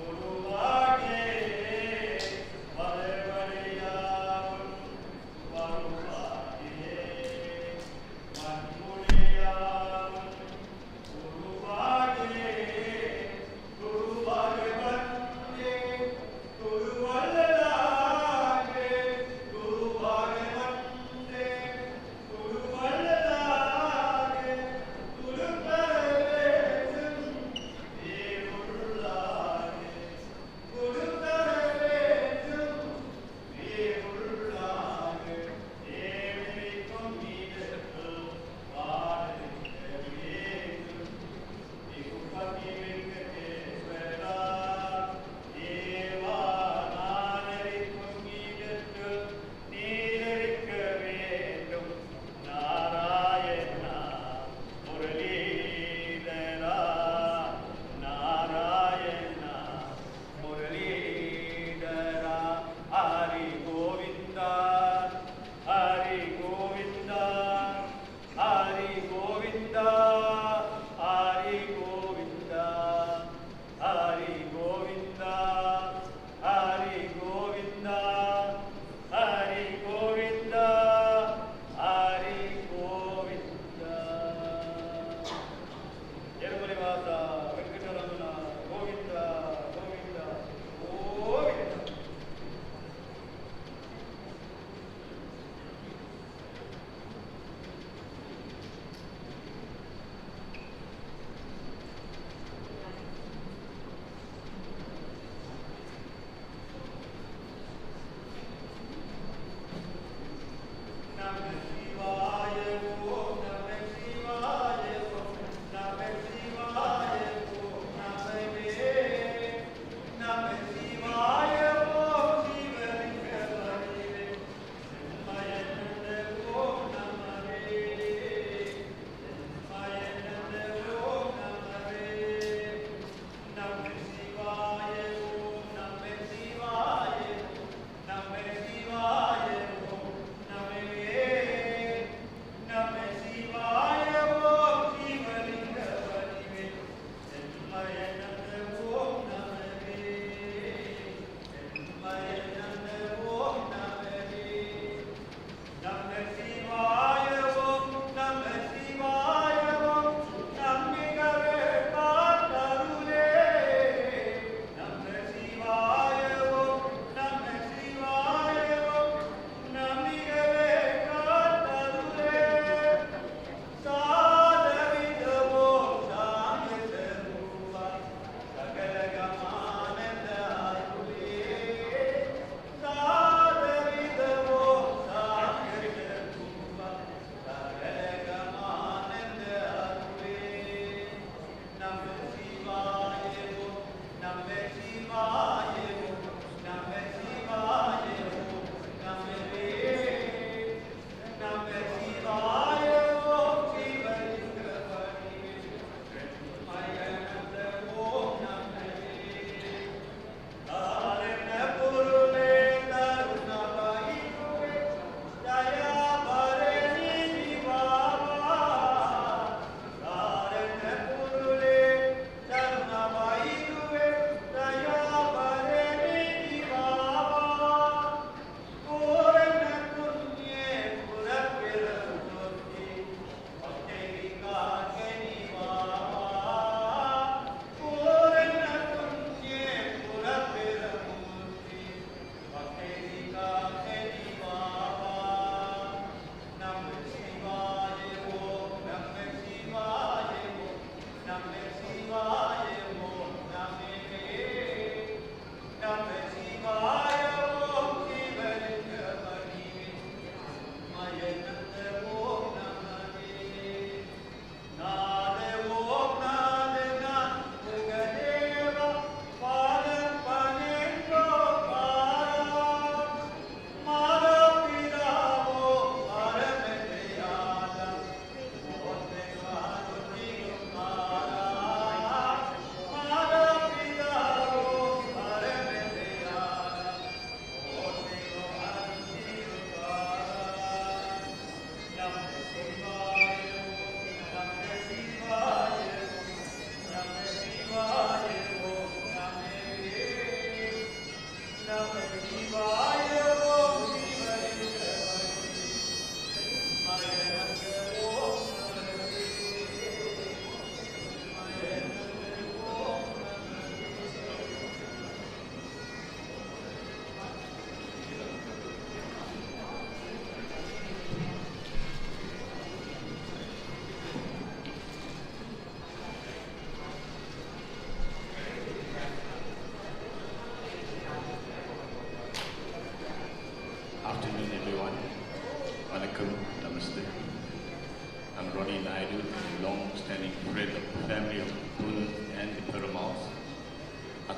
Guru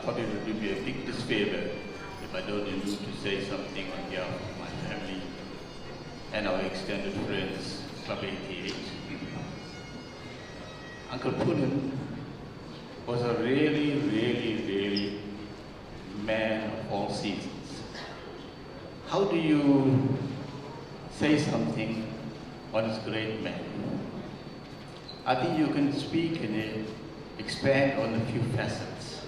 thought it would be a big disfavor if I don't allude to say something on behalf of my family and our extended friends, Club 88. Uncle Poonan was a really man of all seasons. How do you say something on his great man? I think you can speak and expand on a few facets.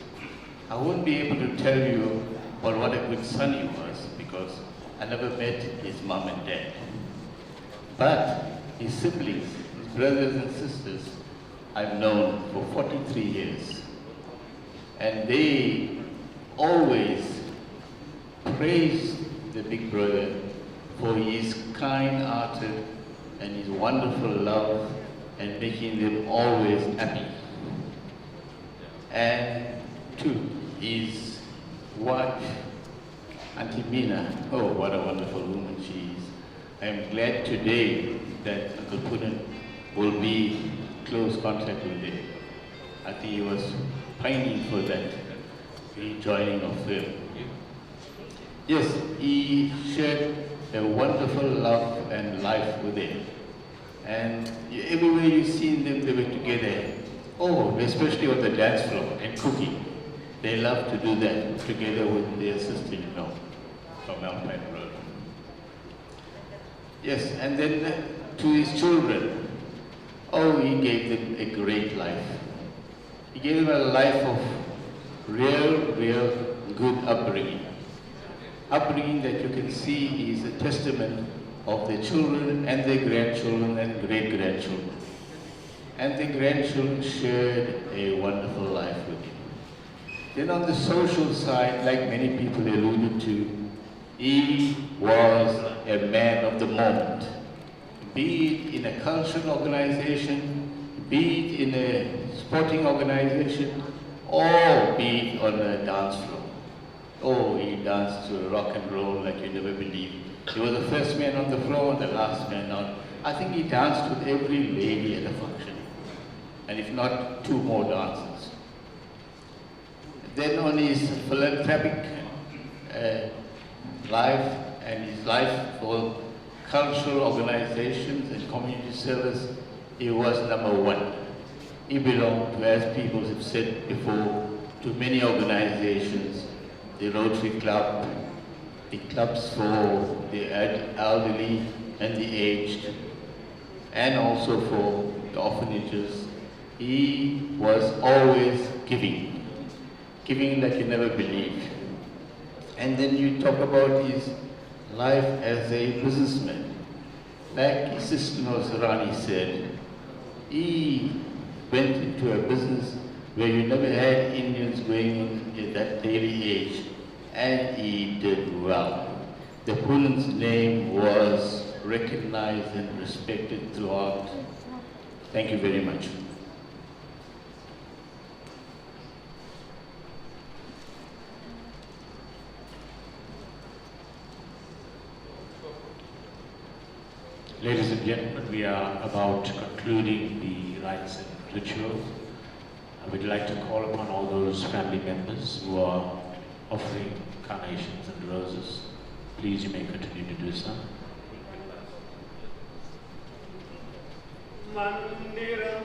I won't be able to tell you about what a good son he was because I never met his mom and dad. But his siblings, his brothers and sisters, I've known for 43 years. And they always praised the big brother for his kind-hearted and his wonderful love and making them always happy. And two, his wife, Auntie Mina, oh what a wonderful woman she is. I am glad today that Uncle Poonan will be in close contact with them. I think he was pining for that rejoining of them. Yes, he shared a wonderful love and life with them. And everywhere you see them, they were together. Oh, especially on the dance floor and cooking. They love to do that together with their sister-in-law from Alpine Road. Yes, and then to his children, oh, he gave them a great life. He gave them a life of real good upbringing. Upbringing that you can see is a testament of their children and their grandchildren and great-grandchildren. And the grandchildren shared a wonderful life with him. Then on the social side, like many people alluded to, he was a man of the moment. Be it in a cultural organization, be it in a sporting organization, or be it on a dance floor. Oh, he danced to rock and roll like you never believed. He was the first man on the floor and the last man on. I think he danced with every lady at a function. And if not, 2 more dancers. Then on his philanthropic life and his life for cultural organizations and community service, he was number 1. He belonged to, as people have said before, to many organizations, the Rotary Club, the clubs for the elderly and the aged, and also for the orphanages. He was always giving like you never believed. And then you talk about his life as a businessman. Like his sister-in-law Sarani said, he went into a business where you never had Indians going in at that daily age, and he did well. The Poonan's name was recognized and respected throughout. Thank you very much. Ladies and gentlemen, we are about concluding the rites and ritual. I would like to call upon all those family members who are offering carnations and roses. Please, you may continue to do so. Govindsamy.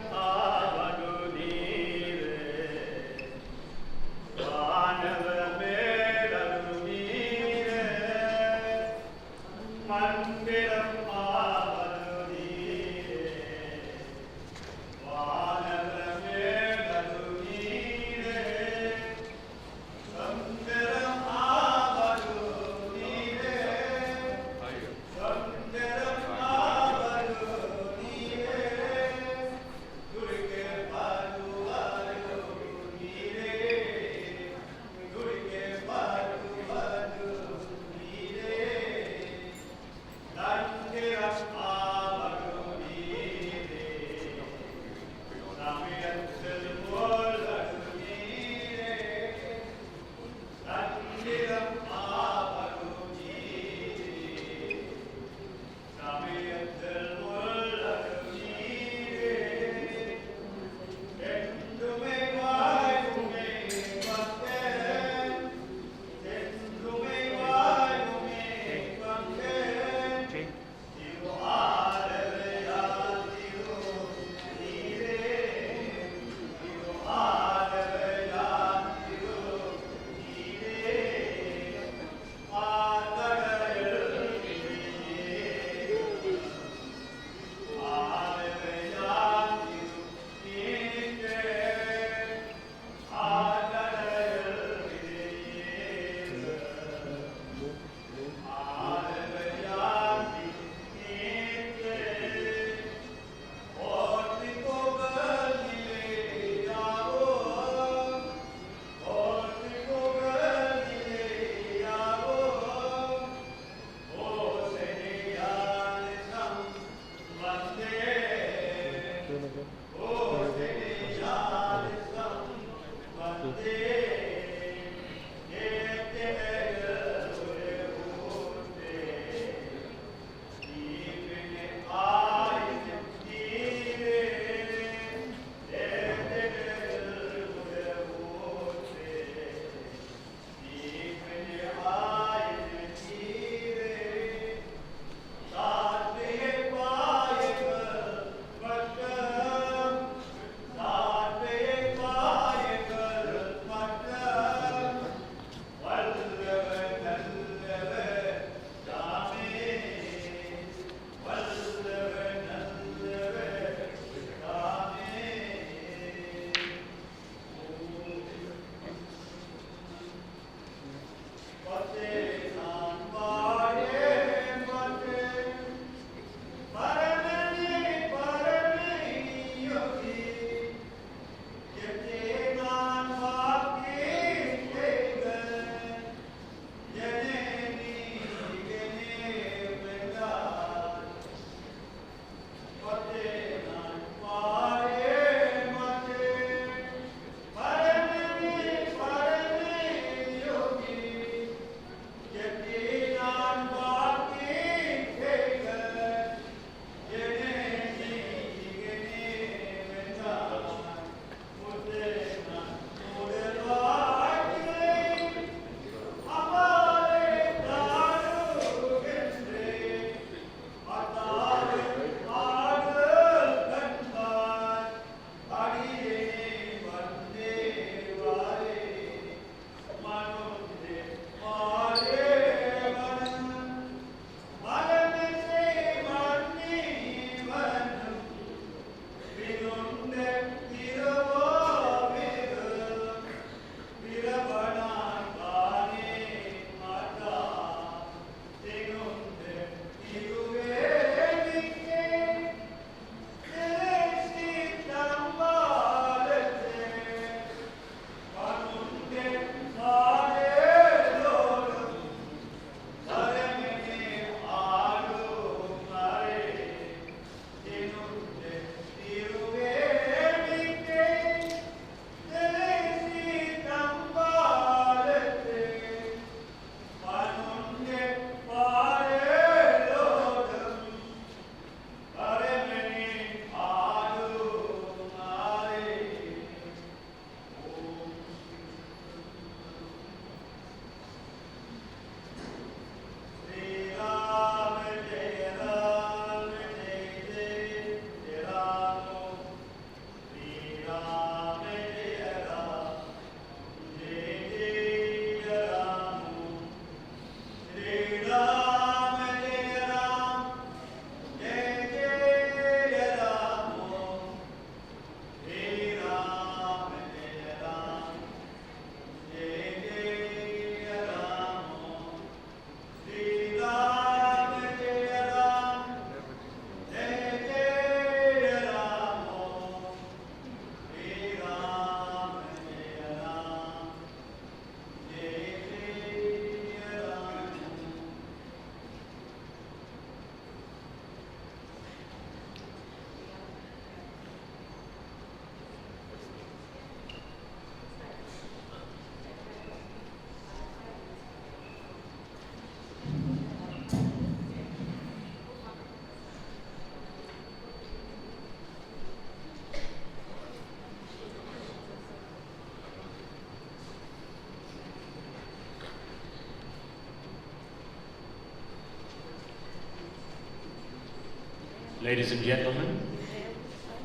Ladies and gentlemen,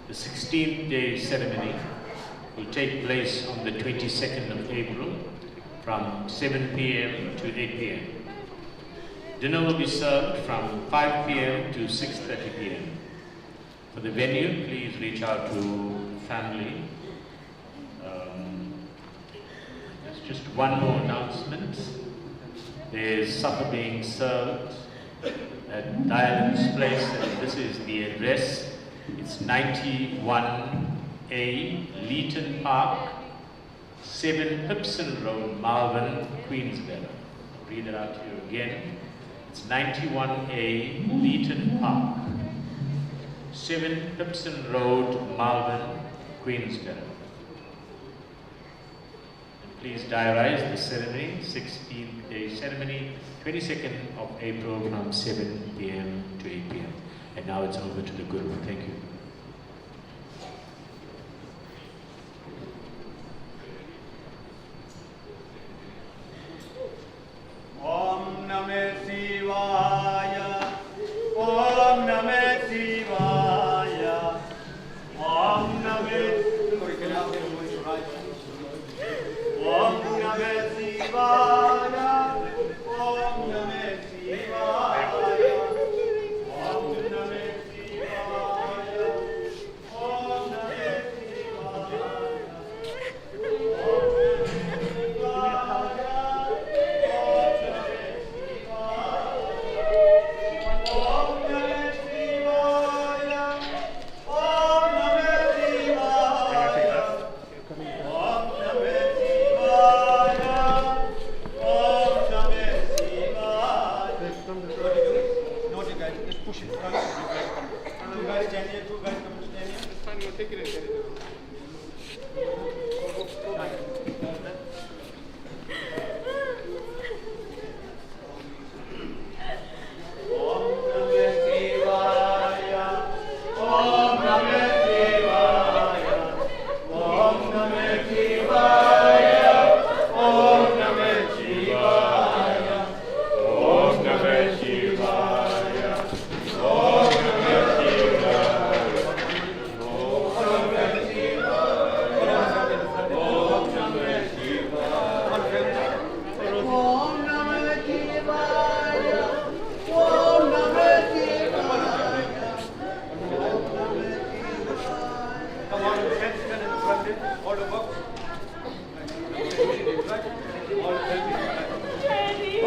the 16th day ceremony will take place on the 22nd of April from 7 p.m. to 8 p.m. Dinner will be served from 5 p.m. to 6:30 p.m. For the venue, please reach out to family. There's just one more announcement. There's supper being served at Diane's Place, and this is the address. It's 91A Leeton Park, 7 Hipson Road, Malvern, Queensborough. I'll read it out to you again. It's 91A Leeton Park, 7 Hipson Road, Malvern, Queensborough. And please diarize the ceremony, 16th day ceremony, 22nd of April from 7 p.m. to 8 p.m. And now it's over to the Guru. Thank you. Om Namah Shivaya, Om Namah Shivaya, Om Namah Om Namah Shivaya, Om Namah Shivaya, Om Namah Shivaya, Om Namah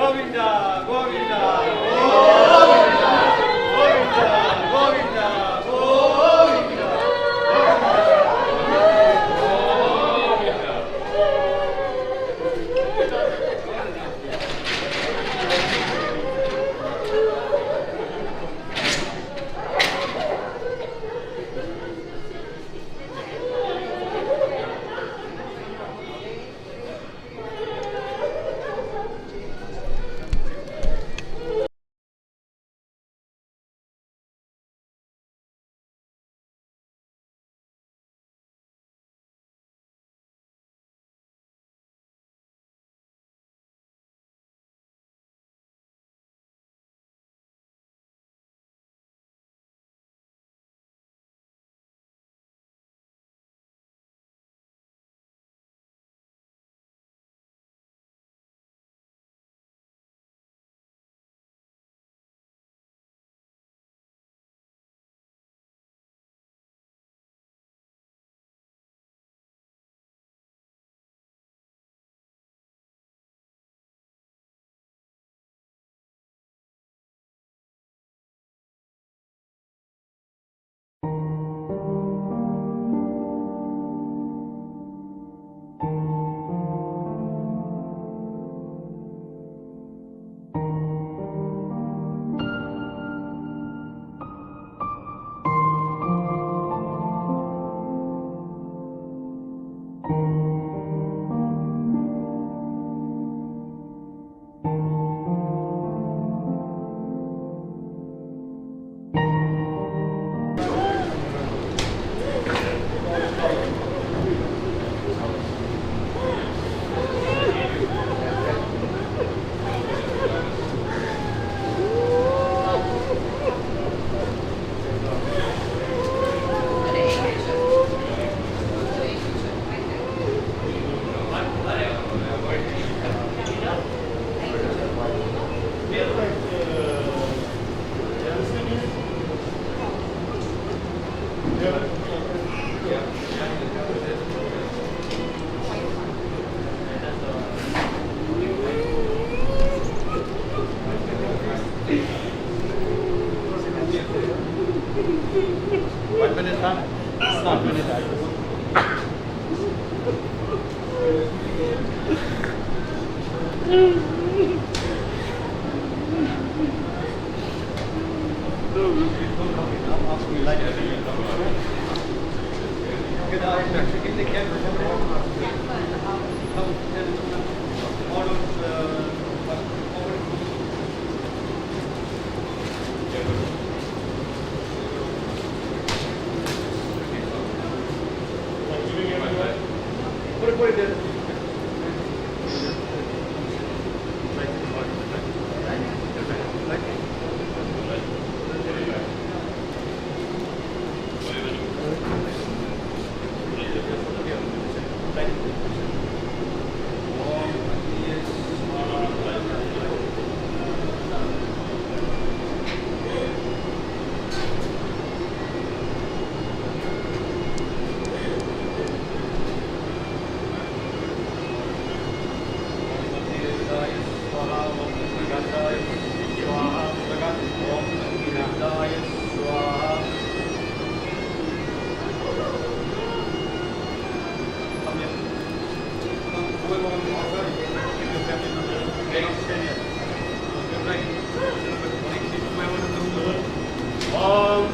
Govinda, Govinda, Govinda, Govinda, Govinda, Govinda.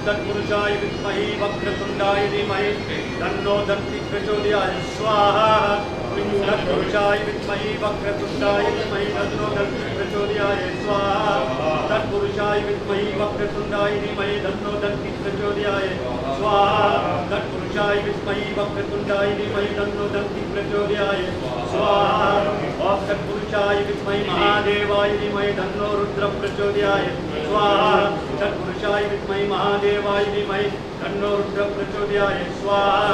तत्पुरुषाय विद्महे वक्रतुण्डाय धीमहि तन्नो दन्ति प्रचोदयात् स्वाहा तत्पुरुषाय विद्महे वक्रतुण्डाय धीमहि तन्नो दन्ति प्रचोदयात् स्वाहा तत्पुरुषाय विद्महे वक्रतुण्डाय धीमहि तन्नो दन्ति प्रचोदयात् स्वाहा तत्पुरुषाय विद्महे वक्रतुण्डाय धीमहि तन्नो दन्ति प्रचोदयात् स्वाहा ओम तत्पुरुषाय विद्महे महादेवाय धीमहि तन्नो रुद्र प्रचोदयात् स्वाहा तत्पुरुषाय विद्महे महादेवाय धीमहि तन्नो रुद्र प्रचोदयात् स्वाहा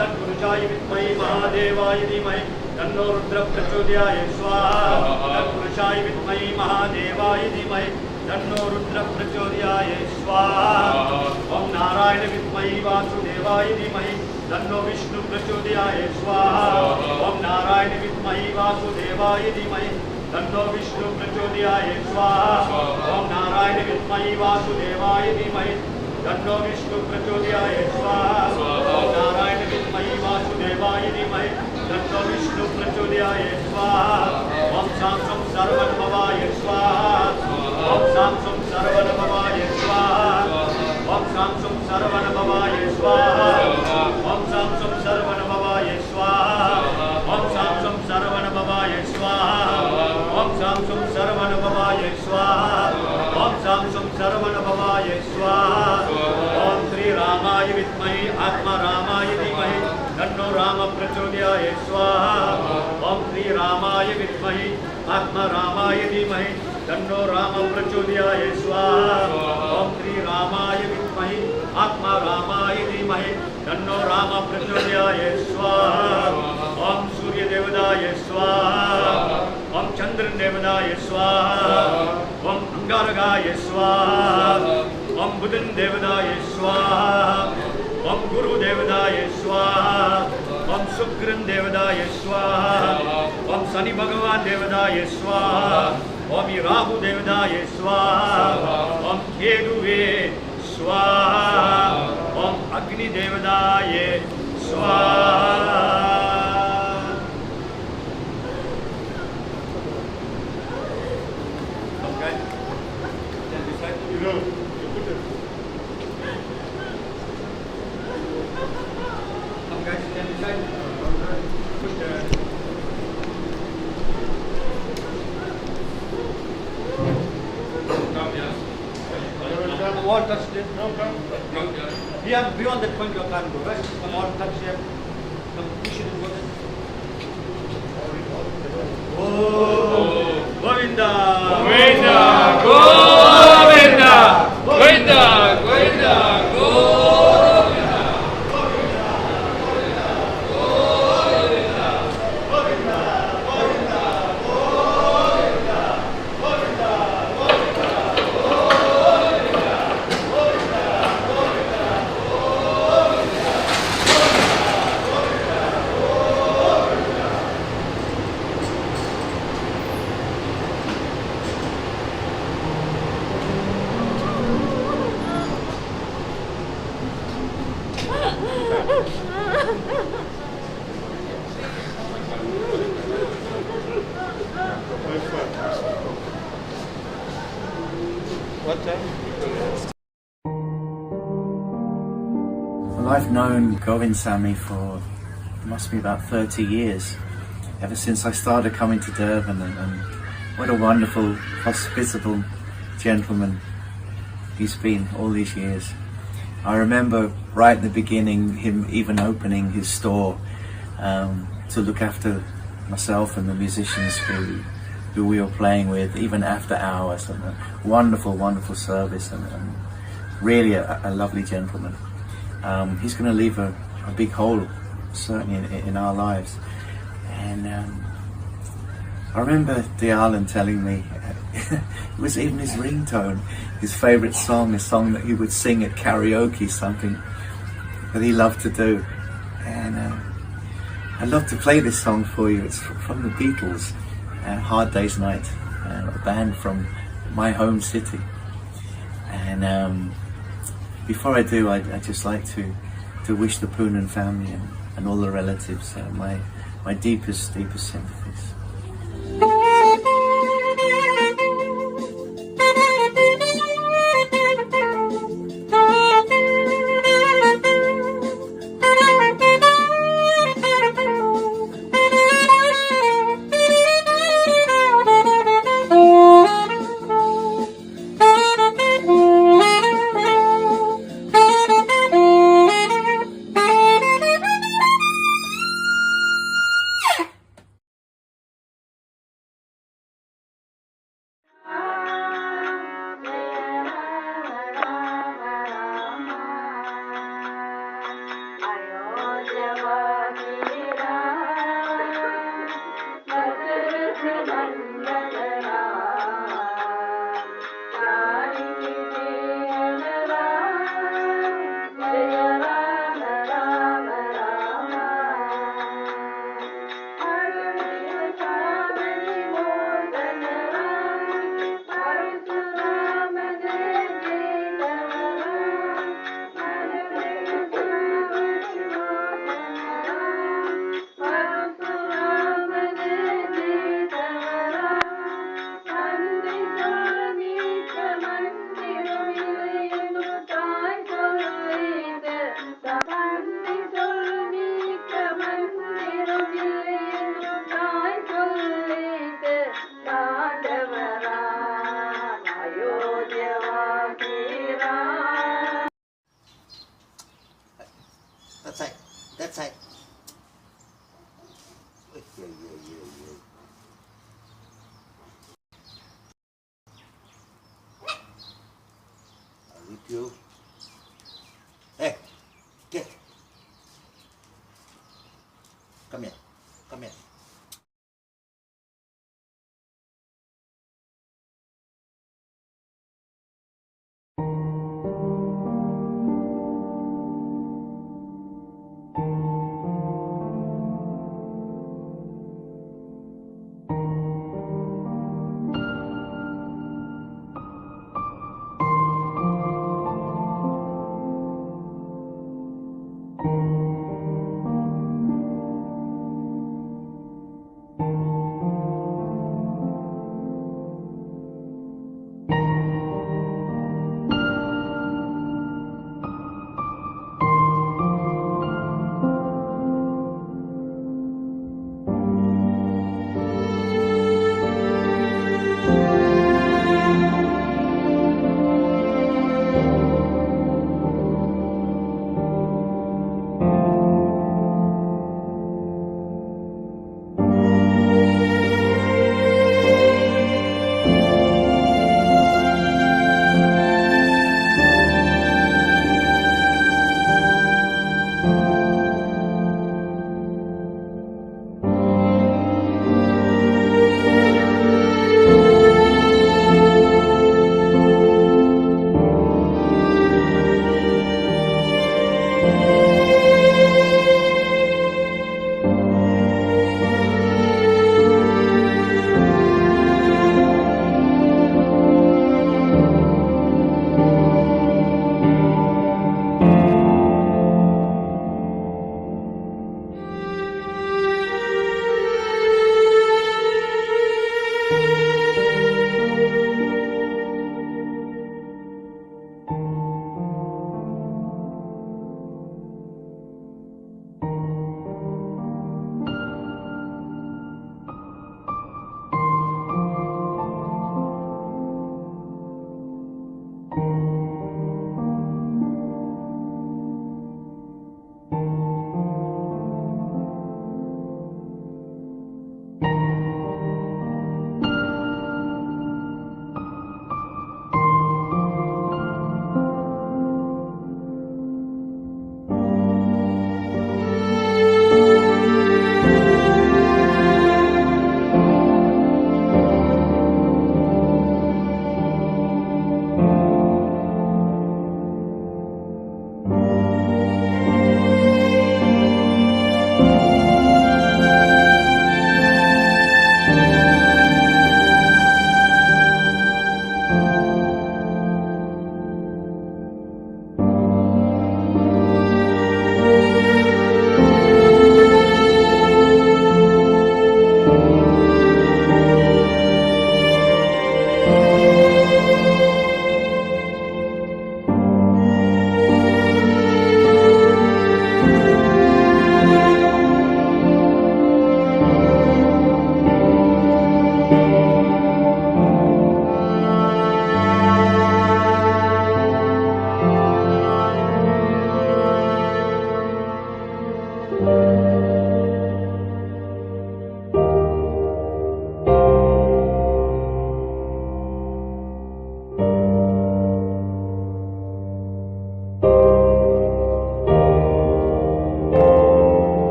तत्पुरुषाय विद्महे महादेवाय धीमहि तन्नो रुद्र प्रचोदयात् स्वाहा तत्पुरुषाय विद्महे महादेवाय धीमहि तन्नो रुद्र प्रचोदयात् स्वाहा ओम नारायण विद्महे वासुदेवाय धीमहि तन्नो विष्णु प्रचोदयात् स्वाहा ओम नारायण विद्महे वासुदेवाय धीमहि तन्नो विष्णु प्रचोदयात् स्वाहा ओम नारायण विद्महे वासुदेवाय धीमहि तन्नो विष्णु प्रचोदयात् स्वाहा ओम नारायण विद्महे वासुदेवाय धीमहि तन्नो विष्णु प्रचोदयात् स्वाहा ओम सांसं सर्वभवाय स्वाहा ओम सांसं सर्वभवाय स्वाहा ओम सांसं सर्वभवाय स्वाहा ओम सांसं सर्वभवाय स्वाहा ओम सांसं सर्वभवाय स्वाहा ओम सांसं सर्वभवाय स्वाहा ओम सांसं सर्वभवाय स्वाहा ओम श्री रामाय विद्महे आत्मा रामाय धीमहि तन्नो राम प्रचोदयात् स्वाहा ओम श्री रामाय विद्महे आत्मा रामाय धीमहि तन्नो राम प्रचोदयात् स्वाहा ओम श्री रामाय विद्महे आत्मा रामाय धीमहि तन्नो राम प्रचोदयात् स्वाहा ओम सूर्य देवताय स्वाहा ओम चंद्र देवताय स्वाहा ओम अंगारकाय स्वाहा ओम बुधन देवताय स्वाहा ओम गुरु देवताय स्वाहा ओम शुक्र देवताय स्वाहा ओम शनि भगवान देवताय स्वाहा ओम राहु देवताय स्वाहा ओम केतुवे स्वाहा ओम अग्नि देवताय स्वाहा All touched it? No, come. Beyond that point you can't go, right? Come on, touch here. Come, push it and go there. Oh, Govinda! Govinda! Govinda! Govinda! Govinda! What time? Well, I've known Govindsamy for must be about 30 years, ever since I started coming to Durban, and what a wonderful, hospitable gentleman he's been all these years. I remember right at the beginning him even opening his store to look after myself and the musicians who we were playing with, even after hours, and a wonderful, wonderful service, and really a lovely gentleman. He's going to leave a big hole, certainly in our lives. And I remember Dialan telling me it was even his ringtone, his favourite song, a song that he would sing at karaoke, something that he loved to do. And I'd love to play this song for you. It's from the Beatles, Hard Day's Night, a band from my home city. And before I do, I'd just like to wish the Poonan family and all the relatives my deepest sympathies. That's it. That's it. I'll eat you. Hey, get. Come here. Come here.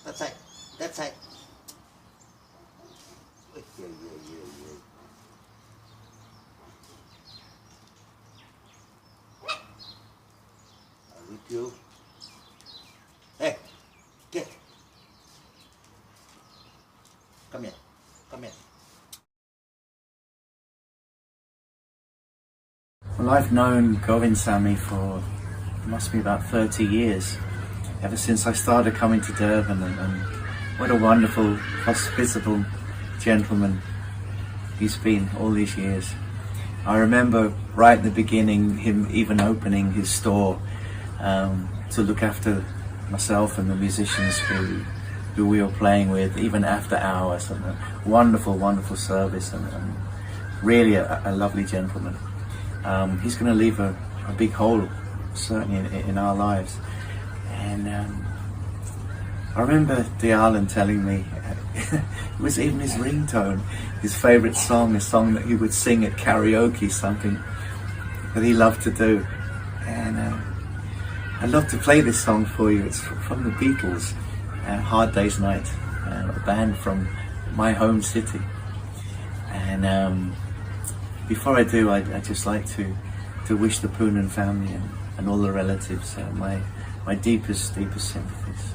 That side. That side. Yeah. I'm with you. Hey, get. Come here. Come here. Well, I've known Govindsamy for, must be about 30 years, ever since I started coming to Durban, and what a wonderful, hospitable gentleman he's been all these years. I remember right at the beginning him even opening his store to look after myself and the musicians who we were playing with, even after hours, and a wonderful service, and really a lovely gentleman. He's going to leave a big hole, certainly in our lives. And I remember Dialan telling me, it was even his ringtone, his favourite song, a song that he would sing at karaoke, something that he loved to do. And I'd love to play this song for you. It's from the Beatles, Hard Day's Night, a band from my home city. And before I do, I'd just like to wish the Poonan family and all the relatives my deepest sympathies.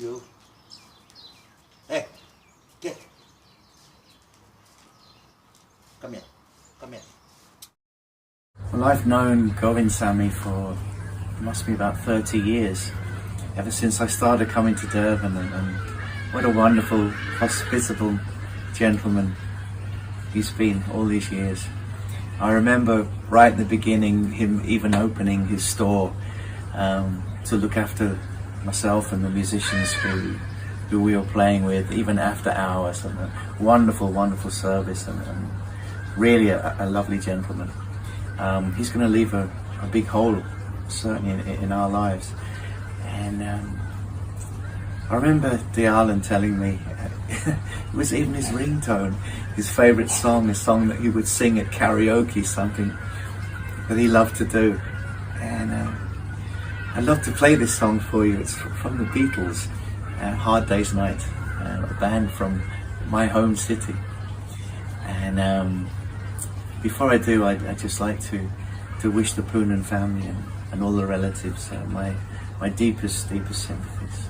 You. Hey, get. Come here. Come here. Well, I've known Govindsamy for, must be about 30 years, ever since I started coming to Durban, and what a wonderful, hospitable gentleman he's been all these years. I remember right at the beginning him even opening his store to look after myself and the musicians who we were playing with, even after hours, and a wonderful, wonderful service, and really a lovely gentleman. He's going to leave a big hole, certainly in our lives. And I remember Dialan telling me, it was even his ringtone, his favourite song, a song that he would sing at karaoke, something that he loved to do. And I'd love to play this song for you. It's from the Beatles, Hard Day's Night, a band from my home city. And before I do, I'd just like to wish the Poonan family and all the relatives my deepest sympathies.